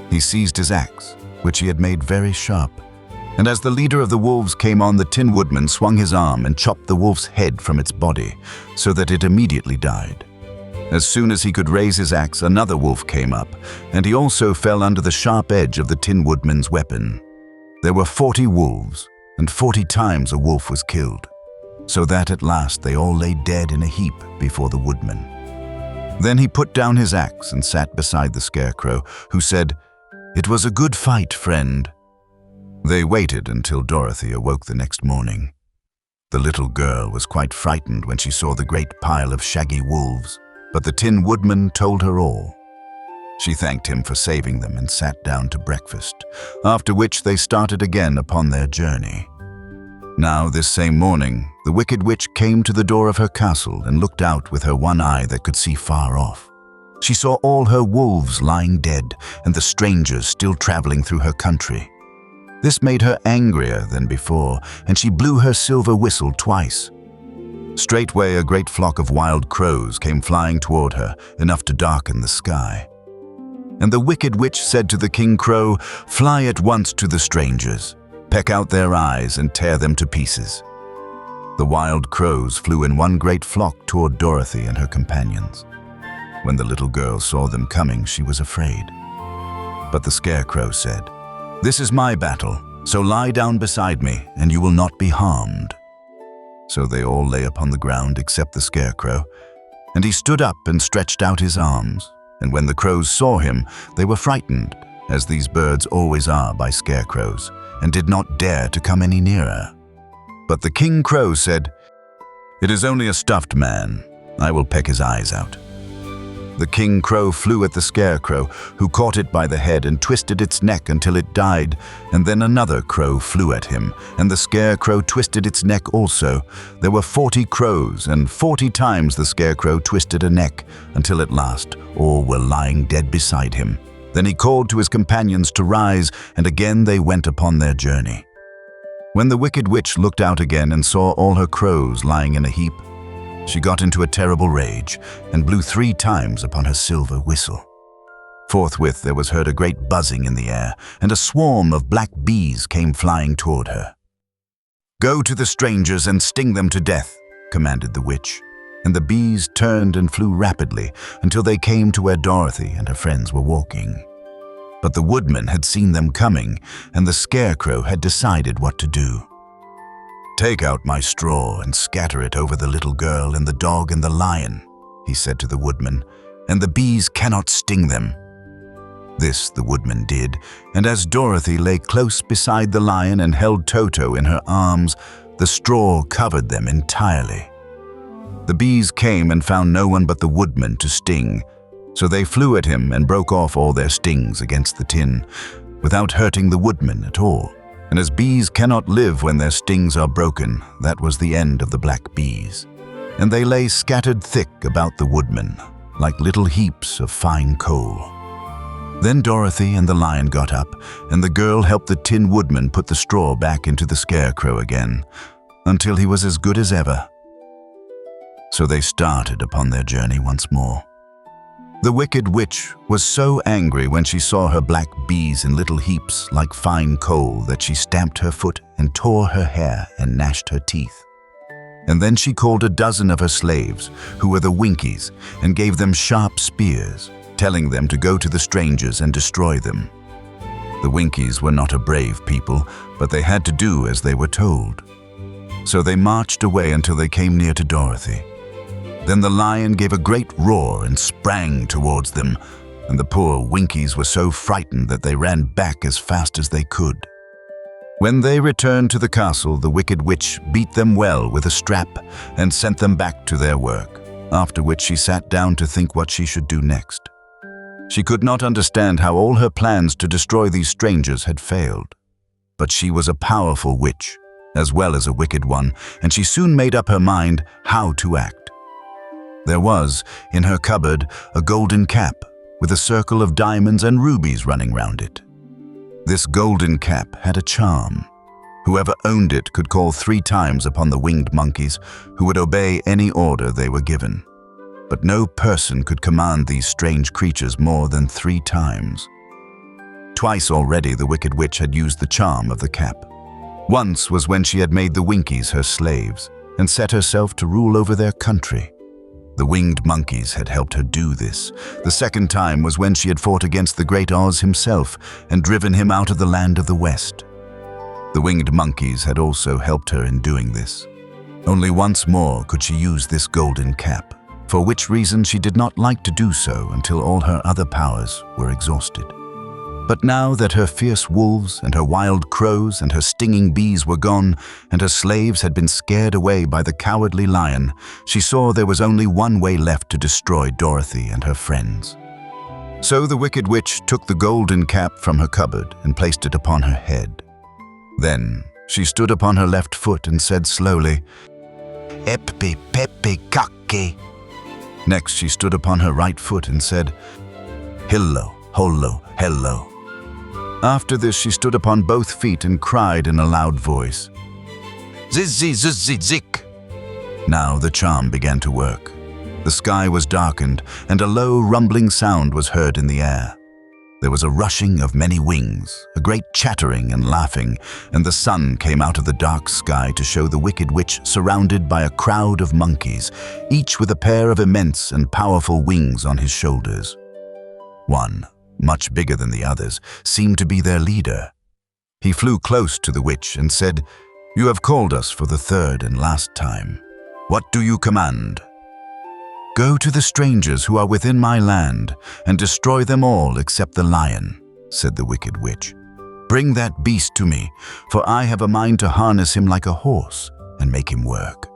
He seized his axe, which he had made very sharp, and as the leader of the wolves came on, the Tin Woodman swung his arm and chopped the wolf's head from its body, so that it immediately died. As soon as he could raise his axe, another wolf came up, and he also fell under the sharp edge of the Tin Woodman's weapon. There were 40 wolves, and 40 times a wolf was killed, so that at last they all lay dead in a heap before the Woodman. Then he put down his axe and sat beside the Scarecrow, who said, "It was a good fight, friend." They waited until Dorothy awoke the next morning. The little girl was quite frightened when she saw the great pile of shaggy wolves, but the Tin Woodman told her all. She thanked him for saving them and sat down to breakfast, after which they started again upon their journey. Now, this same morning, the Wicked Witch came to the door of her castle and looked out with her one eye that could see far off. She saw all her wolves lying dead and the strangers still traveling through her country. This made her angrier than before, and she blew her silver whistle twice. Straightway a great flock of wild crows came flying toward her, enough to darken the sky. And the Wicked Witch said to the King Crow, "Fly at once to the strangers, peck out their eyes and tear them to pieces." The wild crows flew in one great flock toward Dorothy and her companions. When the little girl saw them coming, she was afraid. But the Scarecrow said, "This is my battle, so lie down beside me, and you will not be harmed." So they all lay upon the ground except the Scarecrow, and he stood up and stretched out his arms, and when the crows saw him, they were frightened, as these birds always are by scarecrows, and did not dare to come any nearer. But the King Crow said, "It is only a stuffed man. I will peck his eyes out." The King Crow flew at the Scarecrow, who caught it by the head and twisted its neck until it died, and then another crow flew at him, and the Scarecrow twisted its neck also. There were 40 crows, and 40 times the Scarecrow twisted a neck, until at last all were lying dead beside him. Then he called to his companions to rise, and again they went upon their journey. When the Wicked Witch looked out again and saw all her crows lying in a heap, she got into a terrible rage and blew 3 times upon her silver whistle. Forthwith there was heard a great buzzing in the air, and a swarm of black bees came flying toward her. "Go to the strangers and sting them to death," commanded the witch, and the bees turned and flew rapidly until they came to where Dorothy and her friends were walking. But the Woodman had seen them coming, and the Scarecrow had decided what to do. "Take out my straw and scatter it over the little girl and the dog and the lion," he said to the Woodman, "and the bees cannot sting them." This the Woodman did, and as Dorothy lay close beside the lion and held Toto in her arms, the straw covered them entirely. The bees came and found no one but the Woodman to sting, so they flew at him and broke off all their stings against the tin, without hurting the Woodman at all. And as bees cannot live when their stings are broken, that was the end of the black bees. And they lay scattered thick about the Woodman, like little heaps of fine coal. Then Dorothy and the lion got up, and the girl helped the Tin Woodman put the straw back into the Scarecrow again, until he was as good as ever. So they started upon their journey once more. The Wicked Witch was so angry when she saw her black bees in little heaps like fine coal that she stamped her foot and tore her hair and gnashed her teeth. And then she called a dozen of her slaves, who were the Winkies, and gave them sharp spears, telling them to go to the strangers and destroy them. The Winkies were not a brave people, but they had to do as they were told. So they marched away until they came near to Dorothy. Then the lion gave a great roar and sprang towards them, and the poor Winkies were so frightened that they ran back as fast as they could. When they returned to the castle, the Wicked Witch beat them well with a strap and sent them back to their work, after which she sat down to think what she should do next. She could not understand how all her plans to destroy these strangers had failed. But she was a powerful witch, as well as a wicked one, and she soon made up her mind how to act. There was, in her cupboard, a golden cap with a circle of diamonds and rubies running round it. This golden cap had a charm. Whoever owned it could call 3 times upon the winged monkeys, who would obey any order they were given. But no person could command these strange creatures more than 3 times. Twice already the Wicked Witch had used the charm of the cap. Once was when she had made the Winkies her slaves and set herself to rule over their country. The winged monkeys had helped her do this. The second time was when she had fought against the great Oz himself and driven him out of the land of the West. The winged monkeys had also helped her in doing this. Only once more could she use this golden cap, for which reason she did not like to do so until all her other powers were exhausted. But now that her fierce wolves and her wild crows and her stinging bees were gone, and her slaves had been scared away by the cowardly lion, she saw there was only one way left to destroy Dorothy and her friends. So the Wicked Witch took the golden cap from her cupboard and placed it upon her head. Then she stood upon her left foot and said slowly, "Epi pepe kake." Next she stood upon her right foot and said, "Hillo, holo, hello." After this she stood upon both feet and cried in a loud voice, "Zizzy zuzzy zik." Now the charm began to work. The sky was darkened, and a low rumbling sound was heard in the air. There was a rushing of many wings, a great chattering and laughing, and the sun came out of the dark sky to show the Wicked Witch surrounded by a crowd of monkeys, each with a pair of immense and powerful wings on his shoulders. One, much bigger than the others, seemed to be their leader. He flew close to the witch and said, "You have called us for the 3rd and last time. What do you command?" "Go to the strangers who are within my land and destroy them all except the lion," said the Wicked Witch. "Bring that beast to me, for I have a mind to harness him like a horse and make him work."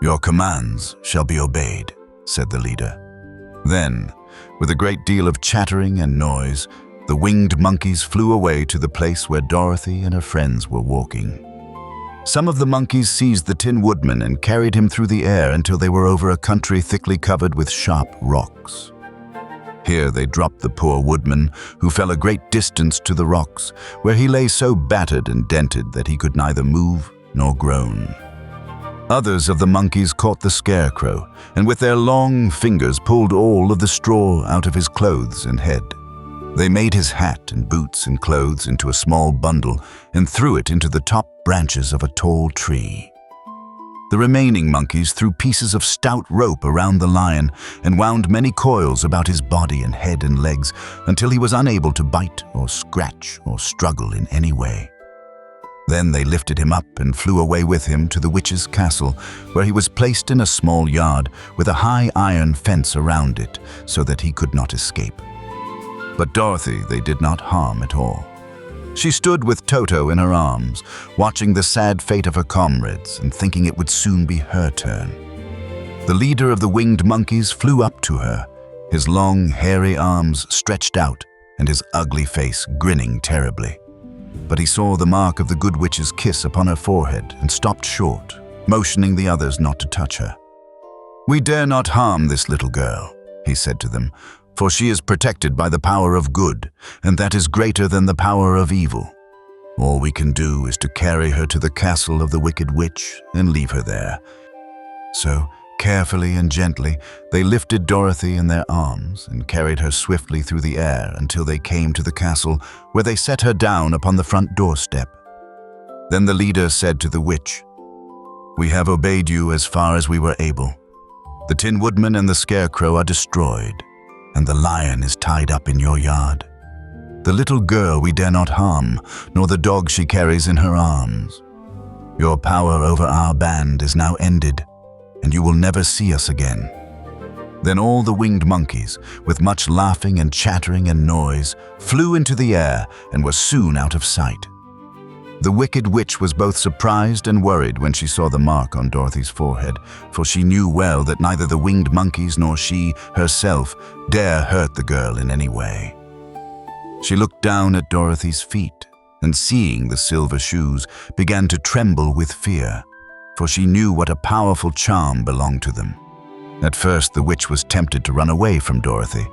"Your commands shall be obeyed," said the leader. Then, with a great deal of chattering and noise, the winged monkeys flew away to the place where Dorothy and her friends were walking. Some of the monkeys seized the Tin Woodman and carried him through the air until they were over a country thickly covered with sharp rocks. Here they dropped the poor Woodman, who fell a great distance to the rocks, where he lay so battered and dented that he could neither move nor groan. Others of the monkeys caught the Scarecrow, and with their long fingers pulled all of the straw out of his clothes and head. They made his hat and boots and clothes into a small bundle and threw it into the top branches of a tall tree. The remaining monkeys threw pieces of stout rope around the lion and wound many coils about his body and head and legs until he was unable to bite or scratch or struggle in any way. Then they lifted him up and flew away with him to the witch's castle, where he was placed in a small yard with a high iron fence around it so that he could not escape. But Dorothy they did not harm at all. She stood with Toto in her arms, watching the sad fate of her comrades and thinking it would soon be her turn. The leader of the winged monkeys flew up to her, his long, hairy arms stretched out and his ugly face grinning terribly. But he saw the mark of the good witch's kiss upon her forehead and stopped short, motioning the others not to touch her. "We dare not harm this little girl," he said to them, "for she is protected by the power of good, and that is greater than the power of evil. All we can do is to carry her to the castle of the Wicked Witch and leave her there." So, carefully and gently, they lifted Dorothy in their arms and carried her swiftly through the air until they came to the castle, where they set her down upon the front doorstep. Then the leader said to the witch, "We have obeyed you as far as we were able. The Tin Woodman and the Scarecrow are destroyed, and the lion is tied up in your yard. The little girl we dare not harm, nor the dog she carries in her arms. Your power over our band is now ended, and you will never see us again." Then all the winged monkeys, with much laughing and chattering and noise, flew into the air and were soon out of sight. The Wicked Witch was both surprised and worried when she saw the mark on Dorothy's forehead, for she knew well that neither the winged monkeys nor she herself dare hurt the girl in any way. She looked down at Dorothy's feet, and seeing the silver shoes, began to tremble with fear, for she knew what a powerful charm belonged to them. At first, the witch was tempted to run away from Dorothy,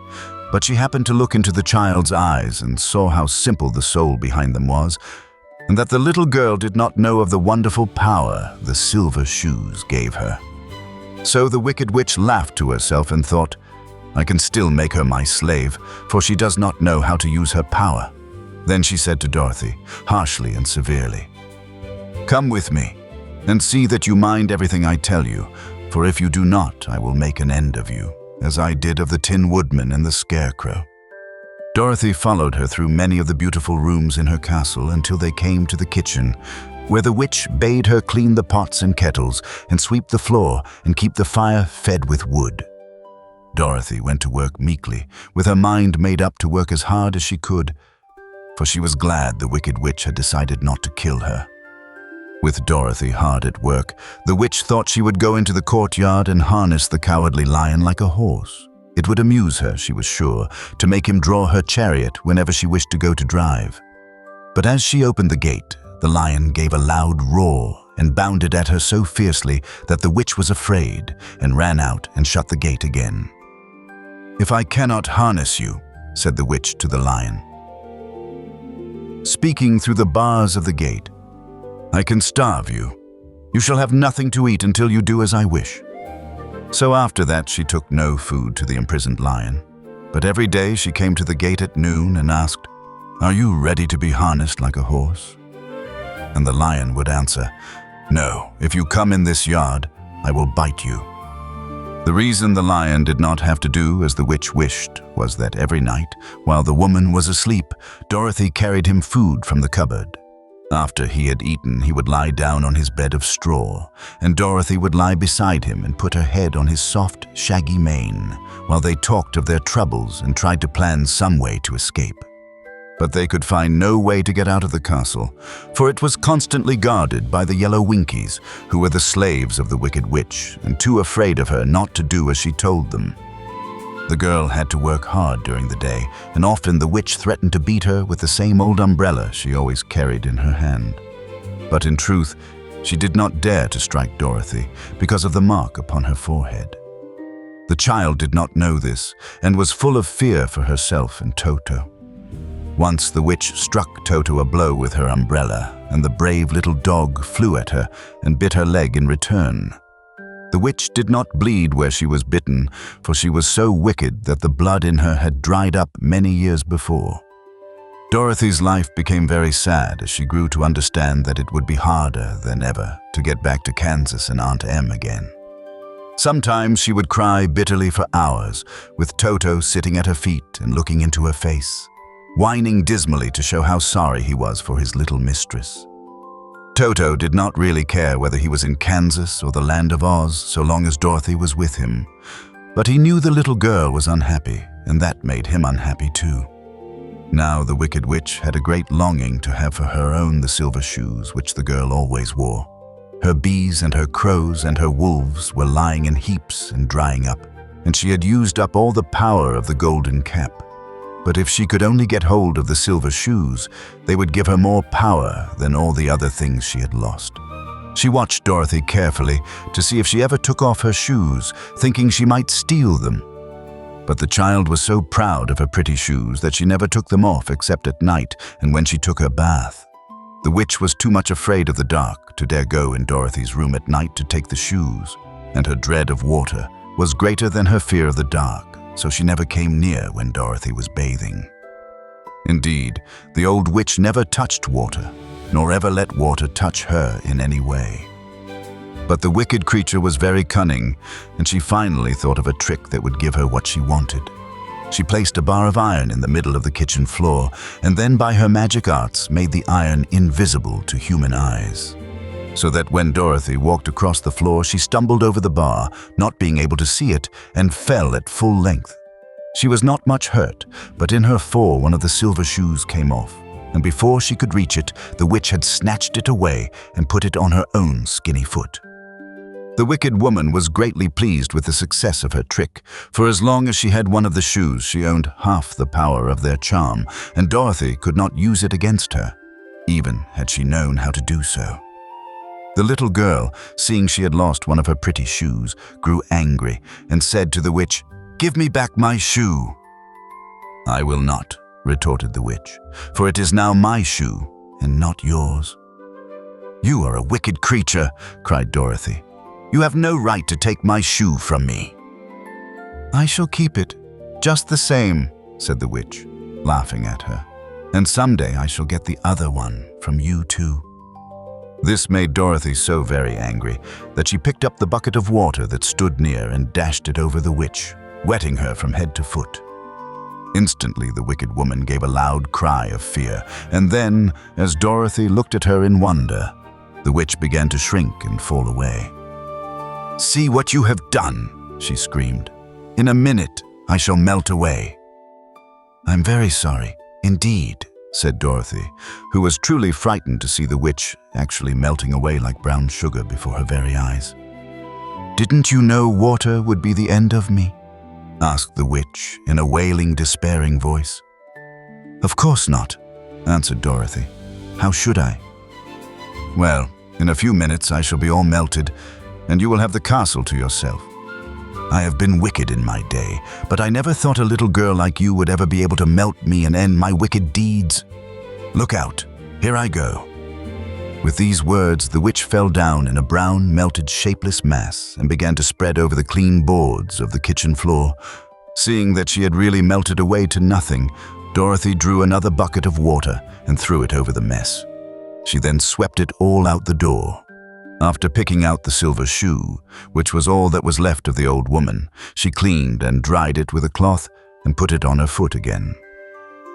but she happened to look into the child's eyes and saw how simple the soul behind them was, and that the little girl did not know of the wonderful power the silver shoes gave her. So the Wicked Witch laughed to herself and thought, "I can still make her my slave, for she does not know how to use her power." Then she said to Dorothy, harshly and severely, "Come with me, and see that you mind everything I tell you, for if you do not, I will make an end of you, as I did of the Tin Woodman and the Scarecrow." Dorothy followed her through many of the beautiful rooms in her castle until they came to the kitchen, where the witch bade her clean the pots and kettles and sweep the floor and keep the fire fed with wood. Dorothy went to work meekly, with her mind made up to work as hard as she could, for she was glad the Wicked Witch had decided not to kill her. With Dorothy hard at work, the witch thought she would go into the courtyard and harness the Cowardly Lion like a horse. It would amuse her, she was sure, to make him draw her chariot whenever she wished to go to drive. But as she opened the gate, the lion gave a loud roar and bounded at her so fiercely that the witch was afraid and ran out and shut the gate again. "If I cannot harness you," said the witch to the lion, speaking through the bars of the gate, "I can starve you. You shall have nothing to eat until you do as I wish." So after that she took no food to the imprisoned lion, but every day she came to the gate at noon and asked, "Are you ready to be harnessed like a horse?" And the lion would answer, "No, if you come in this yard, I will bite you." The reason the lion did not have to do as the witch wished was that every night, while the woman was asleep, Dorothy carried him food from the cupboard. After he had eaten, he would lie down on his bed of straw, and Dorothy would lie beside him and put her head on his soft, shaggy mane, while they talked of their troubles and tried to plan some way to escape. But they could find no way to get out of the castle, for it was constantly guarded by the Yellow Winkies, who were the slaves of the Wicked Witch and too afraid of her not to do as she told them. The girl had to work hard during the day, and often the witch threatened to beat her with the same old umbrella she always carried in her hand. But in truth, she did not dare to strike Dorothy because of the mark upon her forehead. The child did not know this and was full of fear for herself and Toto. Once the witch struck Toto a blow with her umbrella, and the brave little dog flew at her and bit her leg in return. The witch did not bleed where she was bitten, for she was so wicked that the blood in her had dried up many years before. Dorothy's life became very sad as she grew to understand that it would be harder than ever to get back to Kansas and Aunt Em again. Sometimes she would cry bitterly for hours, with Toto sitting at her feet and looking into her face, whining dismally to show how sorry he was for his little mistress. Toto did not really care whether he was in Kansas or the Land of Oz so long as Dorothy was with him. But he knew the little girl was unhappy, and that made him unhappy too. Now the Wicked Witch had a great longing to have for her own the silver shoes which the girl always wore. Her bees and her crows and her wolves were lying in heaps and drying up, and she had used up all the power of the golden cap. But if she could only get hold of the silver shoes, they would give her more power than all the other things she had lost. She watched Dorothy carefully to see if she ever took off her shoes, thinking she might steal them. But the child was so proud of her pretty shoes that she never took them off except at night and when she took her bath. The witch was too much afraid of the dark to dare go in Dorothy's room at night to take the shoes, and her dread of water was greater than her fear of the dark, so she never came near when Dorothy was bathing. Indeed, the old witch never touched water, nor ever let water touch her in any way. But the wicked creature was very cunning, and she finally thought of a trick that would give her what she wanted. She placed a bar of iron in the middle of the kitchen floor, and then by her magic arts made the iron invisible to human eyes. so that when Dorothy walked across the floor, she stumbled over the bar, not being able to see it, and fell at full length. She was not much hurt, but in her fall one of the silver shoes came off, and before she could reach it, the witch had snatched it away and put it on her own skinny foot. The wicked woman was greatly pleased with the success of her trick, for as long as she had one of the shoes, she owned half the power of their charm, and Dorothy could not use it against her, even had she known how to do so. The little girl, seeing she had lost one of her pretty shoes, grew angry and said to the witch, "Give me back my shoe." "I will not," retorted the witch, "for it is now my shoe and not yours." "You are a wicked creature," cried Dorothy. "You have no right to take my shoe from me." "I shall keep it, just the same," said the witch, laughing at her. "And someday I shall get the other one from you too." This made Dorothy so very angry that she picked up the bucket of water that stood near and dashed it over the witch, wetting her from head to foot. Instantly, the wicked woman gave a loud cry of fear, and then, as Dorothy looked at her in wonder, the witch began to shrink and fall away. "See what you have done," she screamed. "In a minute, I shall melt away." "I'm very sorry, indeed," said Dorothy, who was truly frightened to see the witch actually melting away like brown sugar before her very eyes. "Didn't you know water would be the end of me?" asked the witch in a wailing, despairing voice. "Of course not," answered Dorothy. "How should I?" "Well, in a few minutes I shall be all melted, and you will have the castle to yourself. I have been wicked in my day, but I never thought a little girl like you would ever be able to melt me and end my wicked deeds. Look out, here I go." With these words, the witch fell down in a brown, melted, shapeless mass and began to spread over the clean boards of the kitchen floor. Seeing that she had really melted away to nothing, Dorothy drew another bucket of water and threw it over the mess. She then swept it all out the door. After picking out the silver shoe, which was all that was left of the old woman, she cleaned and dried it with a cloth and put it on her foot again.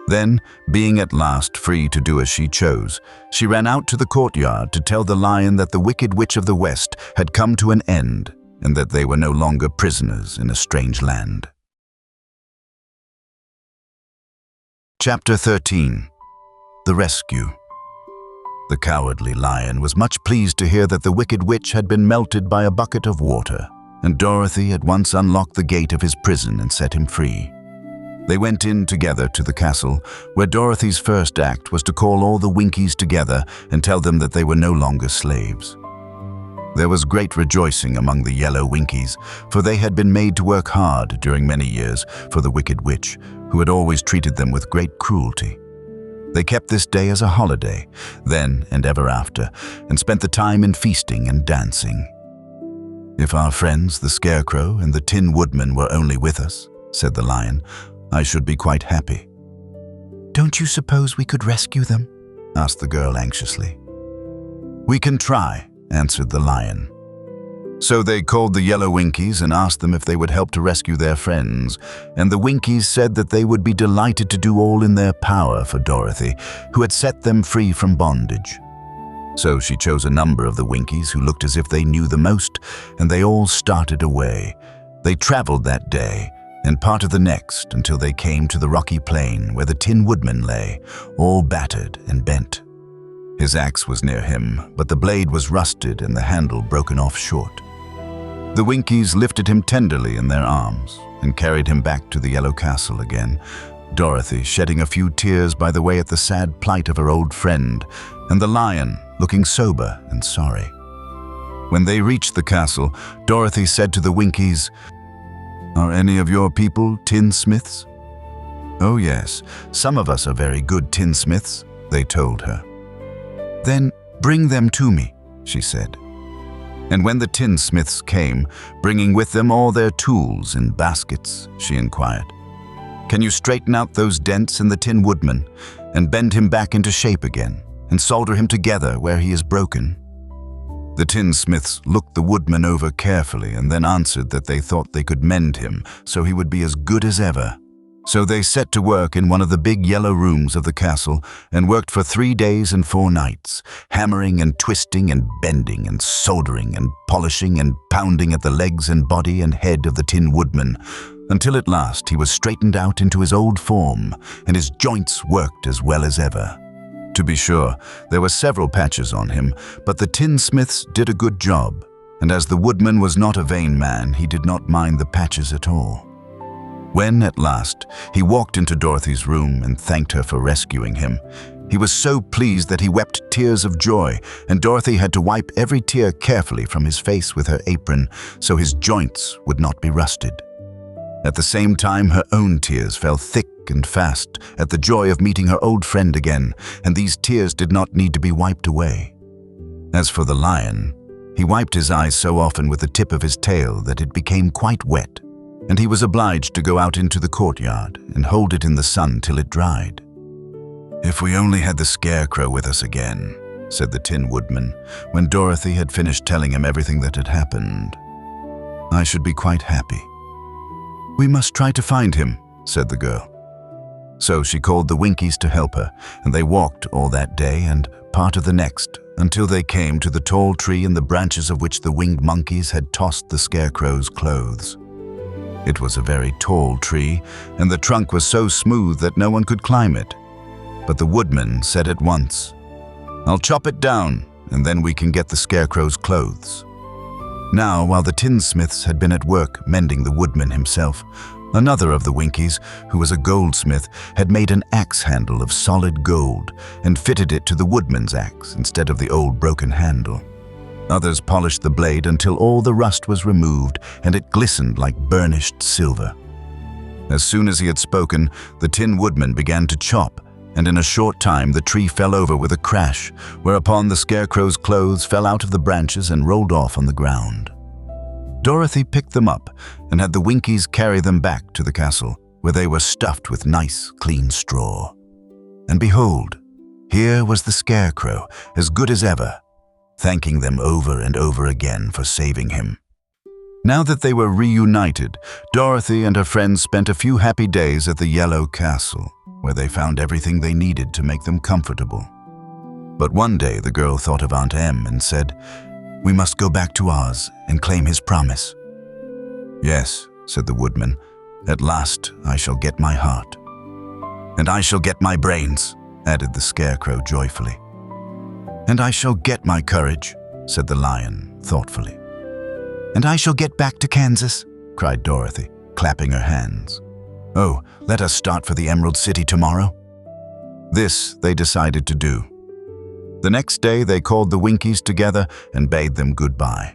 Then, being at last free to do as she chose, she ran out to the courtyard to tell the lion that the Wicked Witch of the West had come to an end and that they were no longer prisoners in a strange land. Chapter 13. The Rescue. The cowardly lion was much pleased to hear that the Wicked Witch had been melted by a bucket of water, and Dorothy at once unlocked the gate of his prison and set him free. They went in together to the castle, where Dorothy's first act was to call all the Winkies together and tell them that they were no longer slaves. There was great rejoicing among the yellow Winkies, for they had been made to work hard during many years for the Wicked Witch, who had always treated them with great cruelty. They kept this day as a holiday, then and ever after, and spent the time in feasting and dancing. "If our friends, the Scarecrow and the Tin Woodman, were only with us," said the lion, "I should be quite happy." "Don't you suppose we could rescue them?" asked the girl anxiously. "We can try," answered the lion. So they called the yellow Winkies and asked them if they would help to rescue their friends, and the Winkies said that they would be delighted to do all in their power for Dorothy, who had set them free from bondage. So she chose a number of the Winkies who looked as if they knew the most, and they all started away. They traveled that day, and part of the next, until they came to the rocky plain where the Tin Woodman lay, all battered and bent. His axe was near him, but the blade was rusted and the handle broken off short. The Winkies lifted him tenderly in their arms and carried him back to the Yellow Castle again, Dorothy shedding a few tears by the way at the sad plight of her old friend, and the lion looking sober and sorry. When they reached the castle, Dorothy said to the Winkies, "Are any of your people tinsmiths?" "Oh yes, some of us are very good tinsmiths," they told her. "Then bring them to me," she said. And when the tinsmiths came, bringing with them all their tools in baskets, she inquired, "Can you straighten out those dents in the Tin Woodman and bend him back into shape again and solder him together where he is broken?" The tinsmiths looked the woodman over carefully and then answered that they thought they could mend him so he would be as good as ever. So they set to work in one of the big yellow rooms of the castle and worked for 3 days and 4 nights, hammering and twisting and bending and soldering and polishing and pounding at the legs and body and head of the Tin Woodman, until at last he was straightened out into his old form and his joints worked as well as ever. To be sure, there were several patches on him, but the tinsmiths did a good job, and as the Woodman was not a vain man, he did not mind the patches at all. When, at last, he walked into Dorothy's room and thanked her for rescuing him, he was so pleased that he wept tears of joy, and Dorothy had to wipe every tear carefully from his face with her apron so his joints would not be rusted. At the same time, her own tears fell thick and fast at the joy of meeting her old friend again, and these tears did not need to be wiped away. As for the lion, he wiped his eyes so often with the tip of his tail that it became quite wet, and he was obliged to go out into the courtyard and hold it in the sun till it dried. "If we only had the Scarecrow with us again," said the Tin Woodman, when Dorothy had finished telling him everything that had happened, "I should be quite happy." "We must try to find him," said the girl. So she called the Winkies to help her, and they walked all that day and part of the next, until they came to the tall tree in the branches of which the winged monkeys had tossed the Scarecrow's clothes. It was a very tall tree, and the trunk was so smooth that no one could climb it. But the Woodman said at once, "I'll chop it down, and then we can get the Scarecrow's clothes." Now, while the tinsmiths had been at work mending the Woodman himself, another of the Winkies, who was a goldsmith, had made an axe handle of solid gold and fitted it to the Woodman's axe instead of the old broken handle. Others polished the blade until all the rust was removed and it glistened like burnished silver. As soon as he had spoken, the Tin Woodman began to chop, and in a short time the tree fell over with a crash, whereupon the Scarecrow's clothes fell out of the branches and rolled off on the ground. Dorothy picked them up and had the Winkies carry them back to the castle, where they were stuffed with nice, clean straw. And behold, here was the Scarecrow, as good as ever, thanking them over and over again for saving him. Now that they were reunited, Dorothy and her friends spent a few happy days at the Yellow Castle, where they found everything they needed to make them comfortable. But one day the girl thought of Aunt Em and said, "We must go back to Oz and claim his promise." "Yes," said the Woodman, "at last I shall get my heart." "And I shall get my brains," added the Scarecrow joyfully. "And I shall get my courage," said the Lion thoughtfully. "And I shall get back to Kansas," cried Dorothy, clapping her hands. "Oh, let us start for the Emerald City tomorrow." This they decided to do. The next day they called the Winkies together and bade them goodbye.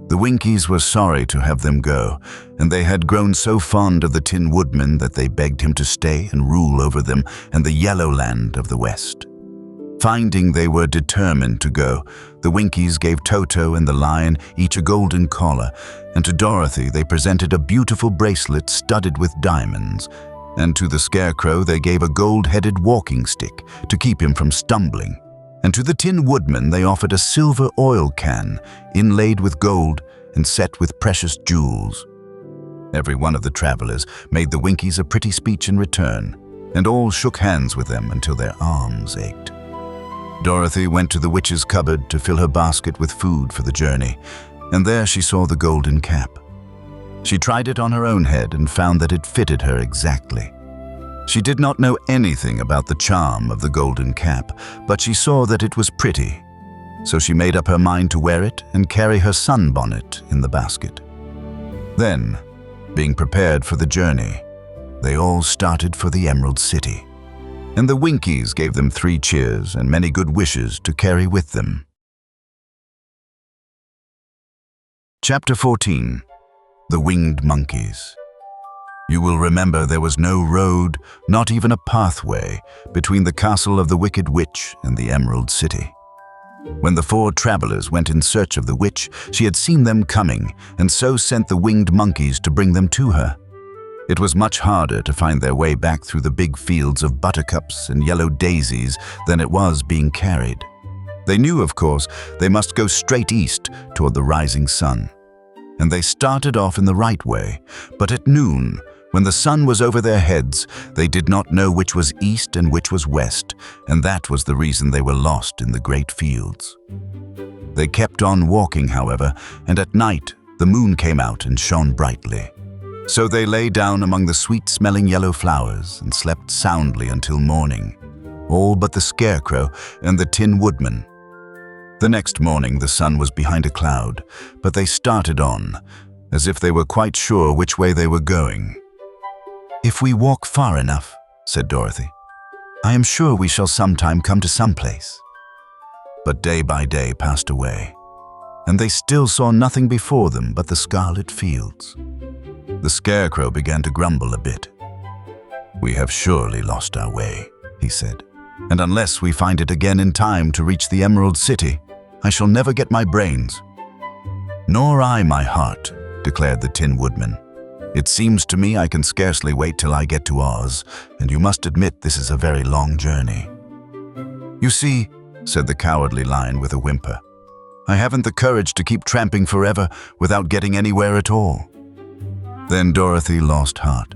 The Winkies were sorry to have them go, and they had grown so fond of the Tin Woodman that they begged him to stay and rule over them and the Yellow Land of the West. Finding they were determined to go, the Winkies gave Toto and the Lion each a golden collar, and to Dorothy they presented a beautiful bracelet studded with diamonds, and to the Scarecrow they gave a gold-headed walking stick to keep him from stumbling, and to the Tin Woodman they offered a silver oil can inlaid with gold and set with precious jewels. Every one of the travelers made the Winkies a pretty speech in return, and all shook hands with them until their arms ached. Dorothy went to the witch's cupboard to fill her basket with food for the journey, and there she saw the golden cap. She tried it on her own head and found that it fitted her exactly. She did not know anything about the charm of the golden cap, but she saw that it was pretty, so she made up her mind to wear it and carry her sunbonnet in the basket. Then, being prepared for the journey, they all started for the Emerald City, and the Winkies gave them 3 cheers and many good wishes to carry with them. Chapter 14. The Winged Monkeys. You will remember there was no road, not even a pathway, between the castle of the Wicked Witch and the Emerald City. When the 4 travelers went in search of the witch, she had seen them coming, and so sent the winged monkeys to bring them to her. It was much harder to find their way back through the big fields of buttercups and yellow daisies than it was being carried. They knew, of course, they must go straight east toward the rising sun. And they started off in the right way, but at noon, When the sun was over their heads, they did not know which was east and which was west, and that was the reason they were lost in the great fields. They kept on walking, however, and at night the moon came out and shone brightly. So they lay down among the sweet-smelling yellow flowers and slept soundly until morning, all but the Scarecrow and the Tin Woodman. The next morning the sun was behind a cloud, but they started on, as if they were quite sure which way they were going. "If we walk far enough," said Dorothy, "I am sure we shall sometime come to some place." But day by day passed away, and they still saw nothing before them but the scarlet fields. The Scarecrow began to grumble a bit. "We have surely lost our way," he said, "and unless we find it again in time to reach the Emerald City, I shall never get my brains." "Nor I my heart," declared the Tin Woodman. "It seems to me I can scarcely wait till I get to Oz, and you must admit this is a very long journey." "You see," said the Cowardly Lion with a whimper, "I haven't the courage to keep tramping forever without getting anywhere at all." Then Dorothy lost heart.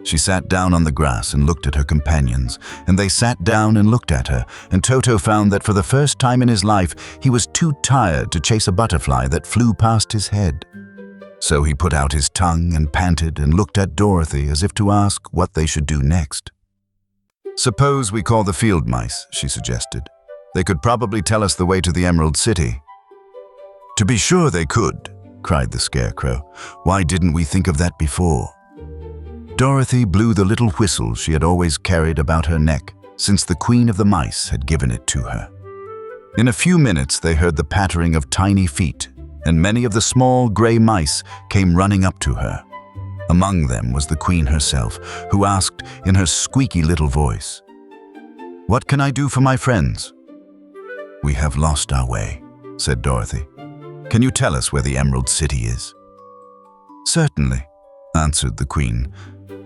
She sat down on the grass and looked at her companions, and they sat down and looked at her, and Toto found that for the first time in his life he was too tired to chase a butterfly that flew past his head. So he put out his tongue and panted and looked at Dorothy as if to ask what they should do next. "Suppose we call the field mice," she suggested. "They could probably tell us the way to the Emerald City." "To be sure they could," cried the Scarecrow. "Why didn't we think of that before?" Dorothy blew the little whistle she had always carried about her neck since the Queen of the Mice had given it to her. In a few minutes they heard the pattering of tiny feet, and many of the small gray mice came running up to her. Among them was the Queen herself, who asked in her squeaky little voice, "What can I do for my friends?" "We have lost our way," said Dorothy. "Can you tell us where the Emerald City is?" "Certainly," answered the Queen,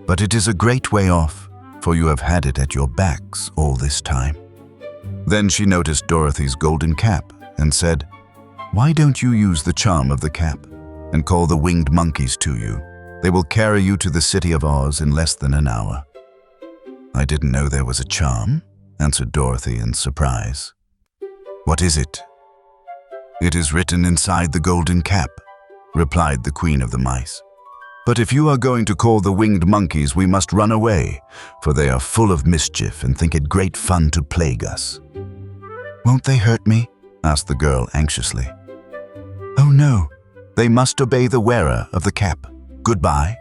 "but it is a great way off, for you have had it at your backs all this time." Then she noticed Dorothy's golden cap and said, "Why don't you use the charm of the cap and call the winged monkeys to you? They will carry you to the City of Oz in less than an hour." "I didn't know there was a charm," answered Dorothy in surprise. "What is it?" "It is written inside the golden cap," replied the Queen of the Mice. "But if you are going to call the winged monkeys, we must run away, for they are full of mischief and think it great fun to plague us." "Won't they hurt me?" asked the girl anxiously. "Oh no, they must obey the wearer of the cap. Goodbye."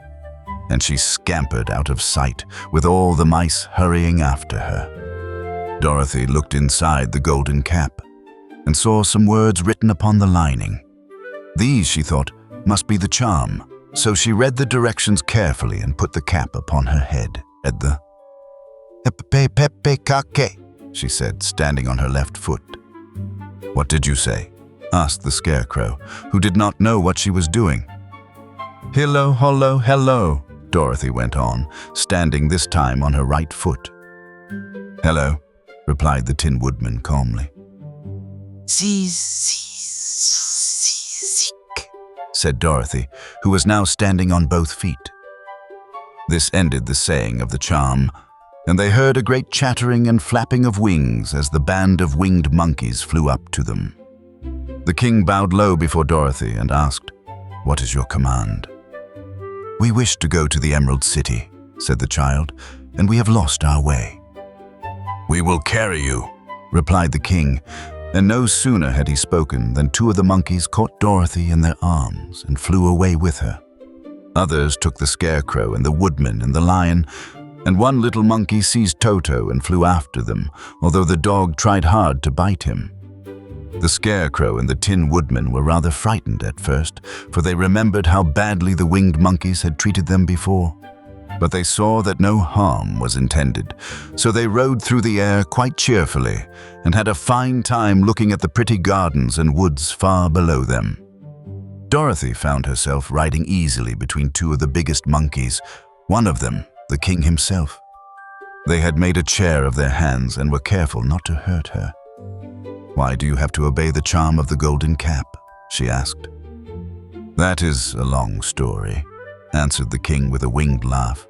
And she scampered out of sight, with all the mice hurrying after her. Dorothy looked inside the golden cap and saw some words written upon the lining. These, she thought, must be the charm, so she read the directions carefully and put the cap upon her head. At the "Pepe-pepe-kake," she said, standing on her left foot. "What did you say?" asked the Scarecrow, who did not know what she was doing. "Hello, hello, hello," Dorothy went on, standing this time on her right foot. "Hello," replied the Tin Woodman calmly. "Seek," said Dorothy, who was now standing on both feet. This ended the saying of the charm, and they heard a great chattering and flapping of wings as the band of winged monkeys flew up to them. The king bowed low before Dorothy and asked, "What is your command?" "We wish to go to the Emerald City," said the child, "and we have lost our way." "We will carry you," replied the king, and no sooner had he spoken than two of the monkeys caught Dorothy in their arms and flew away with her. Others took the Scarecrow and the Woodman and the Lion, and one little monkey seized Toto and flew after them, although the dog tried hard to bite him. The Scarecrow and the Tin Woodman were rather frightened at first, for they remembered how badly the winged monkeys had treated them before. But they saw that no harm was intended, so they rode through the air quite cheerfully and had a fine time looking at the pretty gardens and woods far below them. Dorothy found herself riding easily between two of the biggest monkeys, one of them the king himself. They had made a chair of their hands and were careful not to hurt her. "Why do you have to obey the charm of the golden cap?" she asked. "That is a long story," answered the king with a winged laugh.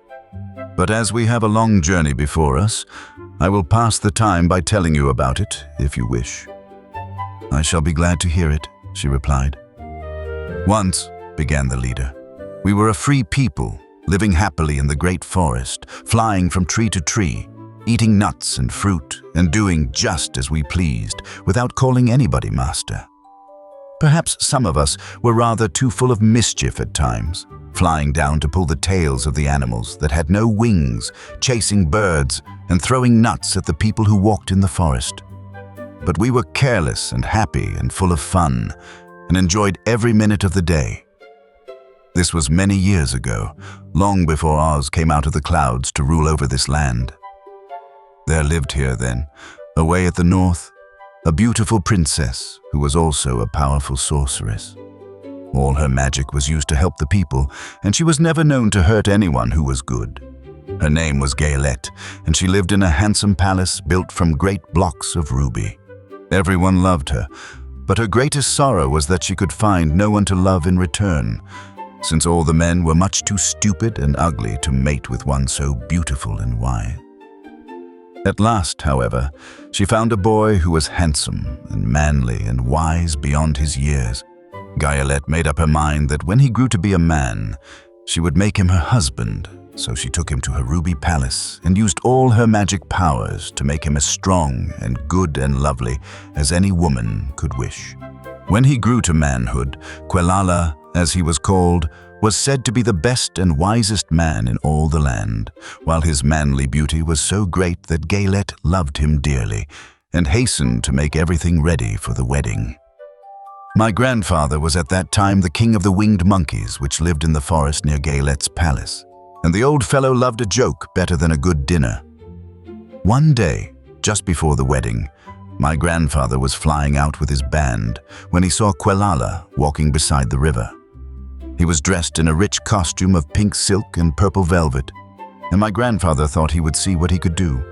"But as we have a long journey before us, I will pass the time by telling you about it, if you wish." "I shall be glad to hear it," she replied. "Once," began the leader, "we were a free people, living happily in the great forest, flying from tree to tree, eating nuts and fruit, and doing just as we pleased, without calling anybody master. Perhaps some of us were rather too full of mischief at times, flying down to pull the tails of the animals that had no wings, chasing birds, and throwing nuts at the people who walked in the forest. But we were careless and happy and full of fun, and enjoyed every minute of the day. This was many years ago, long before Oz came out of the clouds to rule over this land. There lived here then, away at the north, a beautiful princess who was also a powerful sorceress. All her magic was used to help the people, and she was never known to hurt anyone who was good. Her name was Gaylette, and she lived in a handsome palace built from great blocks of ruby. Everyone loved her, but her greatest sorrow was that she could find no one to love in return, since all the men were much too stupid and ugly to mate with one so beautiful and wise. At last, however, she found a boy who was handsome and manly and wise beyond his years. Gaylette made up her mind that when he grew to be a man, she would make him her husband, so she took him to her ruby palace and used all her magic powers to make him as strong and good and lovely as any woman could wish. When he grew to manhood, Quelala, as he was called, was said to be the best and wisest man in all the land, while his manly beauty was so great that Gaylette loved him dearly and hastened to make everything ready for the wedding. My grandfather was at that time the king of the winged monkeys, which lived in the forest near Gaylette's palace, and the old fellow loved a joke better than a good dinner. One day, just before the wedding, my grandfather was flying out with his band when he saw Quelala walking beside the river. He was dressed in a rich costume of pink silk and purple velvet, and my grandfather thought he would see what he could do.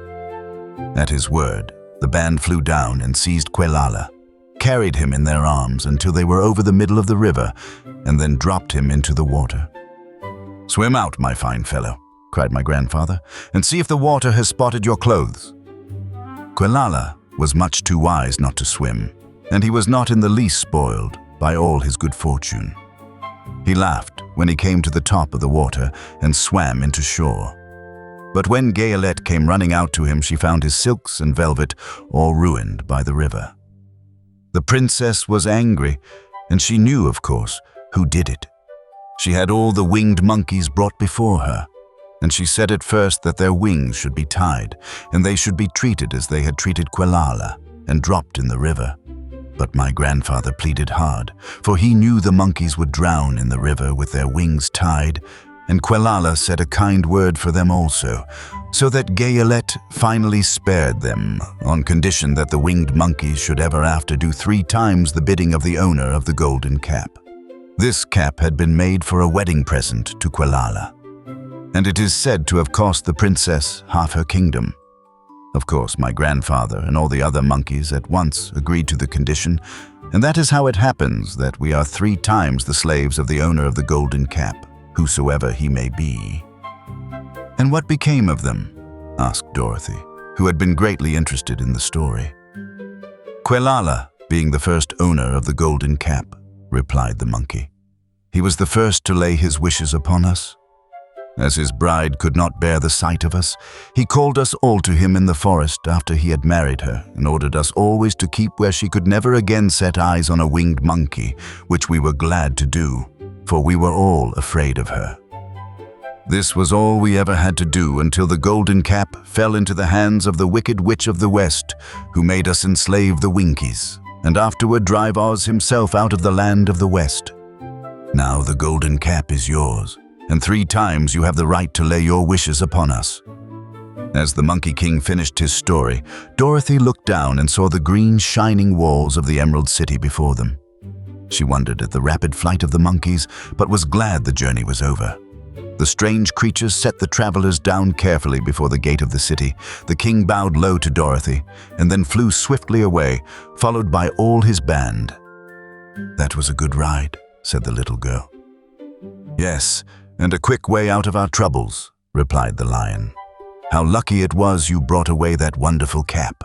At his word, the band flew down and seized Quelala, carried him in their arms until they were over the middle of the river, and then dropped him into the water. "Swim out, my fine fellow," cried my grandfather, "and see if the water has spotted your clothes." Quelala was much too wise not to swim, and he was not in the least spoiled by all his good fortune. He laughed when he came to the top of the water and swam into shore. But when Gaylette came running out to him, she found his silks and velvet all ruined by the river. The princess was angry, and she knew, of course, who did it. She had all the winged monkeys brought before her, and she said at first that their wings should be tied, and they should be treated as they had treated Quelala, and dropped in the river. But my grandfather pleaded hard, for he knew the monkeys would drown in the river with their wings tied, and Quelala said a kind word for them also, so that Gaylette finally spared them, on condition that the winged monkeys should ever after do 3 times the bidding of the owner of the golden cap. This cap had been made for a wedding present to Quelala, and it is said to have cost the princess half her kingdom. Of course, my grandfather and all the other monkeys at once agreed to the condition, and that is how it happens that we are 3 times the slaves of the owner of the golden cap, whosoever he may be. "And what became of them?" asked Dorothy, who had been greatly interested in the story. "Quelala, being the first owner of the golden cap," replied the monkey. "He was the first to lay his wishes upon us. As his bride could not bear the sight of us, he called us all to him in the forest after he had married her, and ordered us always to keep where she could never again set eyes on a winged monkey, which we were glad to do, for we were all afraid of her. This was all we ever had to do until the golden cap fell into the hands of the wicked witch of the West, who made us enslave the Winkies, and afterward drive Oz himself out of the land of the West. Now the golden cap is yours, and 3 times you have the right to lay your wishes upon us." As the Monkey King finished his story, Dorothy looked down and saw the green, shining walls of the Emerald City before them. She wondered at the rapid flight of the monkeys, but was glad the journey was over. The strange creatures set the travelers down carefully before the gate of the city. The king bowed low to Dorothy, and then flew swiftly away, followed by all his band. "That was a good ride," said the little girl. "Yes, "And a quick way out of our troubles," replied the lion. "How lucky it was you brought away that wonderful cap."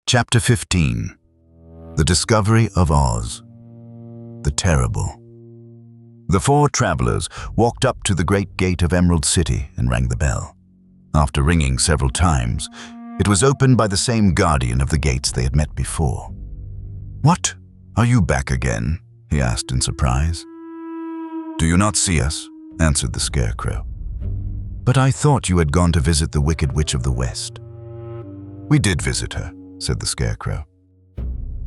Chapter 15. The Discovery of Oz. The Terrible. The four travelers walked up to the great gate of Emerald City and rang the bell. After ringing several times, it was opened by the same guardian of the gates they had met before. "What? Are you back again?" he asked in surprise. "Do you not see us?" answered the Scarecrow. "But I thought you had gone to visit the Wicked Witch of the West." "We did visit her," said the Scarecrow.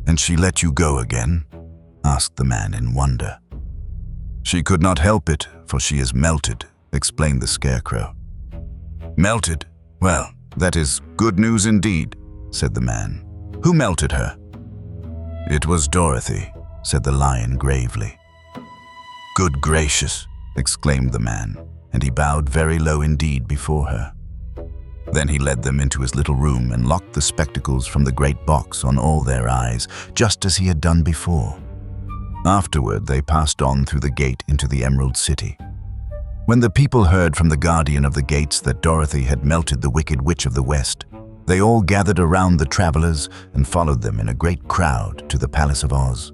"And she let you go again?" asked the man in wonder. "She could not help it, for she is melted," explained the Scarecrow. "Melted? Well, that is good news indeed," said the man. "Who melted her?" "It was Dorothy," said the lion gravely. "Good gracious," exclaimed the man, and he bowed very low indeed before her. Then he led them into his little room and locked the spectacles from the great box on all their eyes, just as he had done before. Afterward, they passed on through the gate into the Emerald City. When the people heard from the guardian of the gates that Dorothy had melted the Wicked Witch of the West, they all gathered around the travelers and followed them in a great crowd to the Palace of Oz.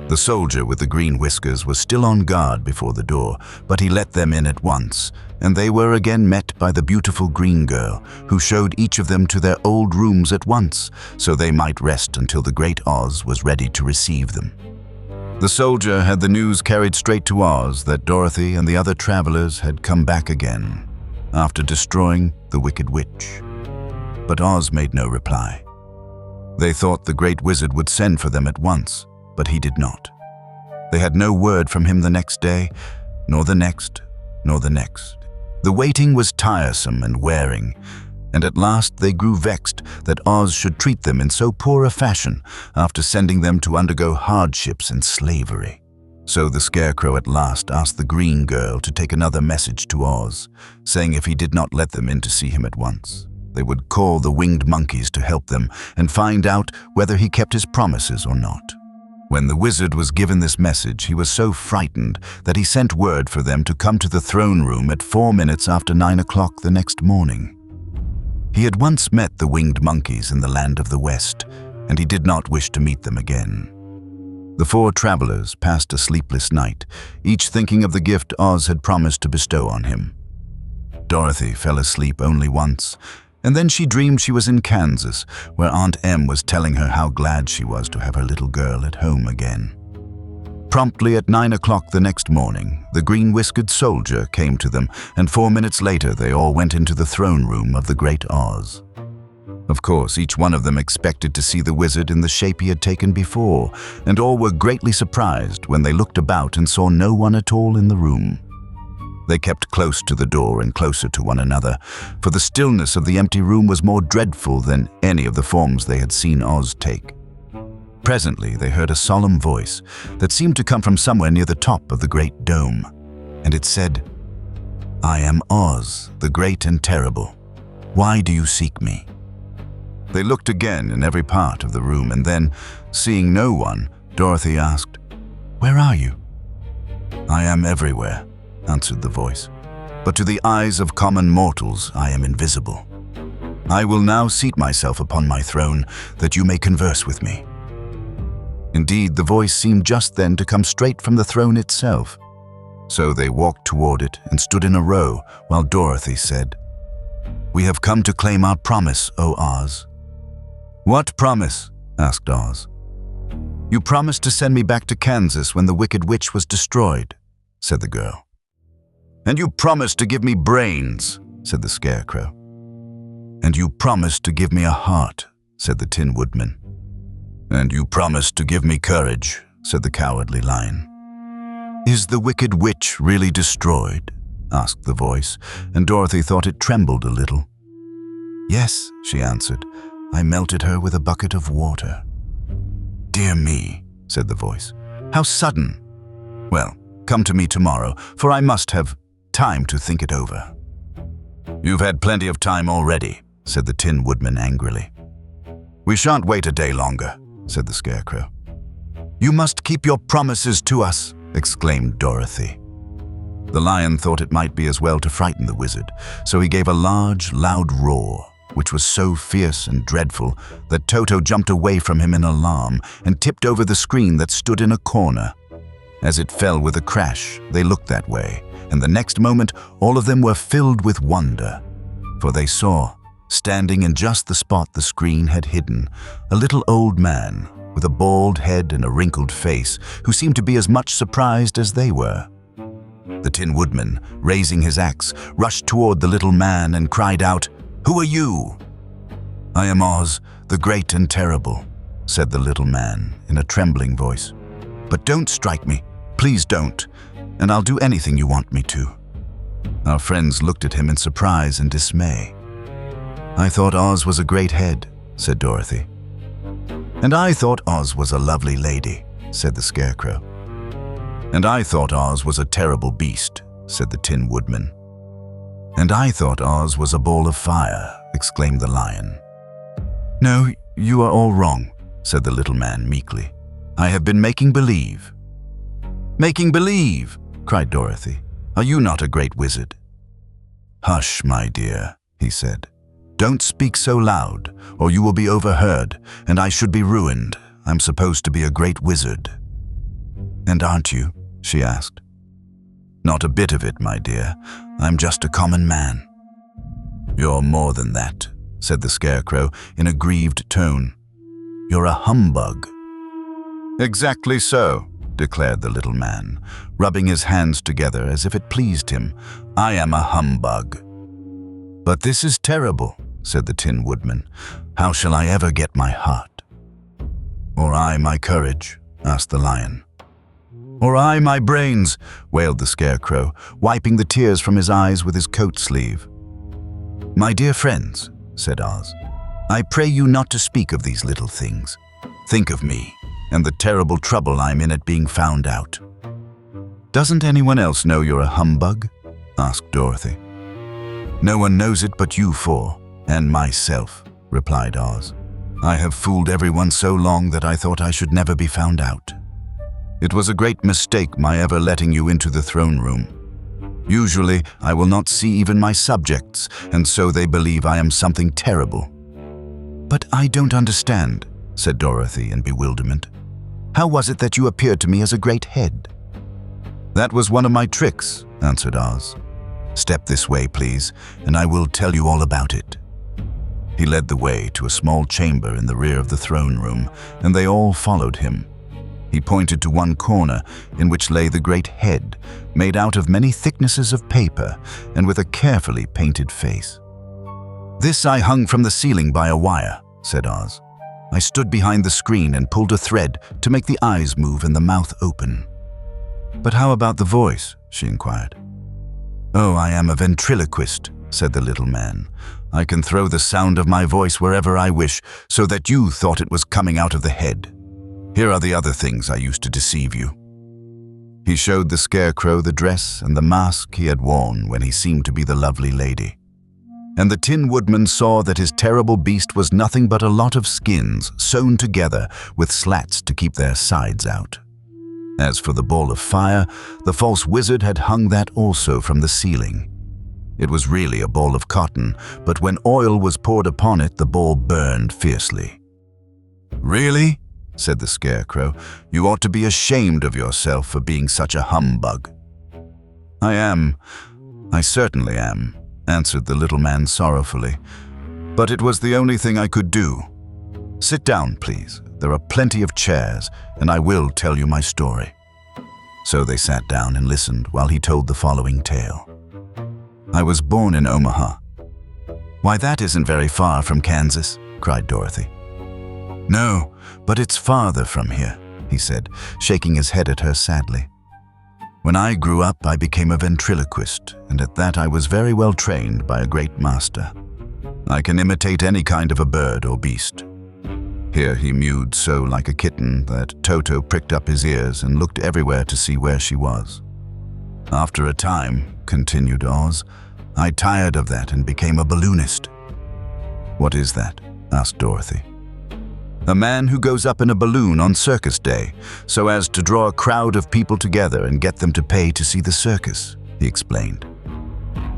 The soldier with the green whiskers was still on guard before the door, but he let them in at once, and they were again met by the beautiful green girl, who showed each of them to their old rooms at once, so they might rest until the great Oz was ready to receive them. The soldier had the news carried straight to Oz that Dorothy and the other travelers had come back again, after destroying the Wicked Witch. But Oz made no reply. They thought the great wizard would send for them at once, but he did not. They had no word from him the next day, nor the next, nor the next. The waiting was tiresome and wearing, and at last they grew vexed that Oz should treat them in so poor a fashion after sending them to undergo hardships and slavery. So the Scarecrow at last asked the green girl to take another message to Oz, saying if he did not let them in to see him at once, they would call the winged monkeys to help them and find out whether he kept his promises or not. When the wizard was given this message, he was so frightened that he sent word for them to come to the throne room at 4 minutes after 9 o'clock the next morning. He had once met the winged monkeys in the land of the West, and he did not wish to meet them again. The four travelers passed a sleepless night, each thinking of the gift Oz had promised to bestow on him. Dorothy fell asleep only once, and then she dreamed she was in Kansas, where Aunt Em was telling her how glad she was to have her little girl at home again. Promptly at 9 o'clock the next morning, the green-whiskered soldier came to them, and 4 minutes later they all went into the throne room of the great Oz. Of course, each one of them expected to see the wizard in the shape he had taken before, and all were greatly surprised when they looked about and saw no one at all in the room. They kept close to the door and closer to one another, for the stillness of the empty room was more dreadful than any of the forms they had seen Oz take. Presently, they heard a solemn voice that seemed to come from somewhere near the top of the great dome, and it said, "I am Oz, the great and terrible. Why do you seek me?" They looked again in every part of the room, and then, seeing no one, Dorothy asked, "Where are you?" "I am everywhere," answered the voice, "but to the eyes of common mortals I am invisible. I will now seat myself upon my throne, that you may converse with me." Indeed, the voice seemed just then to come straight from the throne itself. So they walked toward it and stood in a row, while Dorothy said, "We have come to claim our promise, O Oz." "What promise?" asked Oz. "You promised to send me back to Kansas when the Wicked Witch was destroyed," said the girl. "And you promised to give me brains," said the Scarecrow. "And you promised to give me a heart," said the Tin Woodman. "And you promised to give me courage," said the Cowardly Lion. "Is the Wicked Witch really destroyed?" asked the voice, and Dorothy thought it trembled a little. "Yes," she answered. "I melted her with a bucket of water." "Dear me," said the voice. "How sudden! Well, come to me tomorrow, for I must have time to think it over." "You've had plenty of time already," said the Tin Woodman angrily. "We shan't wait a day longer," said the Scarecrow. "You must keep your promises to us," exclaimed Dorothy. The lion thought it might be as well to frighten the wizard, so he gave a large, loud roar, which was so fierce and dreadful that Toto jumped away from him in alarm and tipped over the screen that stood in a corner. As it fell with a crash, they looked that way, and the next moment all of them were filled with wonder, for they saw, standing in just the spot the screen had hidden, a little old man with a bald head and a wrinkled face who seemed to be as much surprised as they were. The Tin Woodman, raising his axe, rushed toward the little man and cried out, "Who are you?" "I am Oz, the Great and Terrible," said the little man in a trembling voice. "But don't strike me, please don't, and I'll do anything you want me to." Our friends looked at him in surprise and dismay. "I thought Oz was a great head," said Dorothy. "And I thought Oz was a lovely lady," said the Scarecrow. "And I thought Oz was a terrible beast," said the Tin Woodman. "And I thought Oz was a ball of fire," exclaimed the lion. "No, you are all wrong," said the little man meekly. "I have been making believe." "Making believe!" cried Dorothy. "Are you not a great wizard?" "Hush, my dear," he said. "Don't speak so loud, or you will be overheard, and I should be ruined. I'm supposed to be a great wizard." "And aren't you?" she asked. "Not a bit of it, my dear. I'm just a common man." "You're more than that," said the Scarecrow in a grieved tone. "You're a humbug." "Exactly so," declared the little man, rubbing his hands together as if it pleased him. "I am a humbug." "But this is terrible," said the Tin Woodman. "How shall I ever get my heart?" "Or I my courage?" asked the lion. "Or I my brains," wailed the Scarecrow, wiping the tears from his eyes with his coat sleeve. "My dear friends," said Oz, "I pray you not to speak of these little things. Think of me and the terrible trouble I'm in at being found out." "Doesn't anyone else know you're a humbug?" asked Dorothy. "No one knows it but you four, and myself," replied Oz. "I have fooled everyone so long that I thought I should never be found out. It was a great mistake my ever letting you into the throne room. Usually, I will not see even my subjects, and so they believe I am something terrible." "But I don't understand," said Dorothy in bewilderment. "How was it that you appeared to me as a great head?" "That was one of my tricks," answered Oz. "Step this way, please, and I will tell you all about it." He led the way to a small chamber in the rear of the throne room, and they all followed him. He pointed to one corner in which lay the great head, made out of many thicknesses of paper and with a carefully painted face. "This I hung from the ceiling by a wire," said Oz. "I stood behind the screen and pulled a thread to make the eyes move and the mouth open." "But how about the voice?" she inquired. "Oh, I am a ventriloquist," said the little man. "I can throw the sound of my voice wherever I wish, so that you thought it was coming out of the head. Here are the other things I used to deceive you." He showed the Scarecrow the dress and the mask he had worn when he seemed to be the lovely lady. And the Tin Woodman saw that his terrible beast was nothing but a lot of skins sewn together with slats to keep their sides out. As for the ball of fire, the false wizard had hung that also from the ceiling. It was really a ball of cotton, but when oil was poured upon it, the ball burned fiercely. "Really?" said the Scarecrow. "You ought to be ashamed of yourself for being such a humbug." "I am. I certainly am," answered the little man sorrowfully. "But it was the only thing I could do. Sit down, please. There are plenty of chairs, and I will tell you my story." So they sat down and listened while he told the following tale. "I was born in Omaha." "Why, that isn't very far from Kansas," cried Dorothy. "No, but it's farther from here," he said, shaking his head at her sadly. "When I grew up, I became a ventriloquist, and at that I was very well trained by a great master. I can imitate any kind of a bird or beast." Here he mewed so like a kitten that Toto pricked up his ears and looked everywhere to see where she was. "After a time," continued Oz, "I tired of that and became a balloonist." "What is that?" asked Dorothy. A man who goes up in a balloon on circus day so as to draw a crowd of people together and get them to pay to see the circus," he explained.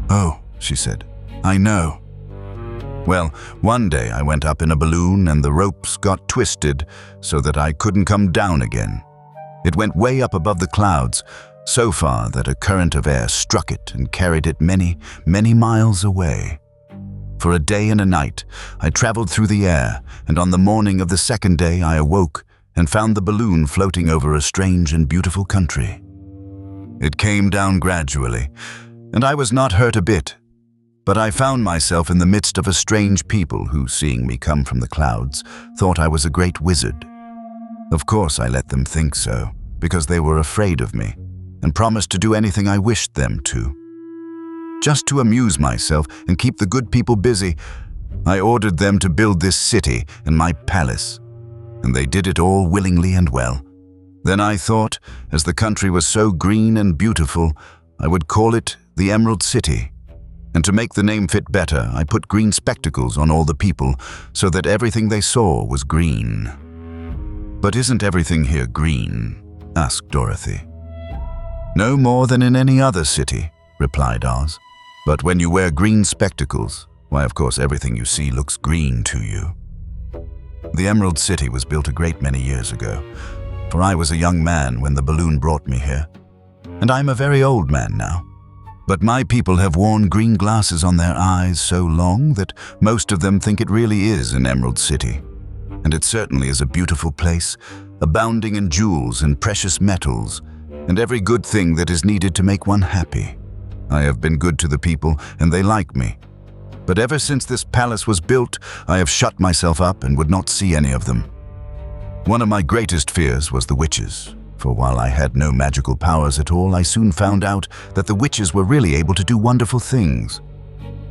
"Oh," she said, "I know." "Well, one day I went up in a balloon and the ropes got twisted so that I couldn't come down again. It went way up above the clouds, so far that a current of air struck it and carried it many, many miles away. For a day and a night, I traveled through the air, and on the morning of the second day I awoke and found the balloon floating over a strange and beautiful country. It came down gradually, and I was not hurt a bit, but I found myself in the midst of a strange people who, seeing me come from the clouds, thought I was a great wizard. Of course I let them think so, because they were afraid of me, and promised to do anything I wished them to. Just to amuse myself and keep the good people busy, I ordered them to build this city and my palace, and they did it all willingly and well. Then I thought, as the country was so green and beautiful, I would call it the Emerald City. And to make the name fit better, I put green spectacles on all the people so that everything they saw was green." "But isn't everything here green?" asked Dorothy. "No more than in any other city," replied Oz. "But when you wear green spectacles, why, of course, everything you see looks green to you." The Emerald City was built a great many years ago, for I was a young man when the balloon brought me here, and I'm a very old man now. But my people have worn green glasses on their eyes so long that most of them think it really is an Emerald City. And it certainly is a beautiful place, abounding in jewels and precious metals, and every good thing that is needed to make one happy. I have been good to the people, and they like me. But ever since this palace was built, I have shut myself up and would not see any of them. One of my greatest fears was the witches, for while I had no magical powers at all, I soon found out that the witches were really able to do wonderful things.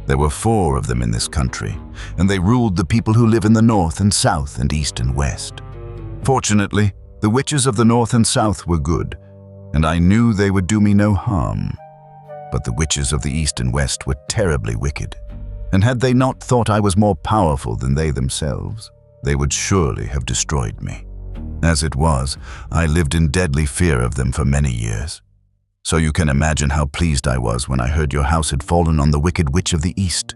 There were 4 of them in this country, and they ruled the people who live in the north and south and east and west. Fortunately, the witches of the north and south were good, and I knew they would do me no harm. But the witches of the east and west were terribly wicked, and had they not thought I was more powerful than they themselves, they would surely have destroyed me. As it was, I lived in deadly fear of them for many years. So you can imagine how pleased I was when I heard your house had fallen on the wicked witch of the east.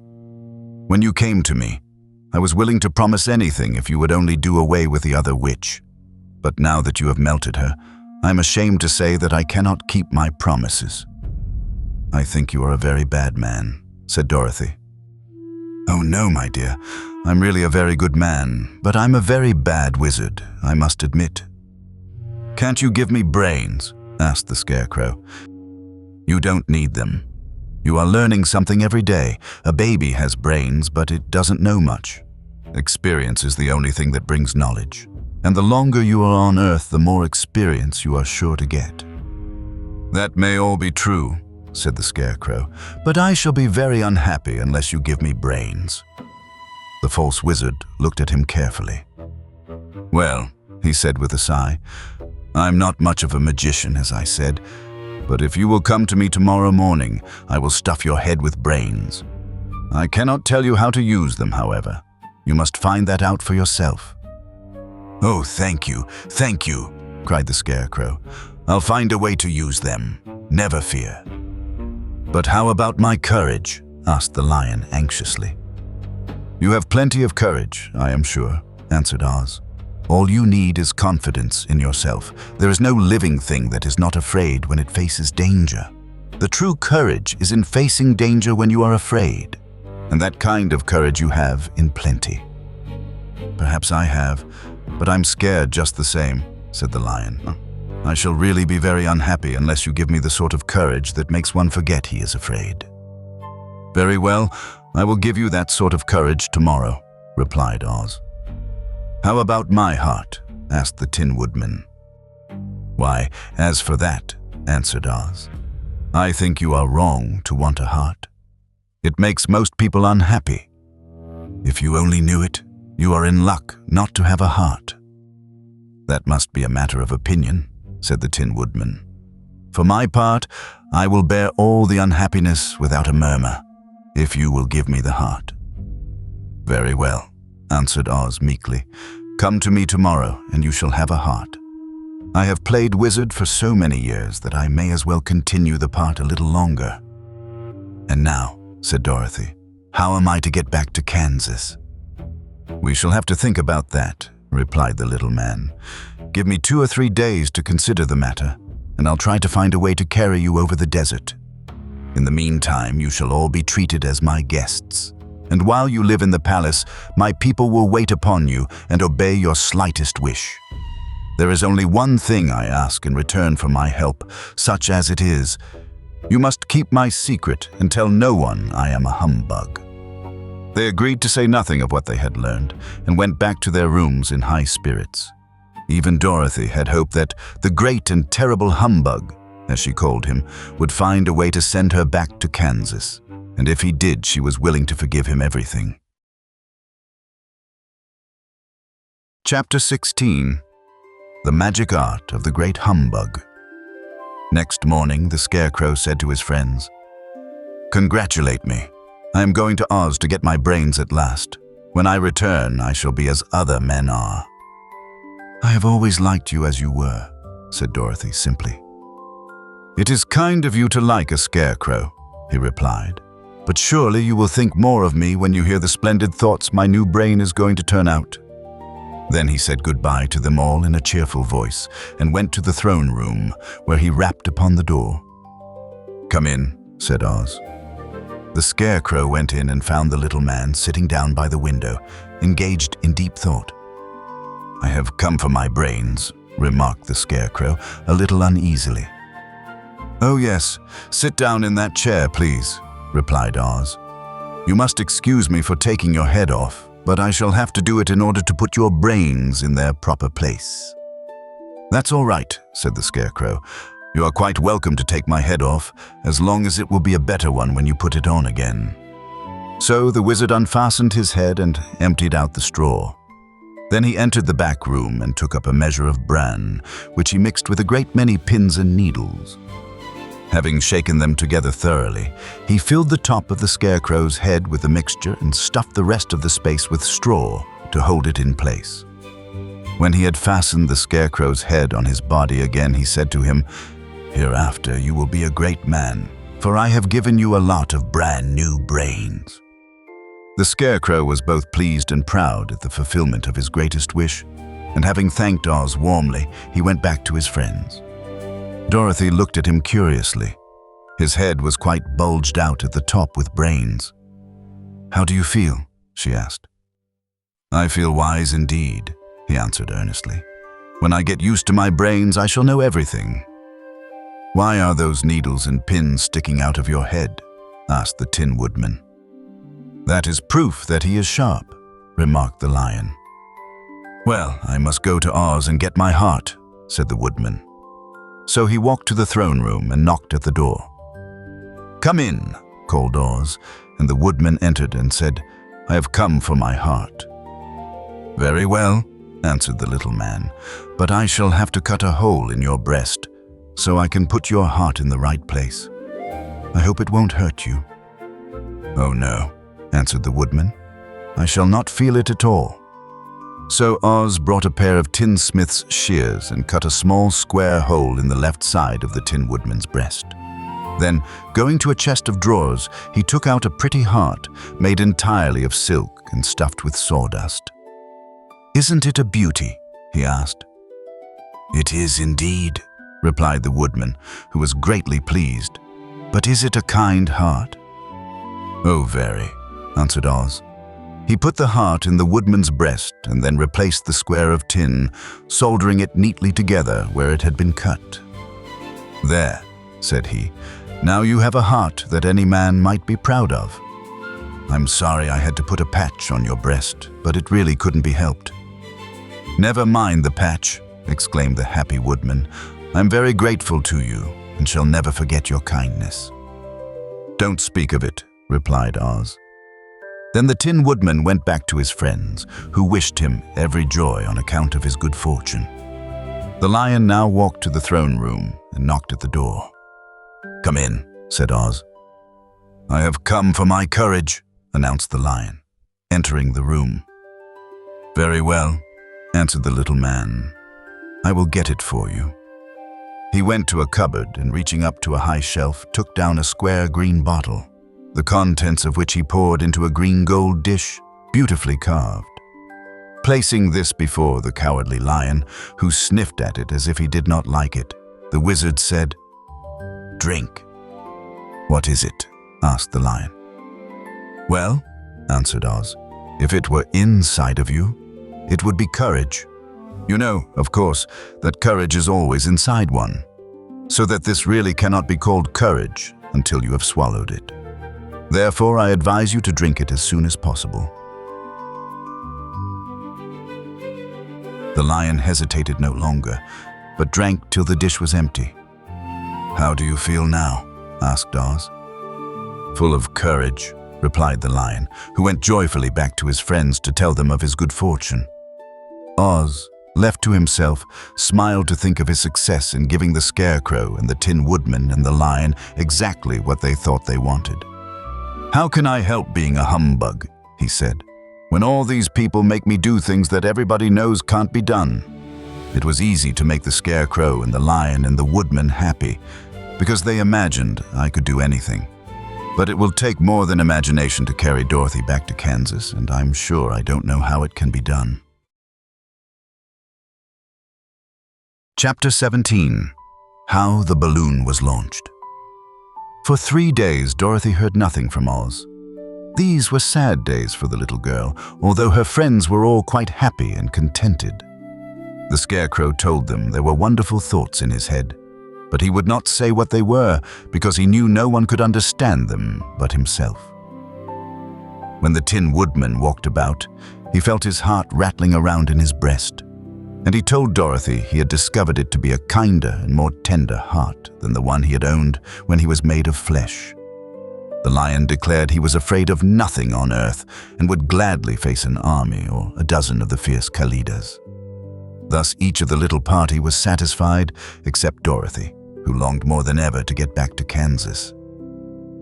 When you came to me, I was willing to promise anything if you would only do away with the other witch. But now that you have melted her, I'm ashamed to say that I cannot keep my promises." "I think you are a very bad man," said Dorothy. "Oh no, my dear. I'm really a very good man, but I'm a very bad wizard, I must admit." "Can't you give me brains?" asked the Scarecrow. "You don't need them. You are learning something every day. A baby has brains, but it doesn't know much. Experience is the only thing that brings knowledge, and the longer you are on Earth, the more experience you are sure to get." "That may all be true," said the Scarecrow, "but I shall be very unhappy unless you give me brains." The false wizard looked at him carefully. "Well," he said with a sigh, "I'm not much of a magician, as I said, but if you will come to me tomorrow morning, I will stuff your head with brains. I cannot tell you how to use them, however. You must find that out for yourself." "Oh, thank you, cried the Scarecrow. "I'll find a way to use them, never fear." "But how about my courage?" asked the lion anxiously. "You have plenty of courage, I am sure," answered Oz. "All you need is confidence in yourself. There is no living thing that is not afraid when it faces danger. The true courage is in facing danger when you are afraid, and that kind of courage you have in plenty." "Perhaps I have, but I'm scared just the same," said the lion. "I shall really be very unhappy unless you give me the sort of courage that makes one forget he is afraid." "Very well, I will give you that sort of courage tomorrow," replied Oz. "How about my heart?" asked the Tin Woodman. "Why, as for that," answered Oz, "I think you are wrong to want a heart. It makes most people unhappy. If you only knew it, you are in luck not to have a heart." "That must be a matter of opinion," said the Tin Woodman. "For my part, I will bear all the unhappiness without a murmur, if you will give me the heart." "Very well," answered Oz meekly, Come to me tomorrow, and you shall have a heart. I have played wizard for so many years that I may as well continue the part a little longer." "And now," said Dorothy, "how am I to get back to Kansas?" "We shall have to think about that," replied the little man. "Give me 2 or 3 days to consider the matter, and I'll try to find a way to carry you over the desert. In the meantime, you shall all be treated as my guests. And while you live in the palace, my people will wait upon you and obey your slightest wish. There is only one thing I ask in return for my help, such as it is. You must keep my secret and tell no one I am a humbug." They agreed to say nothing of what they had learned and went back to their rooms in high spirits. Even Dorothy had hoped that the great and terrible Humbug, as she called him, would find a way to send her back to Kansas, and if he did, she was willing to forgive him everything. Chapter 16. The Magic Art of the Great Humbug. Next morning, the Scarecrow said to his friends, "Congratulate me. I am going to Oz to get my brains at last. When I return, I shall be as other men are." "I have always liked you as you were," said Dorothy simply. "It is kind of you to like a scarecrow," he replied. "But surely you will think more of me when you hear the splendid thoughts my new brain is going to turn out." Then he said goodbye to them all in a cheerful voice and went to the throne room, where he rapped upon the door. "Come in," said Oz. The Scarecrow went in and found the little man sitting down by the window, engaged in deep thought. "I have come for my brains," remarked the Scarecrow, a little uneasily. "Oh yes, sit down in that chair, please," replied Oz. "You must excuse me for taking your head off, but I shall have to do it in order to put your brains in their proper place." "That's all right," said the Scarecrow. "You are quite welcome to take my head off, as long as it will be a better one when you put it on again." So the wizard unfastened his head and emptied out the straw. Then he entered the back room and took up a measure of bran, which he mixed with a great many pins and needles. Having shaken them together thoroughly, he filled the top of the Scarecrow's head with the mixture and stuffed the rest of the space with straw to hold it in place. When he had fastened the Scarecrow's head on his body again, he said to him, "Hereafter you will be a great man, for I have given you a lot of brand new brains." The Scarecrow was both pleased and proud at the fulfillment of his greatest wish, and having thanked Oz warmly, he went back to his friends. Dorothy looked at him curiously. His head was quite bulged out at the top with brains. "How do you feel?" she asked. "I feel wise indeed," he answered earnestly. "When I get used to my brains, I shall know everything." "Why are those needles and pins sticking out of your head?" asked the Tin Woodman. "That is proof that he is sharp," remarked the Lion. "Well, I must go to Oz and get my heart," said the Woodman. So he walked to the throne room and knocked at the door. "Come in," called Oz, and the Woodman entered and said, "I have come for my heart." "Very well," answered the little man, "but I shall have to cut a hole in your breast, so I can put your heart in the right place. I hope it won't hurt you." "Oh no," answered the Woodman. "I shall not feel it at all." So Oz brought a pair of tinsmith's shears and cut a small square hole in the left side of the Tin Woodman's breast. Then, going to a chest of drawers, he took out a pretty heart made entirely of silk and stuffed with sawdust. "Isn't it a beauty?" he asked. "It is indeed," replied the Woodman, who was greatly pleased. "But is it a kind heart?" "Oh, very," answered Oz. He put the heart in the Woodman's breast and then replaced the square of tin, soldering it neatly together where it had been cut. "There," said he, "now you have a heart that any man might be proud of. I'm sorry I had to put a patch on your breast, but it really couldn't be helped." "Never mind the patch," exclaimed the happy Woodman. "I'm very grateful to you and shall never forget your kindness." "Don't speak of it," replied Oz. Then the Tin Woodman went back to his friends, who wished him every joy on account of his good fortune. The Lion now walked to the throne room and knocked at the door. "Come in," said Oz. "I have come for my courage," announced the Lion, entering the room. "Very well. answered the little man. "I will get it for you." He went to a cupboard and, reaching up to a high shelf, took down a square green bottle, the contents of which he poured into a green gold dish, beautifully carved. Placing this before the cowardly lion, who sniffed at it as if he did not like it, the wizard said, "Drink." "What is it?" asked the lion. "Well," answered Oz, "if it were inside of you, it would be courage. You know, of course, that courage is always inside one, so that this really cannot be called courage until you have swallowed it. Therefore, I advise you to drink it as soon as possible." The lion hesitated no longer, but drank till the dish was empty. "How do you feel now?" asked Oz. "Full of courage," replied the lion, who went joyfully back to his friends to tell them of his good fortune. Oz, left to himself, smiled to think of his success in giving the Scarecrow and the Tin Woodman and the lion exactly what they thought they wanted. "How can I help being a humbug?" he said, "when all these people make me do things that everybody knows can't be done?" It was easy to make the Scarecrow and the lion and the Woodman happy, because they imagined I could do anything. But it will take more than imagination to carry Dorothy back to Kansas, and I'm sure I don't know how it can be done. Chapter 17. How the Balloon Was Launched. For 3 days, Dorothy heard nothing from Oz. These were sad days for the little girl, although her friends were all quite happy and contented. The Scarecrow told them there were wonderful thoughts in his head, but he would not say what they were because he knew no one could understand them but himself. When the Tin Woodman walked about, he felt his heart rattling around in his breast, and he told Dorothy he had discovered it to be a kinder and more tender heart than the one he had owned when he was made of flesh. The lion declared he was afraid of nothing on earth and would gladly face an army or a dozen of the fierce Kalidas. Thus each of the little party was satisfied except Dorothy, who longed more than ever to get back to Kansas.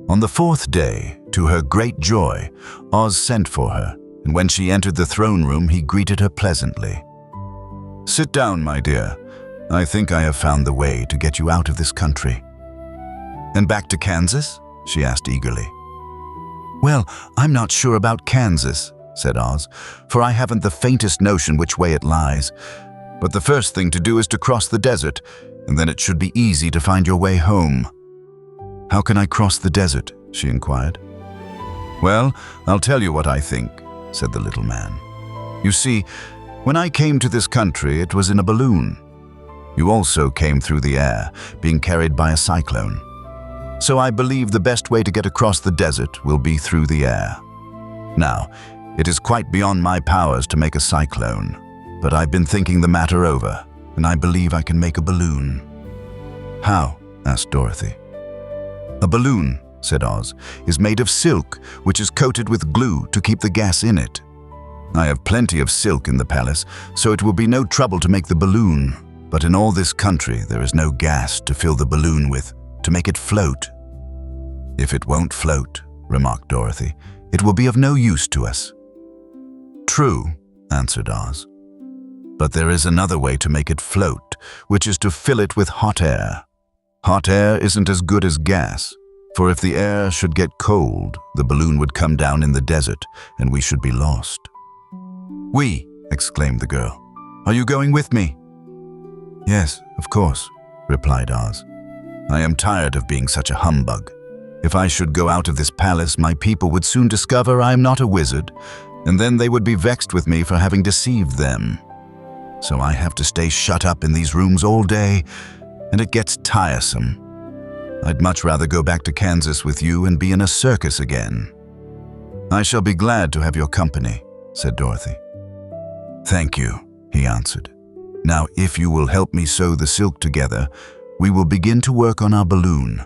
On the 4th day, to her great joy, Oz sent for her, and when she entered the throne room, he greeted her pleasantly. "Sit down, my dear. I think I have found the way to get you out of this country." "And back to Kansas?" she asked eagerly. "Well, I'm not sure about Kansas," said Oz, "for I haven't the faintest notion which way it lies. But the first thing to do is to cross the desert, and then it should be easy to find your way home." "How can I cross the desert?" she inquired. "Well, I'll tell you what I think," said the little man. "You see, when I came to this country, it was in a balloon. You also came through the air, being carried by a cyclone. So I believe the best way to get across the desert will be through the air. Now, it is quite beyond my powers to make a cyclone, but I've been thinking the matter over, and I believe I can make a balloon." "How?" asked Dorothy. "A balloon," said Oz, "is made of silk, which is coated with glue to keep the gas in it. I have plenty of silk in the palace, so it will be no trouble to make the balloon, but in all this country there is no gas to fill the balloon with, to make it float." "If it won't float," remarked Dorothy, "it will be of no use to us." "True," answered Oz. "But there is another way to make it float, which is to fill it with hot air. Hot air isn't as good as gas, for if the air should get cold, the balloon would come down in the desert, and we should be lost." "We," exclaimed the girl. "Are you going with me?" "Yes, of course," replied Oz. "I am tired of being such a humbug. If I should go out of this palace, my people would soon discover I am not a wizard, and then they would be vexed with me for having deceived them. So I have to stay shut up in these rooms all day, and it gets tiresome. I'd much rather go back to Kansas with you and be in a circus again." "I shall be glad to have your company," said Dorothy. "Thank you," he answered. "Now, if you will help me sew the silk together, we will begin to work on our balloon."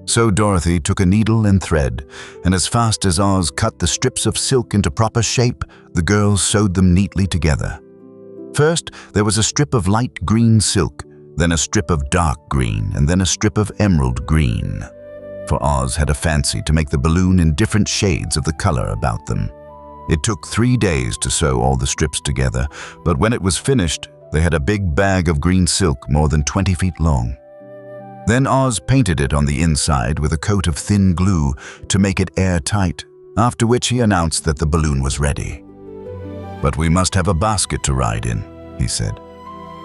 So Dorothy took a needle and thread, and as fast as Oz cut the strips of silk into proper shape, the girls sewed them neatly together. First, there was a strip of light green silk, then a strip of dark green, and then a strip of emerald green. For Oz had a fancy to make the balloon in different shades of the color about them. It took 3 days to sew all the strips together, but when it was finished, they had a big bag of green silk more than 20 feet long. Then Oz painted it on the inside with a coat of thin glue to make it airtight, after which he announced that the balloon was ready. "But we must have a basket to ride in," he said.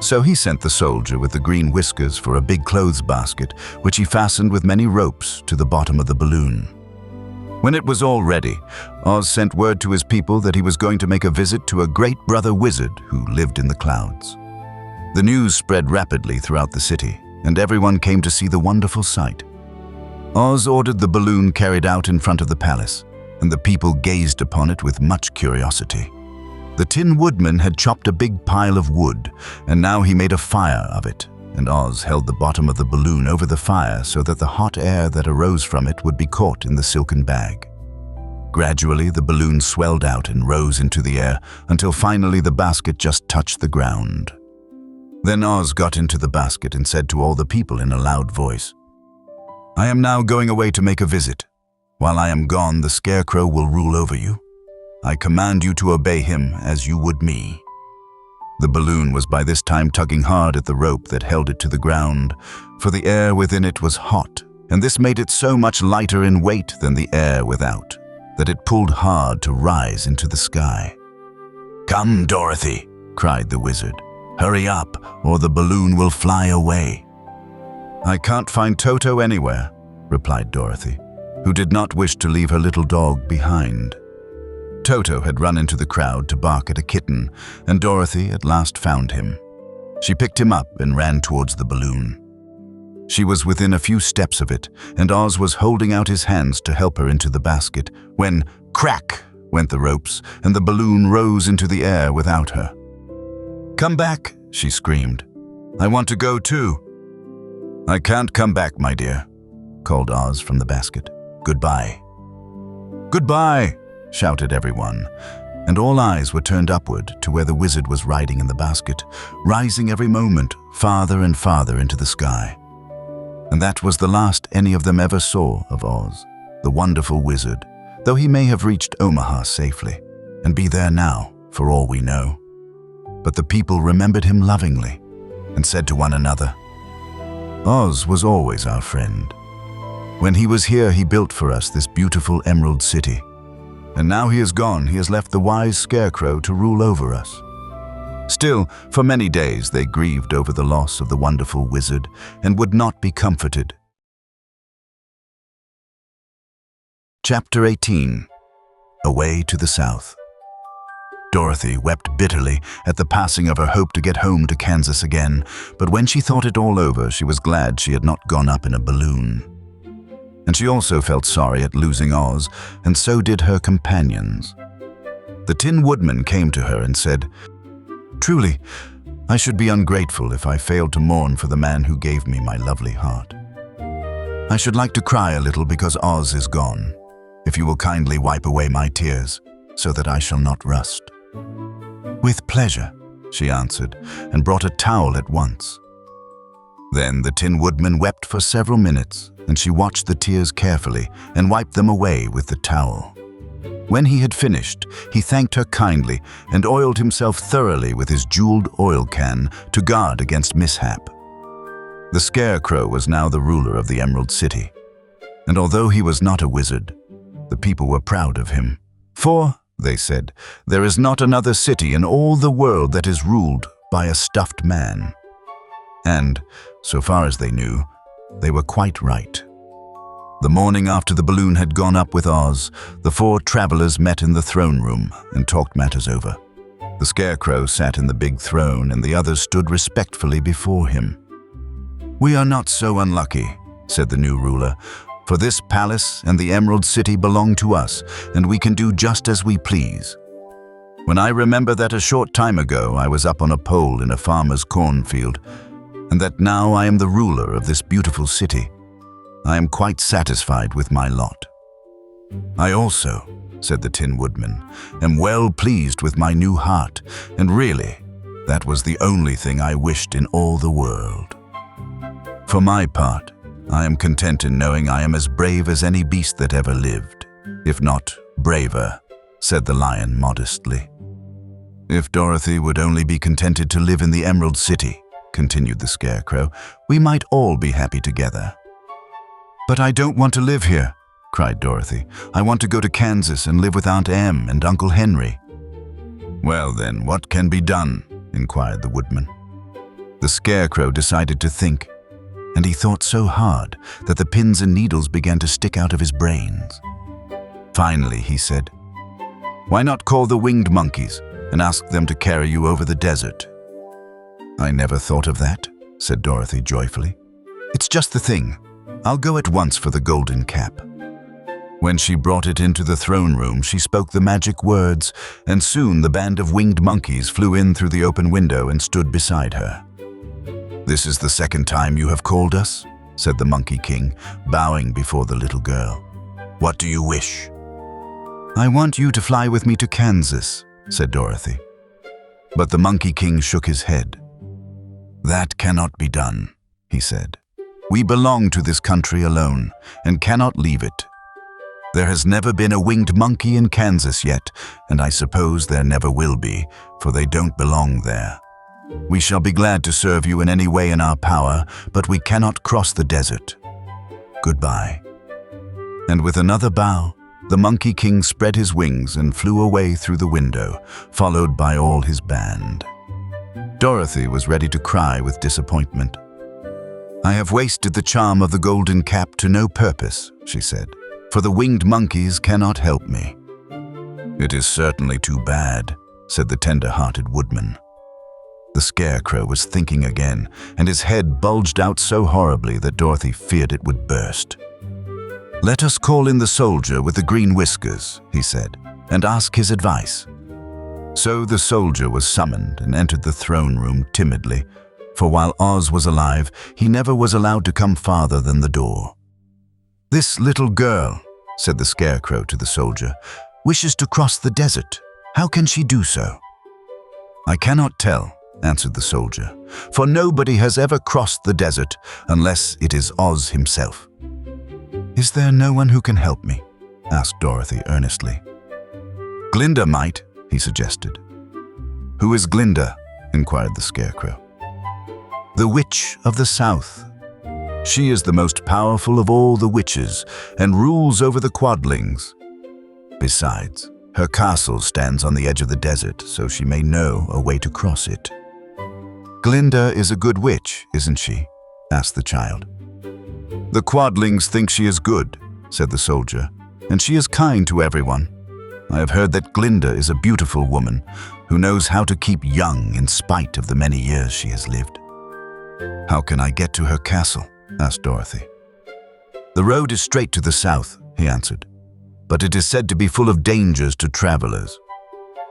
So he sent the soldier with the green whiskers for a big clothes basket, which he fastened with many ropes to the bottom of the balloon. When it was all ready, Oz sent word to his people that he was going to make a visit to a great brother wizard who lived in the clouds. The news spread rapidly throughout the city, and everyone came to see the wonderful sight. Oz ordered the balloon carried out in front of the palace, and the people gazed upon it with much curiosity. The Tin Woodman had chopped a big pile of wood, and now he made a fire of it, and Oz held the bottom of the balloon over the fire so that the hot air that arose from it would be caught in the silken bag. Gradually, the balloon swelled out and rose into the air until finally the basket just touched the ground. Then Oz got into the basket and said to all the people in a loud voice, "I am now going away to make a visit. While I am gone, the Scarecrow will rule over you. I command you to obey him as you would me." The balloon was by this time tugging hard at the rope that held it to the ground, for the air within it was hot, and this made it so much lighter in weight than the air without, that it pulled hard to rise into the sky. "Come, Dorothy," cried the wizard. "Hurry up, or the balloon will fly away." "I can't find Toto anywhere," replied Dorothy, who did not wish to leave her little dog behind. Toto had run into the crowd to bark at a kitten, and Dorothy at last found him. She picked him up and ran towards the balloon. She was within a few steps of it, and Oz was holding out his hands to help her into the basket, when crack went the ropes, and the balloon rose into the air without her. "Come back," she screamed. "I want to go too." "I can't come back, my dear," called Oz from the basket. "Goodbye." "Goodbye," shouted everyone, and all eyes were turned upward to where the wizard was riding in the basket, rising every moment farther and farther into the sky. And that was the last any of them ever saw of Oz, the wonderful wizard, though he may have reached Omaha safely, and be there now, for all we know. But the people remembered him lovingly, and said to one another, "Oz was always our friend. When he was here, he built for us this beautiful Emerald City. And now he is gone, he has left the wise Scarecrow to rule over us." Still, for many days they grieved over the loss of the wonderful wizard and would not be comforted. Chapter 18. Away to the South. Dorothy wept bitterly at the passing of her hope to get home to Kansas again, but when she thought it all over, she was glad she had not gone up in a balloon. And she also felt sorry at losing Oz, and so did her companions. The Tin Woodman came to her and said, "Truly, I should be ungrateful if I failed to mourn for the man who gave me my lovely heart. I should like to cry a little because Oz is gone, if you will kindly wipe away my tears, so that I shall not rust." "With pleasure," she answered, and brought a towel at once. Then the Tin Woodman wept for several minutes, and she watched the tears carefully and wiped them away with the towel. When he had finished, he thanked her kindly and oiled himself thoroughly with his jeweled oil can to guard against mishap. The Scarecrow was now the ruler of the Emerald City, and although he was not a wizard, the people were proud of him. "For," they said, "there is not another city in all the world that is ruled by a stuffed man." And, so far as they knew, they were quite right. The morning after the balloon had gone up with Oz, the 4 travelers met in the throne room and talked matters over. The Scarecrow sat in the big throne, and the others stood respectfully before him. "We are not so unlucky," said the new ruler, "for this palace and the Emerald City belong to us, and we can do just as we please. When I remember that a short time ago I was up on a pole in a farmer's cornfield, and that now I am the ruler of this beautiful city, I am quite satisfied with my lot. I also," said the Tin Woodman, "am well pleased with my new heart, and really, that was the only thing I wished in all the world. For my part, I am content in knowing I am as brave as any beast that ever lived, if not braver, said the lion modestly. If Dorothy would only be contented to live in the Emerald City, continued the Scarecrow, we might all be happy together. But I don't want to live here, cried Dorothy. I want to go to Kansas and live with Aunt Em and Uncle Henry. Well then, what can be done? Inquired the Woodman. The Scarecrow decided to think, and he thought so hard that the pins and needles began to stick out of his brains. Finally, he said, Why not call the winged monkeys and ask them to carry you over the desert? I never thought of that, said Dorothy joyfully. It's just the thing. I'll go at once for the golden cap. When she brought it into the throne room, she spoke the magic words, and soon the band of winged monkeys flew in through the open window and stood beside her. This is the second time you have called us, said the Monkey King, bowing before the little girl. What do you wish? I want you to fly with me to Kansas, said Dorothy. But the Monkey King shook his head. That cannot be done, he said. We belong to this country alone and cannot leave it. There has never been a winged monkey in Kansas yet, and I suppose there never will be, for they don't belong there. We shall be glad to serve you in any way in our power, but we cannot cross the desert. Goodbye. And with another bow, the Monkey King spread his wings and flew away through the window, followed by all his band. Dorothy was ready to cry with disappointment. I have wasted the charm of the golden cap to no purpose, she said, for the winged monkeys cannot help me. It is certainly too bad, said the tender-hearted Woodman. The Scarecrow was thinking again, and his head bulged out so horribly that Dorothy feared it would burst. Let us call in the soldier with the green whiskers, he said, and ask his advice. So the soldier was summoned and entered the throne room timidly, for while Oz was alive, he never was allowed to come farther than the door. This little girl, said the Scarecrow to the soldier, wishes to cross the desert. How can she do so? I cannot tell, answered the soldier, for nobody has ever crossed the desert unless it is Oz himself. Is there no one who can help me? Asked Dorothy earnestly. Glinda might, he suggested. Who is Glinda? Inquired the Scarecrow. The Witch of the South. She is the most powerful of all the witches and rules over the Quadlings. Besides, her castle stands on the edge of the desert, so she may know a way to cross it. Glinda is a good witch, isn't she? Asked the child. The Quadlings think she is good, said the soldier, and she is kind to everyone. I have heard that Glinda is a beautiful woman who knows how to keep young in spite of the many years she has lived. How can I get to her castle? Asked Dorothy. The road is straight to the south, he answered, but it is said to be full of dangers to travelers.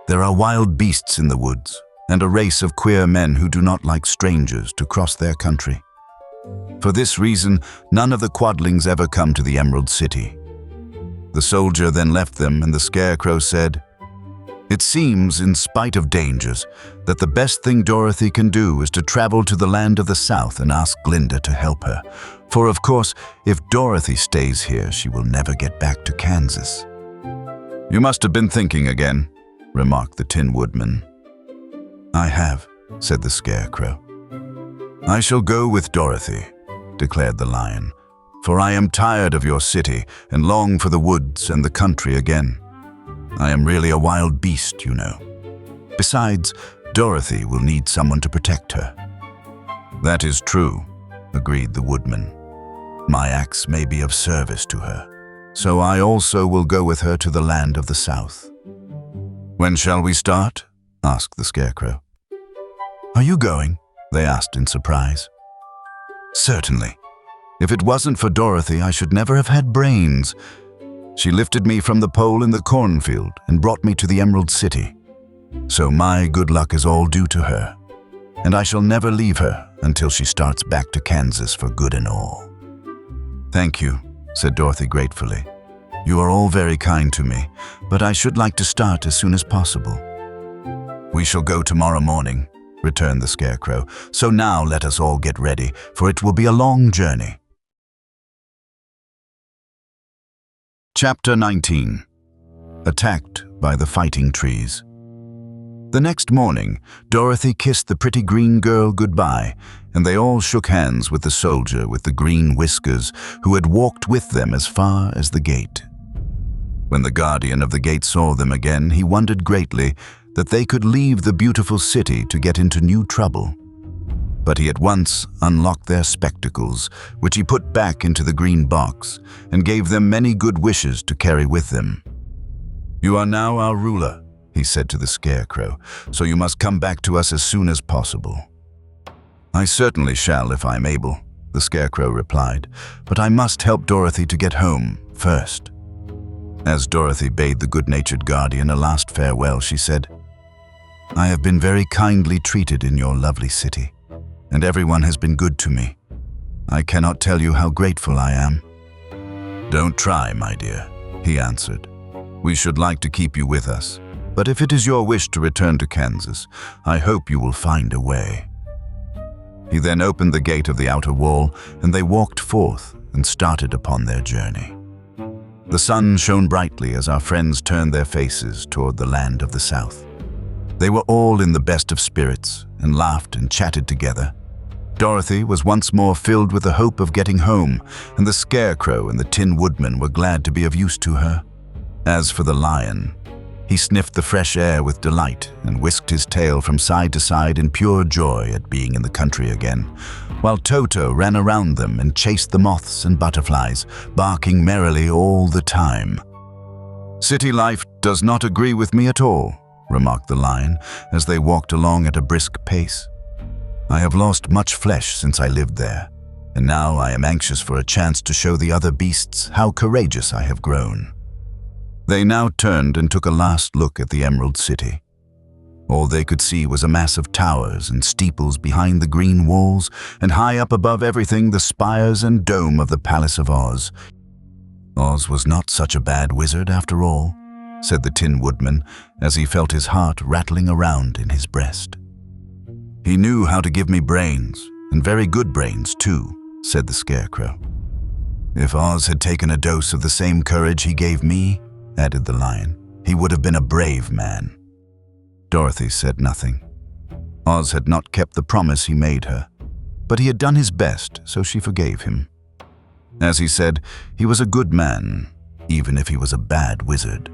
There are wild beasts in the woods, and a race of queer men who do not like strangers to cross their country. For this reason, none of the Quadlings ever come to the Emerald City. The soldier then left them, and the Scarecrow said, It seems, in spite of dangers, that the best thing Dorothy can do is to travel to the land of the South and ask Glinda to help her. For, of course, if Dorothy stays here, she will never get back to Kansas. You must have been thinking again, remarked the Tin Woodman. I have, said the Scarecrow. I shall go with Dorothy, declared the Lion, for I am tired of your city and long for the woods and the country again. I am really a wild beast, you know. Besides, Dorothy will need someone to protect her. That is true, agreed the Woodman. My axe may be of service to her, so I also will go with her to the land of the South. When shall we start? Asked the Scarecrow. Are you going? They asked in surprise. Certainly. If it wasn't for Dorothy, I should never have had brains. She lifted me from the pole in the cornfield and brought me to the Emerald City. So my good luck is all due to her, and I shall never leave her until she starts back to Kansas for good and all. Thank you, said Dorothy gratefully. You are all very kind to me, but I should like to start as soon as possible. We shall go tomorrow morning, returned the Scarecrow. So now let us all get ready, for it will be a long journey. Chapter 19. Attacked by the fighting trees. The next morning, Dorothy kissed the pretty green girl goodbye, and they all shook hands with the soldier with the green whiskers who had walked with them as far as the gate. When the guardian of the gate saw them again, he wondered greatly that they could leave the beautiful city to get into new trouble. But he at once unlocked their spectacles, which he put back into the green box, and gave them many good wishes to carry with them. "You are now our ruler," he said to the Scarecrow, "so you must come back to us as soon as possible." "I certainly shall if I am able," the Scarecrow replied, "but I must help Dorothy to get home first." As Dorothy bade the good-natured guardian a last farewell, she said, "I have been very kindly treated in your lovely city, and everyone has been good to me. I cannot tell you how grateful I am." "Don't try, my dear," he answered. "We should like to keep you with us, but if it is your wish to return to Kansas, I hope you will find a way." He then opened the gate of the outer wall, and they walked forth and started upon their journey. The sun shone brightly as our friends turned their faces toward the land of the South. They were all in the best of spirits and laughed and chatted together. Dorothy was once more filled with the hope of getting home, and the Scarecrow and the Tin Woodman were glad to be of use to her. As for the lion, he sniffed the fresh air with delight and whisked his tail from side to side in pure joy at being in the country again, while Toto ran around them and chased the moths and butterflies, barking merrily all the time. "City life does not agree with me at all," remarked the lion as they walked along at a brisk pace. "I have lost much flesh since I lived there, and now I am anxious for a chance to show the other beasts how courageous I have grown." They now turned and took a last look at the Emerald City. All they could see was a mass of towers and steeples behind the green walls, and high up above everything the spires and dome of the Palace of Oz. "Oz was not such a bad wizard after all," said the Tin Woodman as he felt his heart rattling around in his breast. "He knew how to give me brains, and very good brains too," said the Scarecrow. "If Oz had taken a dose of the same courage he gave me," added the lion, "he would have been a brave man." Dorothy said nothing. Oz had not kept the promise he made her, but he had done his best, so she forgave him. As he said, he was a good man, even if he was a bad wizard.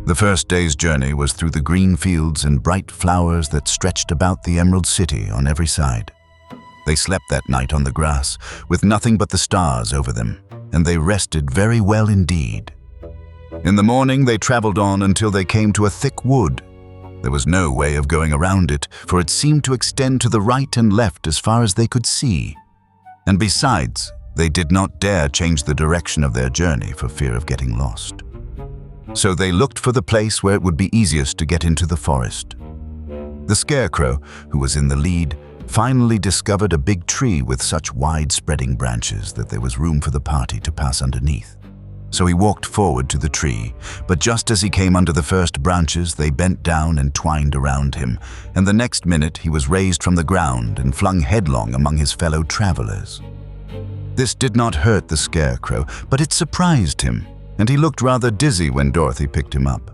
The first day's journey was through the green fields and bright flowers that stretched about the Emerald City on every side. They slept that night on the grass, with nothing but the stars over them, and they rested very well indeed. In the morning they traveled on until they came to a thick wood. There was no way of going around it, for it seemed to extend to the right and left as far as they could see. And besides, they did not dare change the direction of their journey for fear of getting lost. So they looked for the place where it would be easiest to get into the forest. The Scarecrow, who was in the lead, finally discovered a big tree with such wide-spreading branches that there was room for the party to pass underneath. So he walked forward to the tree, but just as he came under the first branches, they bent down and twined around him, and the next minute he was raised from the ground and flung headlong among his fellow travelers. This did not hurt the Scarecrow, but it surprised him, and he looked rather dizzy when Dorothy picked him up.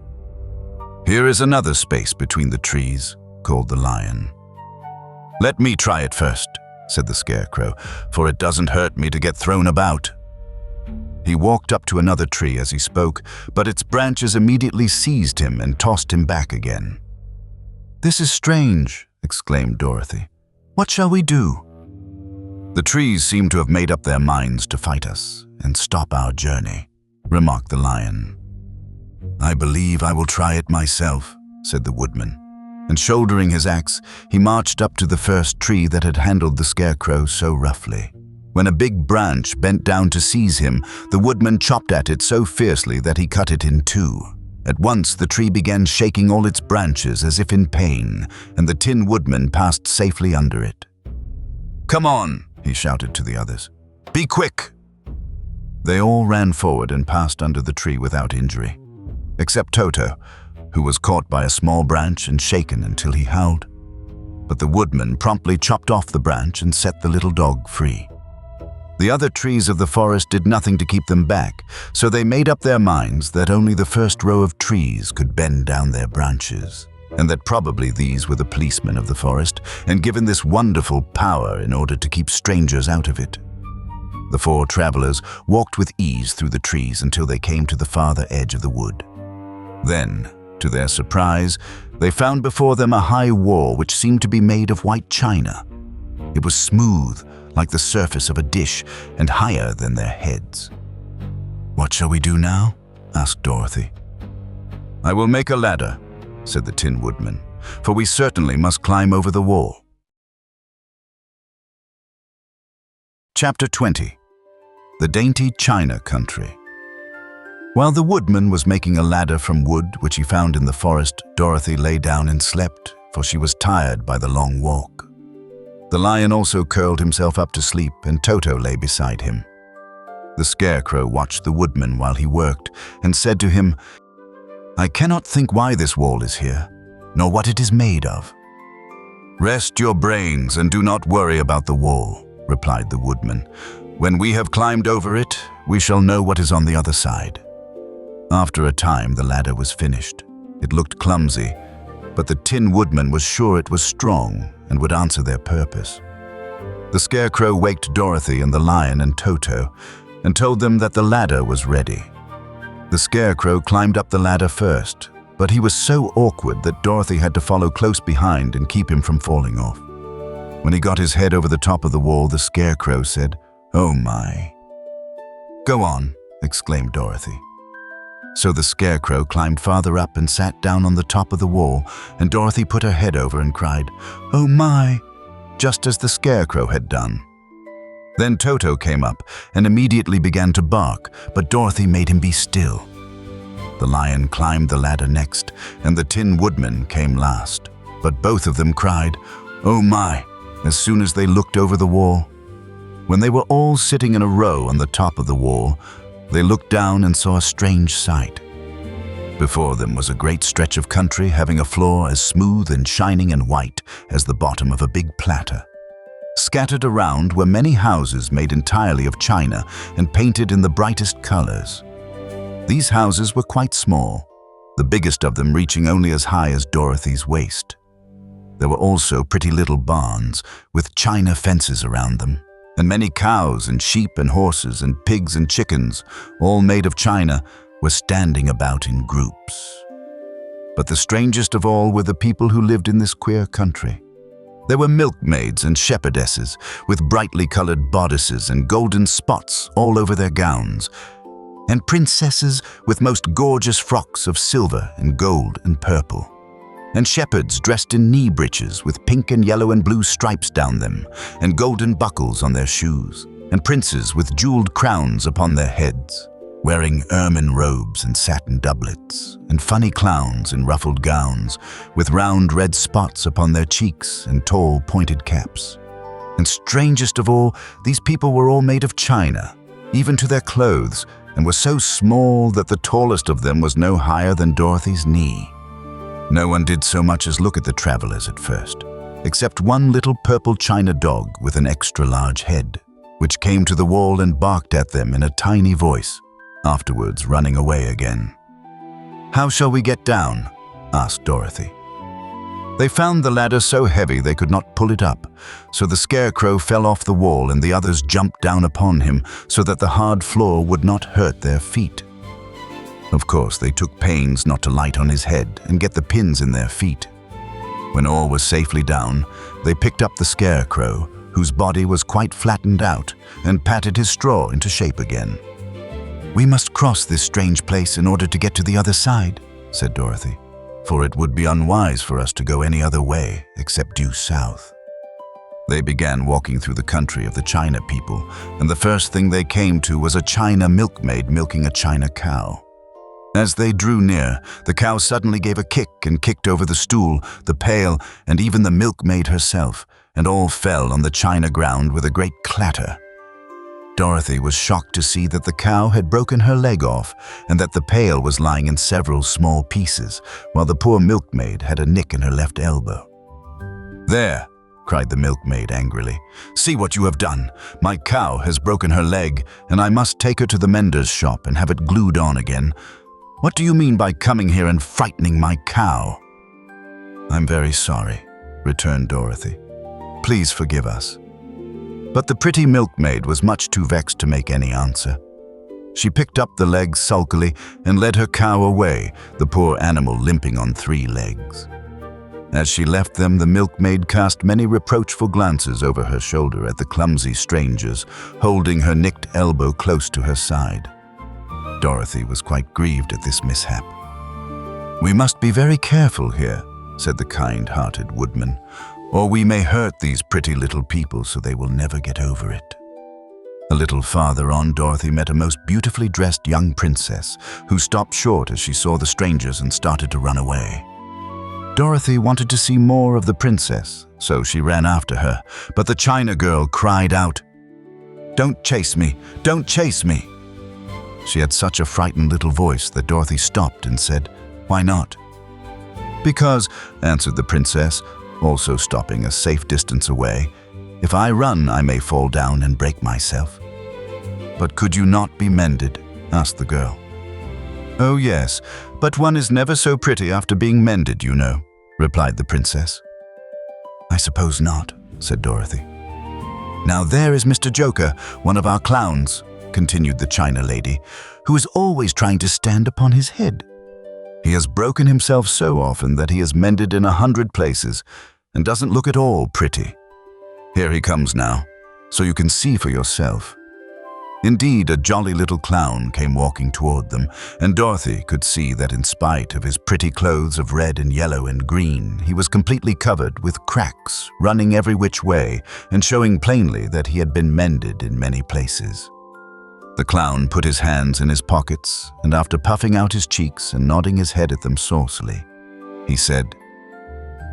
"Here is another space between the trees," called the lion. "Let me try it first," said the Scarecrow, "for it doesn't hurt me to get thrown about." He walked up to another tree as he spoke, but its branches immediately seized him and tossed him back again. "This is strange," exclaimed Dorothy. "What shall we do?" "The trees seem to have made up their minds to fight us and stop our journey," remarked the lion. "I believe I will try it myself," said the Woodman, and shouldering his axe, he marched up to the first tree that had handled the Scarecrow so roughly. When a big branch bent down to seize him, the Woodman chopped at it so fiercely that he cut it in two. At once the tree began shaking all its branches as if in pain, and the Tin Woodman passed safely under it. "Come on," he shouted to the others. "Be quick!" They all ran forward and passed under the tree without injury, except Toto, who was caught by a small branch and shaken until he howled. But the Woodman promptly chopped off the branch and set the little dog free. The other trees of the forest did nothing to keep them back, so they made up their minds that only the first row of trees could bend down their branches, and that probably these were the policemen of the forest, and given this wonderful power in order to keep strangers out of it. The four travelers walked with ease through the trees until they came to the farther edge of the wood. Then, to their surprise, they found before them a high wall which seemed to be made of white china. It was smooth, like the surface of a dish, and higher than their heads. "What shall we do now?" asked Dorothy. "I will make a ladder," said the Tin Woodman, "for we certainly must climb over the wall." Chapter 20. The Dainty China Country. While the Woodman was making a ladder from wood which he found in the forest, Dorothy lay down and slept, for she was tired by the long walk. The lion also curled himself up to sleep, and Toto lay beside him. The Scarecrow watched the Woodman while he worked, and said to him, "I cannot think why this wall is here, nor what it is made of." "Rest your brains and do not worry about the wall," replied the Woodman. "When we have climbed over it, we shall know what is on the other side." After a time, the ladder was finished. It looked clumsy, but the Tin Woodman was sure it was strong and would answer their purpose. The Scarecrow waked Dorothy and the lion and Toto and told them that the ladder was ready. The Scarecrow climbed up the ladder first, but he was so awkward that Dorothy had to follow close behind and keep him from falling off. When he got his head over the top of the wall, the Scarecrow said, "Oh my." "Go on," exclaimed Dorothy. So the Scarecrow climbed farther up and sat down on the top of the wall, and Dorothy put her head over and cried, "Oh my," just as the Scarecrow had done. Then Toto came up and immediately began to bark, but Dorothy made him be still. The lion climbed the ladder next, and the Tin Woodman came last, but both of them cried, "Oh my," as soon as they looked over the wall. When they were all sitting in a row on the top of the wall, they looked down and saw a strange sight. Before them was a great stretch of country having a floor as smooth and shining and white as the bottom of a big platter. Scattered around were many houses made entirely of china and painted in the brightest colors. These houses were quite small, the biggest of them reaching only as high as Dorothy's waist. There were also pretty little barns with china fences around them, and many cows and sheep and horses and pigs and chickens, all made of china, were standing about in groups. But the strangest of all were the people who lived in this queer country. There were milkmaids and shepherdesses with brightly colored bodices and golden spots all over their gowns, and princesses with most gorgeous frocks of silver and gold and purple, and shepherds dressed in knee breeches with pink and yellow and blue stripes down them, and golden buckles on their shoes, and princes with jeweled crowns upon their heads, wearing ermine robes and satin doublets, and funny clowns in ruffled gowns, with round red spots upon their cheeks and tall pointed caps. And strangest of all, these people were all made of china, even to their clothes, and were so small that the tallest of them was no higher than Dorothy's knee. No one did so much as look at the travelers at first, except one little purple china dog with an extra large head, which came to the wall and barked at them in a tiny voice, afterwards running away again. "How shall we get down?" asked Dorothy. They found the ladder so heavy they could not pull it up, so the Scarecrow fell off the wall and the others jumped down upon him so that the hard floor would not hurt their feet. Of course, they took pains not to light on his head and get the pins in their feet. When all was safely down, they picked up the Scarecrow, whose body was quite flattened out, and patted his straw into shape again. "We must cross this strange place in order to get to the other side," said Dorothy, "for it would be unwise for us to go any other way except due south." They began walking through the country of the China people, and the first thing they came to was a China milkmaid milking a China cow. As they drew near, the cow suddenly gave a kick and kicked over the stool, the pail, and even the milkmaid herself, and all fell on the china ground with a great clatter. Dorothy was shocked to see that the cow had broken her leg off and that the pail was lying in several small pieces, while the poor milkmaid had a nick in her left elbow. "There," cried the milkmaid angrily. "See what you have done. My cow has broken her leg, and I must take her to the mender's shop and have it glued on again. What do you mean by coming here and frightening my cow?" "I'm very sorry," returned Dorothy. "Please forgive us." But the pretty milkmaid was much too vexed to make any answer. She picked up the leg sulkily and led her cow away, the poor animal limping on 3 legs. As she left them, the milkmaid cast many reproachful glances over her shoulder at the clumsy strangers, holding her nicked elbow close to her side. Dorothy was quite grieved at this mishap. "We must be very careful here," said the kind-hearted Woodman, "or we may hurt these pretty little people so they will never get over it." A little farther on, Dorothy met a most beautifully dressed young princess who stopped short as she saw the strangers and started to run away. Dorothy wanted to see more of the princess, so she ran after her, but the China girl cried out, "Don't chase me! Don't chase me!" She had such a frightened little voice that Dorothy stopped and said, "Why not?" "Because," answered the princess, also stopping a safe distance away, "if I run, I may fall down and break myself." "But could you not be mended?" asked the girl. "Oh yes, but one is never so pretty after being mended, you know," replied the princess. "I suppose not," said Dorothy. "Now there is Mr. Joker, one of our clowns," continued the China lady, "who is always trying to stand upon his head. He has broken himself so often that he is mended in 100 places and doesn't look at all pretty. Here he comes now, so you can see for yourself." Indeed, a jolly little clown came walking toward them, and Dorothy could see that in spite of his pretty clothes of red and yellow and green, he was completely covered with cracks, running every which way, and showing plainly that he had been mended in many places. The clown put his hands in his pockets, and after puffing out his cheeks and nodding his head at them saucily, he said,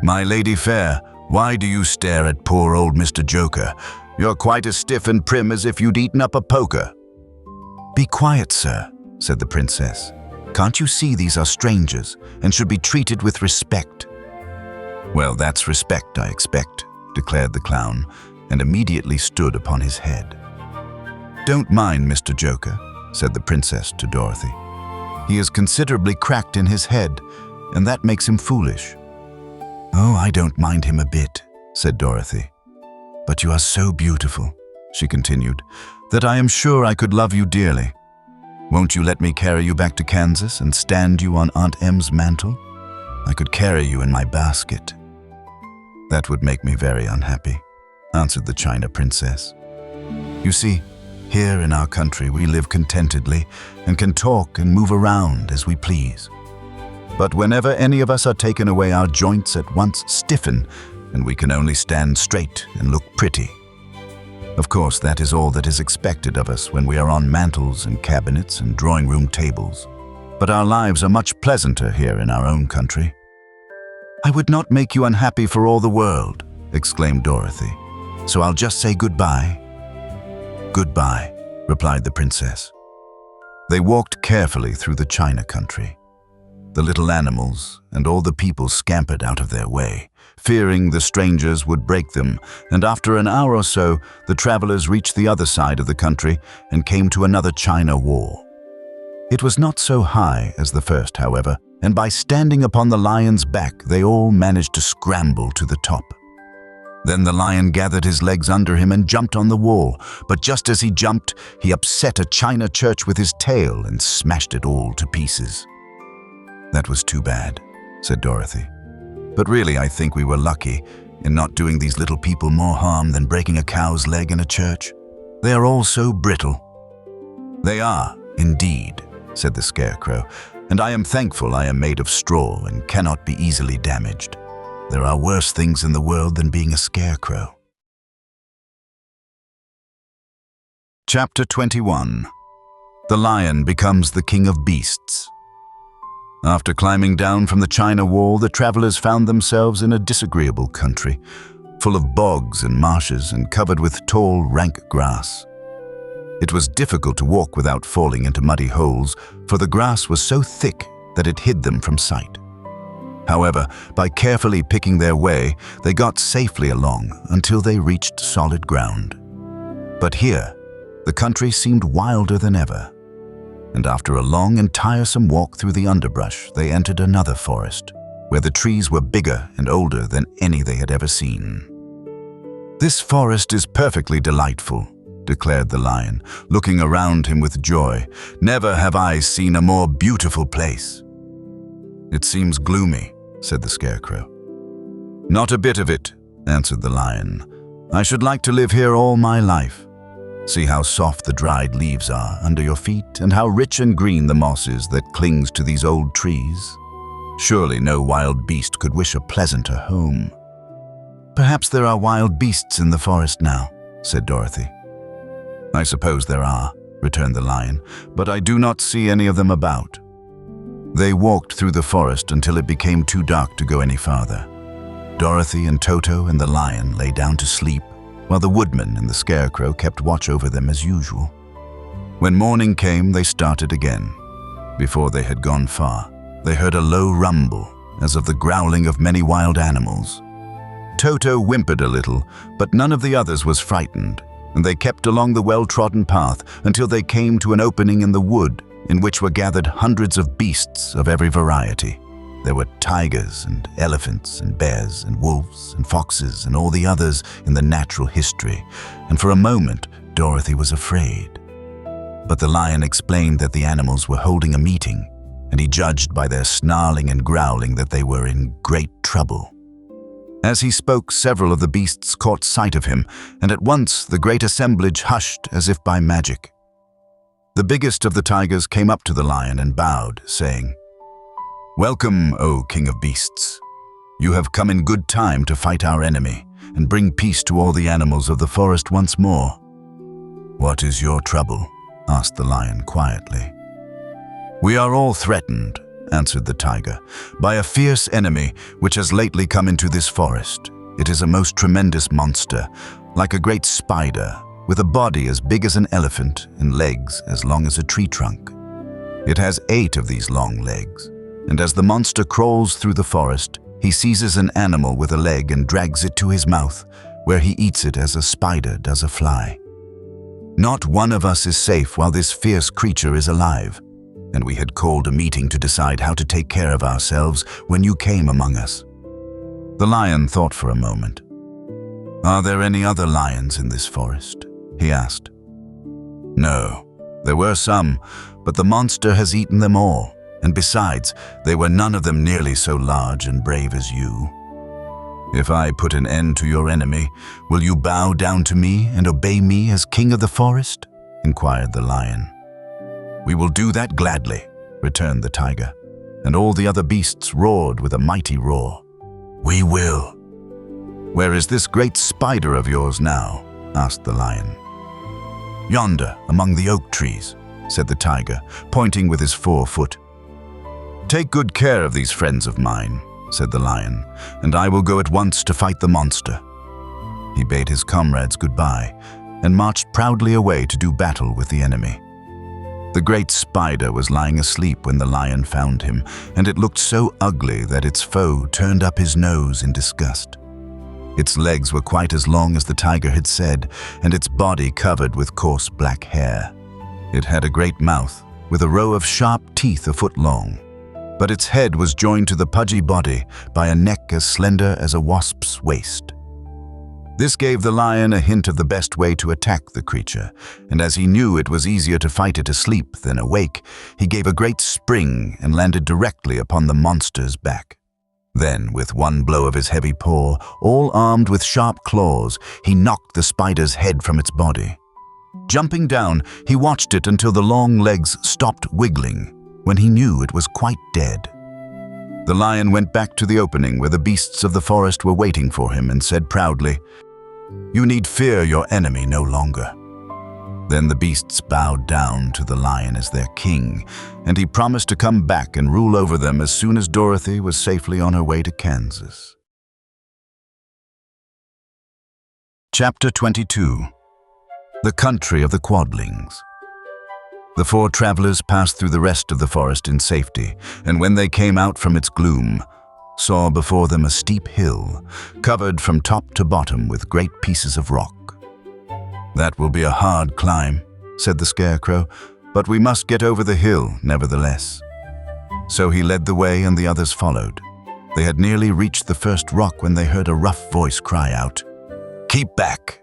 "My lady fair, why do you stare at poor old Mr. Joker? You're quite as stiff and prim as if you'd eaten up a poker." "Be quiet, sir," said the princess. "Can't you see these are strangers and should be treated with respect?" "Well, that's respect, I expect," declared the clown, and immediately stood upon his head. "Don't mind Mr. Joker," said the princess to Dorothy. "He is considerably cracked in his head, and that makes him foolish." "Oh, I don't mind him a bit," said Dorothy. "But you are so beautiful," she continued, "that I am sure I could love you dearly. Won't you let me carry you back to Kansas and stand you on Aunt Em's mantle? I could carry you in my basket." "That would make me very unhappy," answered the China princess. "You see, here in our country we live contentedly and can talk and move around as we please. But whenever any of us are taken away, our joints at once stiffen and we can only stand straight and look pretty. Of course, that is all that is expected of us when we are on mantels and cabinets and drawing-room tables. But our lives are much pleasanter here in our own country." "I would not make you unhappy for all the world," exclaimed Dorothy. "So I'll just say goodbye." "Goodbye," replied the princess. They walked carefully through the China country. The little animals and all the people scampered out of their way, fearing the strangers would break them, and after an hour or so, the travelers reached the other side of the country and came to another China wall. It was not so high as the first, however, and by standing upon the lion's back, they all managed to scramble to the top. Then the lion gathered his legs under him and jumped on the wall, but just as he jumped, he upset a china church with his tail and smashed it all to pieces. "That was too bad," said Dorothy. "But really, I think we were lucky in not doing these little people more harm than breaking a cow's leg in a church. They are all so brittle." "They are, indeed," said the Scarecrow, "and I am thankful I am made of straw and cannot be easily damaged. There are worse things in the world than being a scarecrow." Chapter 21. The Lion Becomes the King of Beasts. After climbing down from the China wall, the travelers found themselves in a disagreeable country, full of bogs and marshes and covered with tall, rank grass. It was difficult to walk without falling into muddy holes, for the grass was so thick that it hid them from sight. However, by carefully picking their way, they got safely along until they reached solid ground. But here, the country seemed wilder than ever. And after a long and tiresome walk through the underbrush, they entered another forest, where the trees were bigger and older than any they had ever seen. "This forest is perfectly delightful," declared the lion, looking around him with joy. "Never have I seen a more beautiful place." "It seems gloomy," said the Scarecrow. "Not a bit of it," answered the lion. "I should like to live here all my life. See how soft the dried leaves are under your feet, and how rich and green the moss is that clings to these old trees. Surely no wild beast could wish a pleasanter home." "Perhaps there are wild beasts in the forest now," said Dorothy. "I suppose there are," returned the lion, "but I do not see any of them about." They walked through the forest until it became too dark to go any farther. Dorothy and Toto and the lion lay down to sleep, while the Woodman and the Scarecrow kept watch over them as usual. When morning came, they started again. Before they had gone far, they heard a low rumble, as of the growling of many wild animals. Toto whimpered a little, but none of the others was frightened, and they kept along the well-trodden path until they came to an opening in the wood in which were gathered hundreds of beasts of every variety. There were tigers and elephants and bears and wolves and foxes and all the others in the natural history, and for a moment Dorothy was afraid. But the lion explained that the animals were holding a meeting, and he judged by their snarling and growling that they were in great trouble. As he spoke, several of the beasts caught sight of him, and at once the great assemblage hushed as if by magic. The biggest of the tigers came up to the lion and bowed, saying, "Welcome, O King of Beasts. You have come in good time to fight our enemy and bring peace to all the animals of the forest once more." "What is your trouble?" asked the lion quietly. "We are all threatened," answered the tiger, "by a fierce enemy which has lately come into this forest. It is a most tremendous monster, like a great spider, with a body as big as an elephant and legs as long as a tree trunk. It has 8 of these long legs, and as the monster crawls through the forest, he seizes an animal with a leg and drags it to his mouth, where he eats it as a spider does a fly. Not one of us is safe while this fierce creature is alive, and we had called a meeting to decide how to take care of ourselves when you came among us." The lion thought for a moment. "Are there any other lions in this forest?" he asked. "No, there were some, but the monster has eaten them all, and besides, they were none of them nearly so large and brave as you. If I put an end to your enemy, will you bow down to me and obey me as king of the forest?" inquired the lion. "We will do that gladly," returned the tiger, and all the other beasts roared with a mighty roar. "We will." "Where is this great spider of yours now?" asked the lion. "Yonder, among the oak trees," said the tiger, pointing with his 4-foot. "Take good care of these friends of mine," said the lion, "and I will go at once to fight the monster." He bade his comrades goodbye and marched proudly away to do battle with the enemy. The great spider was lying asleep when the lion found him, and it looked so ugly that its foe turned up his nose in disgust. Its legs were quite as long as the tiger had said, and its body covered with coarse black hair. It had a great mouth, with a row of sharp teeth a foot long, but its head was joined to the pudgy body by a neck as slender as a wasp's waist. This gave the lion a hint of the best way to attack the creature, and as he knew it was easier to fight it asleep than awake, he gave a great spring and landed directly upon the monster's back. Then, with one blow of his heavy paw, all armed with sharp claws, he knocked the spider's head from its body. Jumping down, he watched it until the long legs stopped wiggling, when he knew it was quite dead. The lion went back to the opening where the beasts of the forest were waiting for him and said proudly, "You need fear your enemy no longer." Then the beasts bowed down to the lion as their king, and he promised to come back and rule over them as soon as Dorothy was safely on her way to Kansas. Chapter 22. The Country of the Quadlings. The 4 travelers passed through the rest of the forest in safety, and when they came out from its gloom, saw before them a steep hill, covered from top to bottom with great pieces of rock. "That will be a hard climb," said the Scarecrow, "but we must get over the hill nevertheless." So he led the way and the others followed. They had nearly reached the first rock when they heard a rough voice cry out, "Keep back!"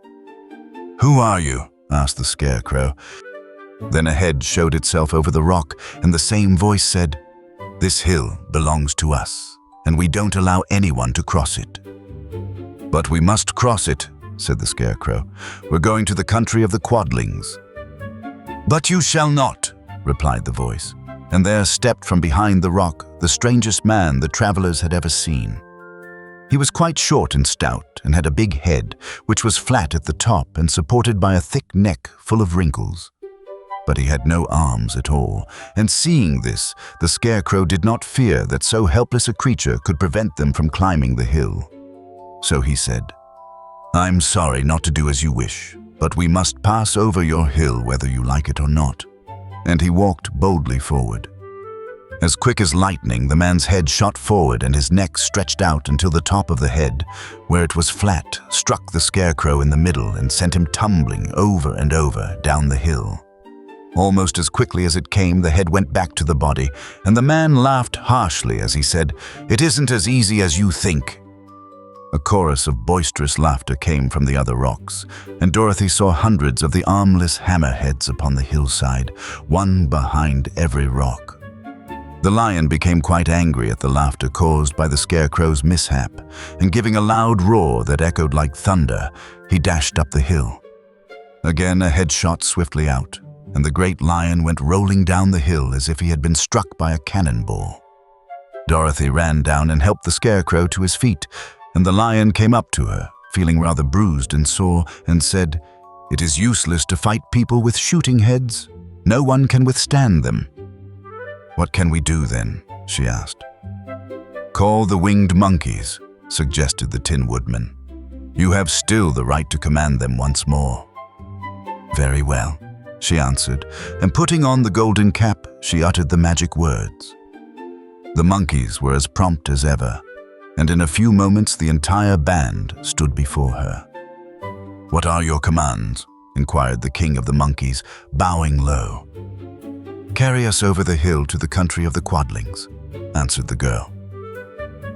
"Who are you?" asked the Scarecrow. Then a head showed itself over the rock, and the same voice said, "This hill belongs to us, and we don't allow anyone to cross it." "But we must cross it," said the Scarecrow. "We're going to the country of the Quadlings." "But you shall not," replied the voice, and there stepped from behind the rock the strangest man the travelers had ever seen. He was quite short and stout, and had a big head, which was flat at the top and supported by a thick neck full of wrinkles. But he had no arms at all, and seeing this, the Scarecrow did not fear that so helpless a creature could prevent them from climbing the hill. So he said, "I'm sorry not to do as you wish, but we must pass over your hill whether you like it or not." And he walked boldly forward. As quick as lightning, the man's head shot forward and his neck stretched out until the top of the head, where it was flat, struck the Scarecrow in the middle and sent him tumbling over and over down the hill. Almost as quickly as it came, the head went back to the body, and the man laughed harshly as he said, "It isn't as easy as you think." A chorus of boisterous laughter came from the other rocks, and Dorothy saw hundreds of the armless hammerheads upon the hillside, one behind every rock. The lion became quite angry at the laughter caused by the Scarecrow's mishap, and giving a loud roar that echoed like thunder, he dashed up the hill. Again a head shot swiftly out, and the great lion went rolling down the hill as if he had been struck by a cannonball. Dorothy ran down and helped the Scarecrow to his feet, and the lion came up to her, feeling rather bruised and sore, and said, "It is useless to fight people with shooting heads. No one can withstand them." "What can we do then?" she asked. "Call the winged monkeys," suggested the Tin Woodman. "You have still the right to command them once more." "Very well," she answered, and putting on the golden cap, she uttered the magic words. The monkeys were as prompt as ever, and in a few moments the entire band stood before her. "What are your commands?" inquired the king of the monkeys, bowing low. "Carry us over the hill to the country of the Quadlings," answered the girl.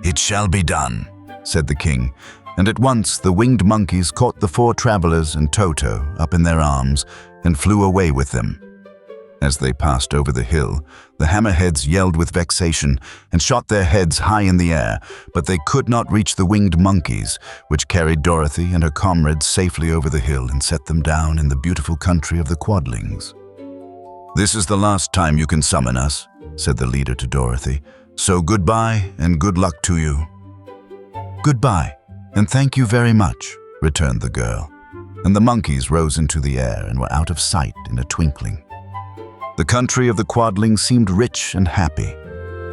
"It shall be done," said the king, and at once the winged monkeys caught the four travelers and Toto up in their arms and flew away with them. As they passed over the hill, the hammerheads yelled with vexation and shot their heads high in the air, but they could not reach the winged monkeys, which carried Dorothy and her comrades safely over the hill and set them down in the beautiful country of the Quadlings. "This is the last time you can summon us," said the leader to Dorothy, "so goodbye and good luck to you." "Goodbye, and thank you very much," returned the girl, and the monkeys rose into the air and were out of sight in a twinkling. The country of the Quadlings seemed rich and happy.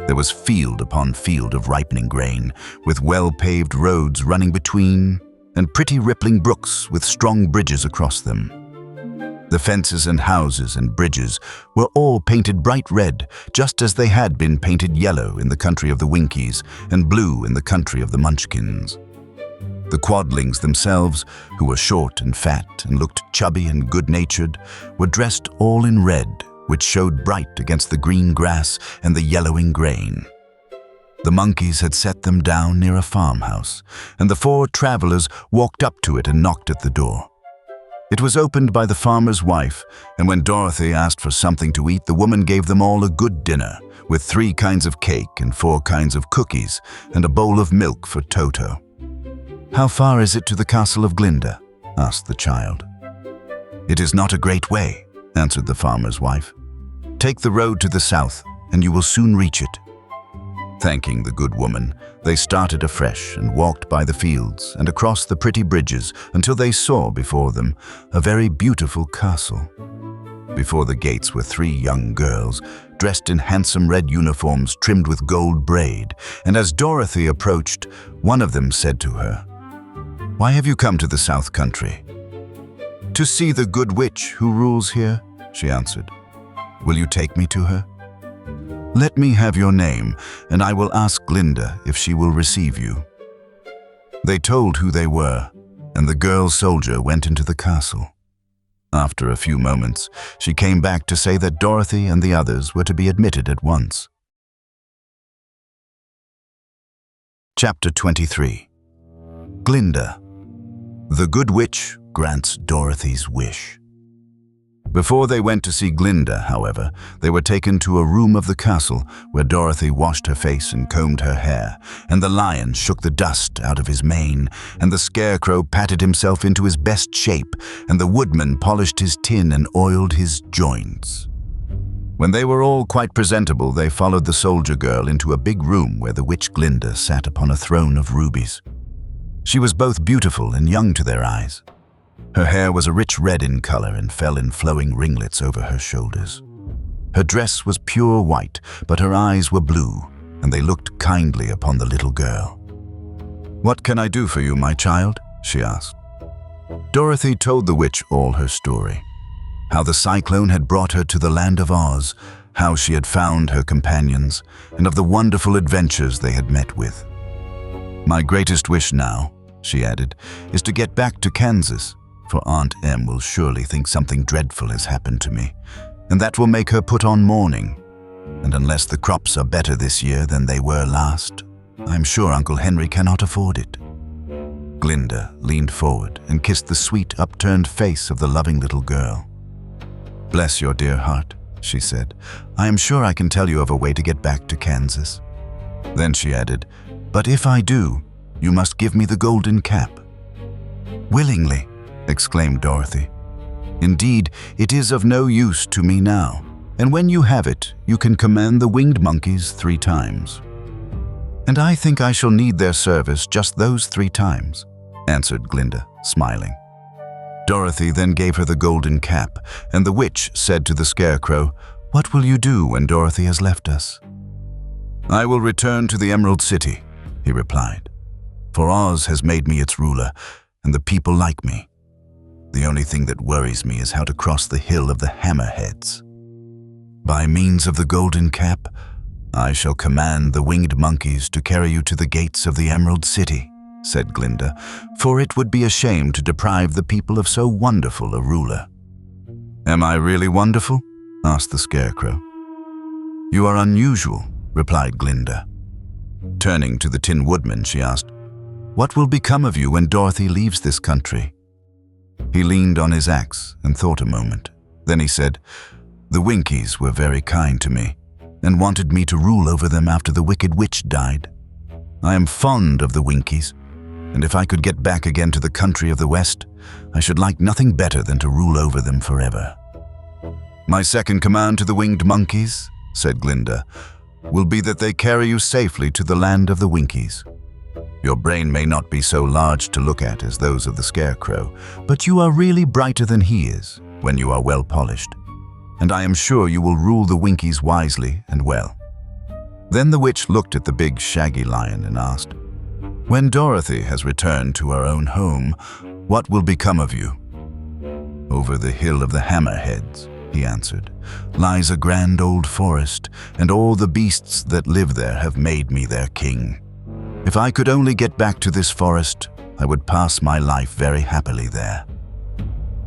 There was field upon field of ripening grain, with well-paved roads running between, and pretty rippling brooks with strong bridges across them. The fences and houses and bridges were all painted bright red, just as they had been painted yellow in the country of the Winkies and blue in the country of the Munchkins. The Quadlings themselves, who were short and fat and looked chubby and good-natured, were dressed all in red, which showed bright against the green grass and the yellowing grain. The monkeys had set them down near a farmhouse, and the four travelers walked up to it and knocked at the door. It was opened by the farmer's wife, and when Dorothy asked for something to eat, the woman gave them all a good dinner, with 3 kinds of cake and 4 kinds of cookies, and a bowl of milk for Toto. "How far is it to the castle of Glinda?" asked the child. "It is not a great way," answered the farmer's wife. "Take the road to the south, and you will soon reach it." Thanking the good woman, they started afresh and walked by the fields and across the pretty bridges until they saw before them a very beautiful castle. Before the gates were 3 young girls, dressed in handsome red uniforms trimmed with gold braid, and as Dorothy approached, one of them said to her, "Why have you come to the South Country?" "To see the good witch who rules here," she answered. "Will you take me to her?" Let me have your name, and I will ask Glinda if she will receive you." They told who they were, and the girl soldier went into the castle. After a few moments, she came back to say that Dorothy and the others were to be admitted at once. Chapter 23. Glinda. The Good Witch grants Dorothy's wish. Before they went to see Glinda, however, they were taken to a room of the castle where Dorothy washed her face and combed her hair, and the lion shook the dust out of his mane, and the Scarecrow patted himself into his best shape, and the Woodman polished his tin and oiled his joints. When they were all quite presentable, they followed the soldier girl into a big room where the witch Glinda sat upon a throne of rubies. She was both beautiful and young to their eyes. Her hair was a rich red in color and fell in flowing ringlets over her shoulders. Her dress was pure white, but her eyes were blue, and they looked kindly upon the little girl. "What can I do for you, my child?" she asked. Dorothy told the witch all her story. How the cyclone had brought her to the land of Oz, how she had found her companions, and of the wonderful adventures they had met with. "My greatest wish now," she added, "is to get back to Kansas, for Aunt Em will surely think something dreadful has happened to me, and that will make her put on mourning. And unless the crops are better this year than they were last, I'm sure Uncle Henry cannot afford it." Glinda leaned forward and kissed the sweet, upturned face of the loving little girl. "Bless your dear heart," she said. "I am sure I can tell you of a way to get back to Kansas." Then she added, "But if I do, you must give me the golden cap." "Willingly," exclaimed Dorothy. "Indeed, it is of no use to me now, and when you have it, you can command the winged monkeys 3 times. "And I think I shall need their service just those 3 times, answered Glinda, smiling. Dorothy then gave her the golden cap, and the witch said to the Scarecrow, "What will you do when Dorothy has left us?" "I will return to the Emerald City," he replied, "for Oz has made me its ruler, and the people like me. The only thing that worries me is how to cross the hill of the Hammerheads. By means of the golden cap, I shall command the winged monkeys to carry you to the gates of the Emerald City," said Glinda, "for it would be a shame to deprive the people of so wonderful a ruler." "Am I really wonderful?" asked the Scarecrow. "You are unusual," replied Glinda. Turning to the Tin Woodman, she asked, "What will become of you when Dorothy leaves this country?" He leaned on his axe and thought a moment. Then he said, "The Winkies were very kind to me and wanted me to rule over them after the Wicked Witch died. I am fond of the Winkies, and if I could get back again to the country of the West, I should like nothing better than to rule over them forever." "My second command to the winged monkeys," said Glinda, "will be that they carry you safely to the land of the Winkies. Your brain may not be so large to look at as those of the Scarecrow, but you are really brighter than he is when you are well polished, and I am sure you will rule the Winkies wisely and well." Then the witch looked at the big shaggy lion and asked, "When Dorothy has returned to her own home, what will become of you?" "Over the hill of the Hammerheads," he answered, "lies a grand old forest, and all the beasts that live there have made me their king. If I could only get back to this forest, I would pass my life very happily there."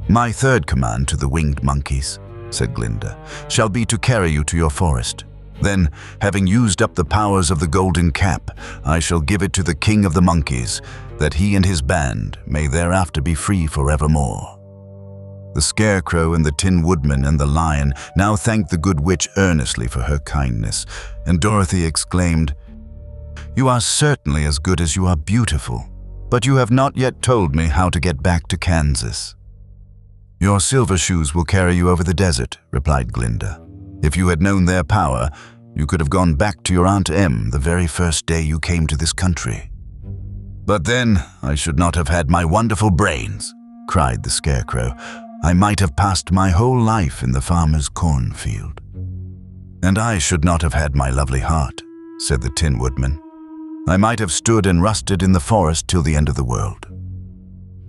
"My third command to the winged monkeys," said Glinda, "shall be to carry you to your forest. Then, having used up the powers of the golden cap, I shall give it to the king of the monkeys, that he and his band may thereafter be free forevermore." The Scarecrow and the Tin Woodman and the lion now thanked the good witch earnestly for her kindness, and Dorothy exclaimed, "You are certainly as good as you are beautiful, but you have not yet told me how to get back to Kansas." "Your silver shoes will carry you over the desert," replied Glinda. "If you had known their power, you could have gone back to your Aunt Em the very first day you came to this country." "But then I should not have had my wonderful brains," cried the Scarecrow. "I might have passed my whole life in the farmer's cornfield." "And I should not have had my lovely heart," said the Tin Woodman. "I might have stood and rusted in the forest till the end of the world."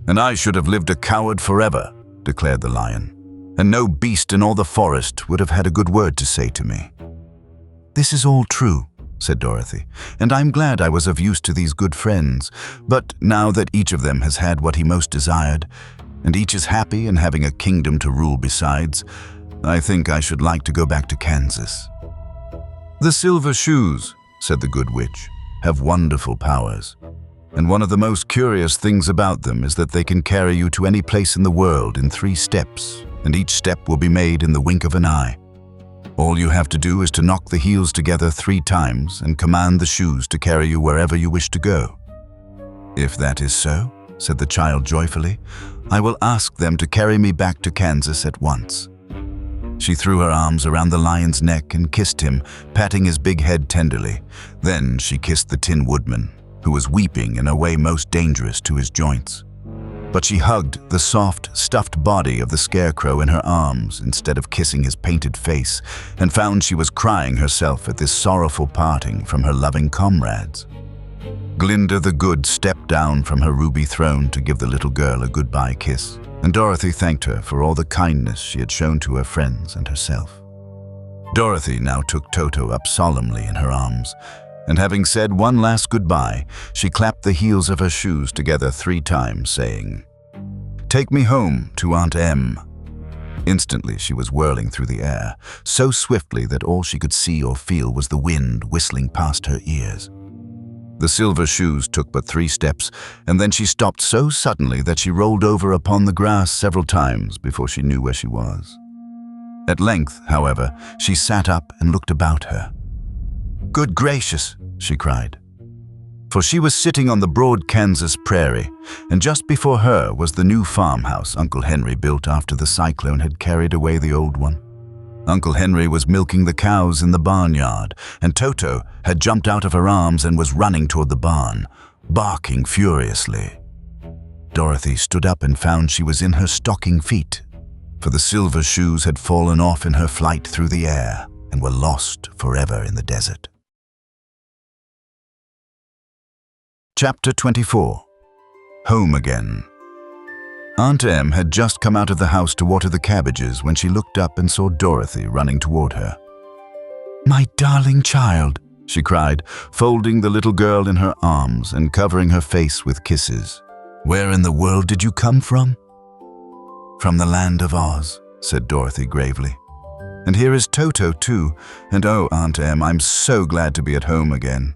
"And I should have lived a coward forever," declared the lion, "and no beast in all the forest would have had a good word to say to me." "This is all true," said Dorothy, "and I'm glad I was of use to these good friends. But now that each of them has had what he most desired, and each is happy and having a kingdom to rule besides, I think I should like to go back to Kansas." "The silver shoes," said the good witch, "have wonderful powers. And one of the most curious things about them is that they can carry you to any place in the world in 3 steps, and each step will be made in the wink of an eye. All you have to do is to knock the heels together 3 times and command the shoes to carry you wherever you wish to go." "If that is so," said the child joyfully, "I will ask them to carry me back to Kansas at once." She threw her arms around the lion's neck and kissed him, patting his big head tenderly. Then she kissed the Tin Woodman, who was weeping in a way most dangerous to his joints. But she hugged the soft, stuffed body of the Scarecrow in her arms instead of kissing his painted face, and found she was crying herself at this sorrowful parting from her loving comrades. Glinda the Good stepped down from her ruby throne to give the little girl a goodbye kiss, and Dorothy thanked her for all the kindness she had shown to her friends and herself. Dorothy now took Toto up solemnly in her arms, and having said one last goodbye, she clapped the heels of her shoes together 3 times, saying, "Take me home to Aunt Em." Instantly she was whirling through the air, so swiftly that all she could see or feel was the wind whistling past her ears. The silver shoes took but 3 steps, and then she stopped so suddenly that she rolled over upon the grass several times before she knew where she was. At length, however, she sat up and looked about her. "Good gracious!" she cried. For she was sitting on the broad Kansas prairie, and just before her was the new farmhouse Uncle Henry built after the cyclone had carried away the old one. Uncle Henry was milking the cows in the barnyard, and Toto had jumped out of her arms and was running toward the barn, barking furiously. Dorothy stood up and found she was in her stocking feet, for the silver shoes had fallen off in her flight through the air and were lost forever in the desert. Chapter 24. Home Again. Aunt Em had just come out of the house to water the cabbages when she looked up and saw Dorothy running toward her. "My darling child," she cried, folding the little girl in her arms and covering her face with kisses. "Where in the world did you come from?" "From the land of Oz," said Dorothy gravely. "And here is Toto too, and oh, Aunt Em, I'm so glad to be at home again."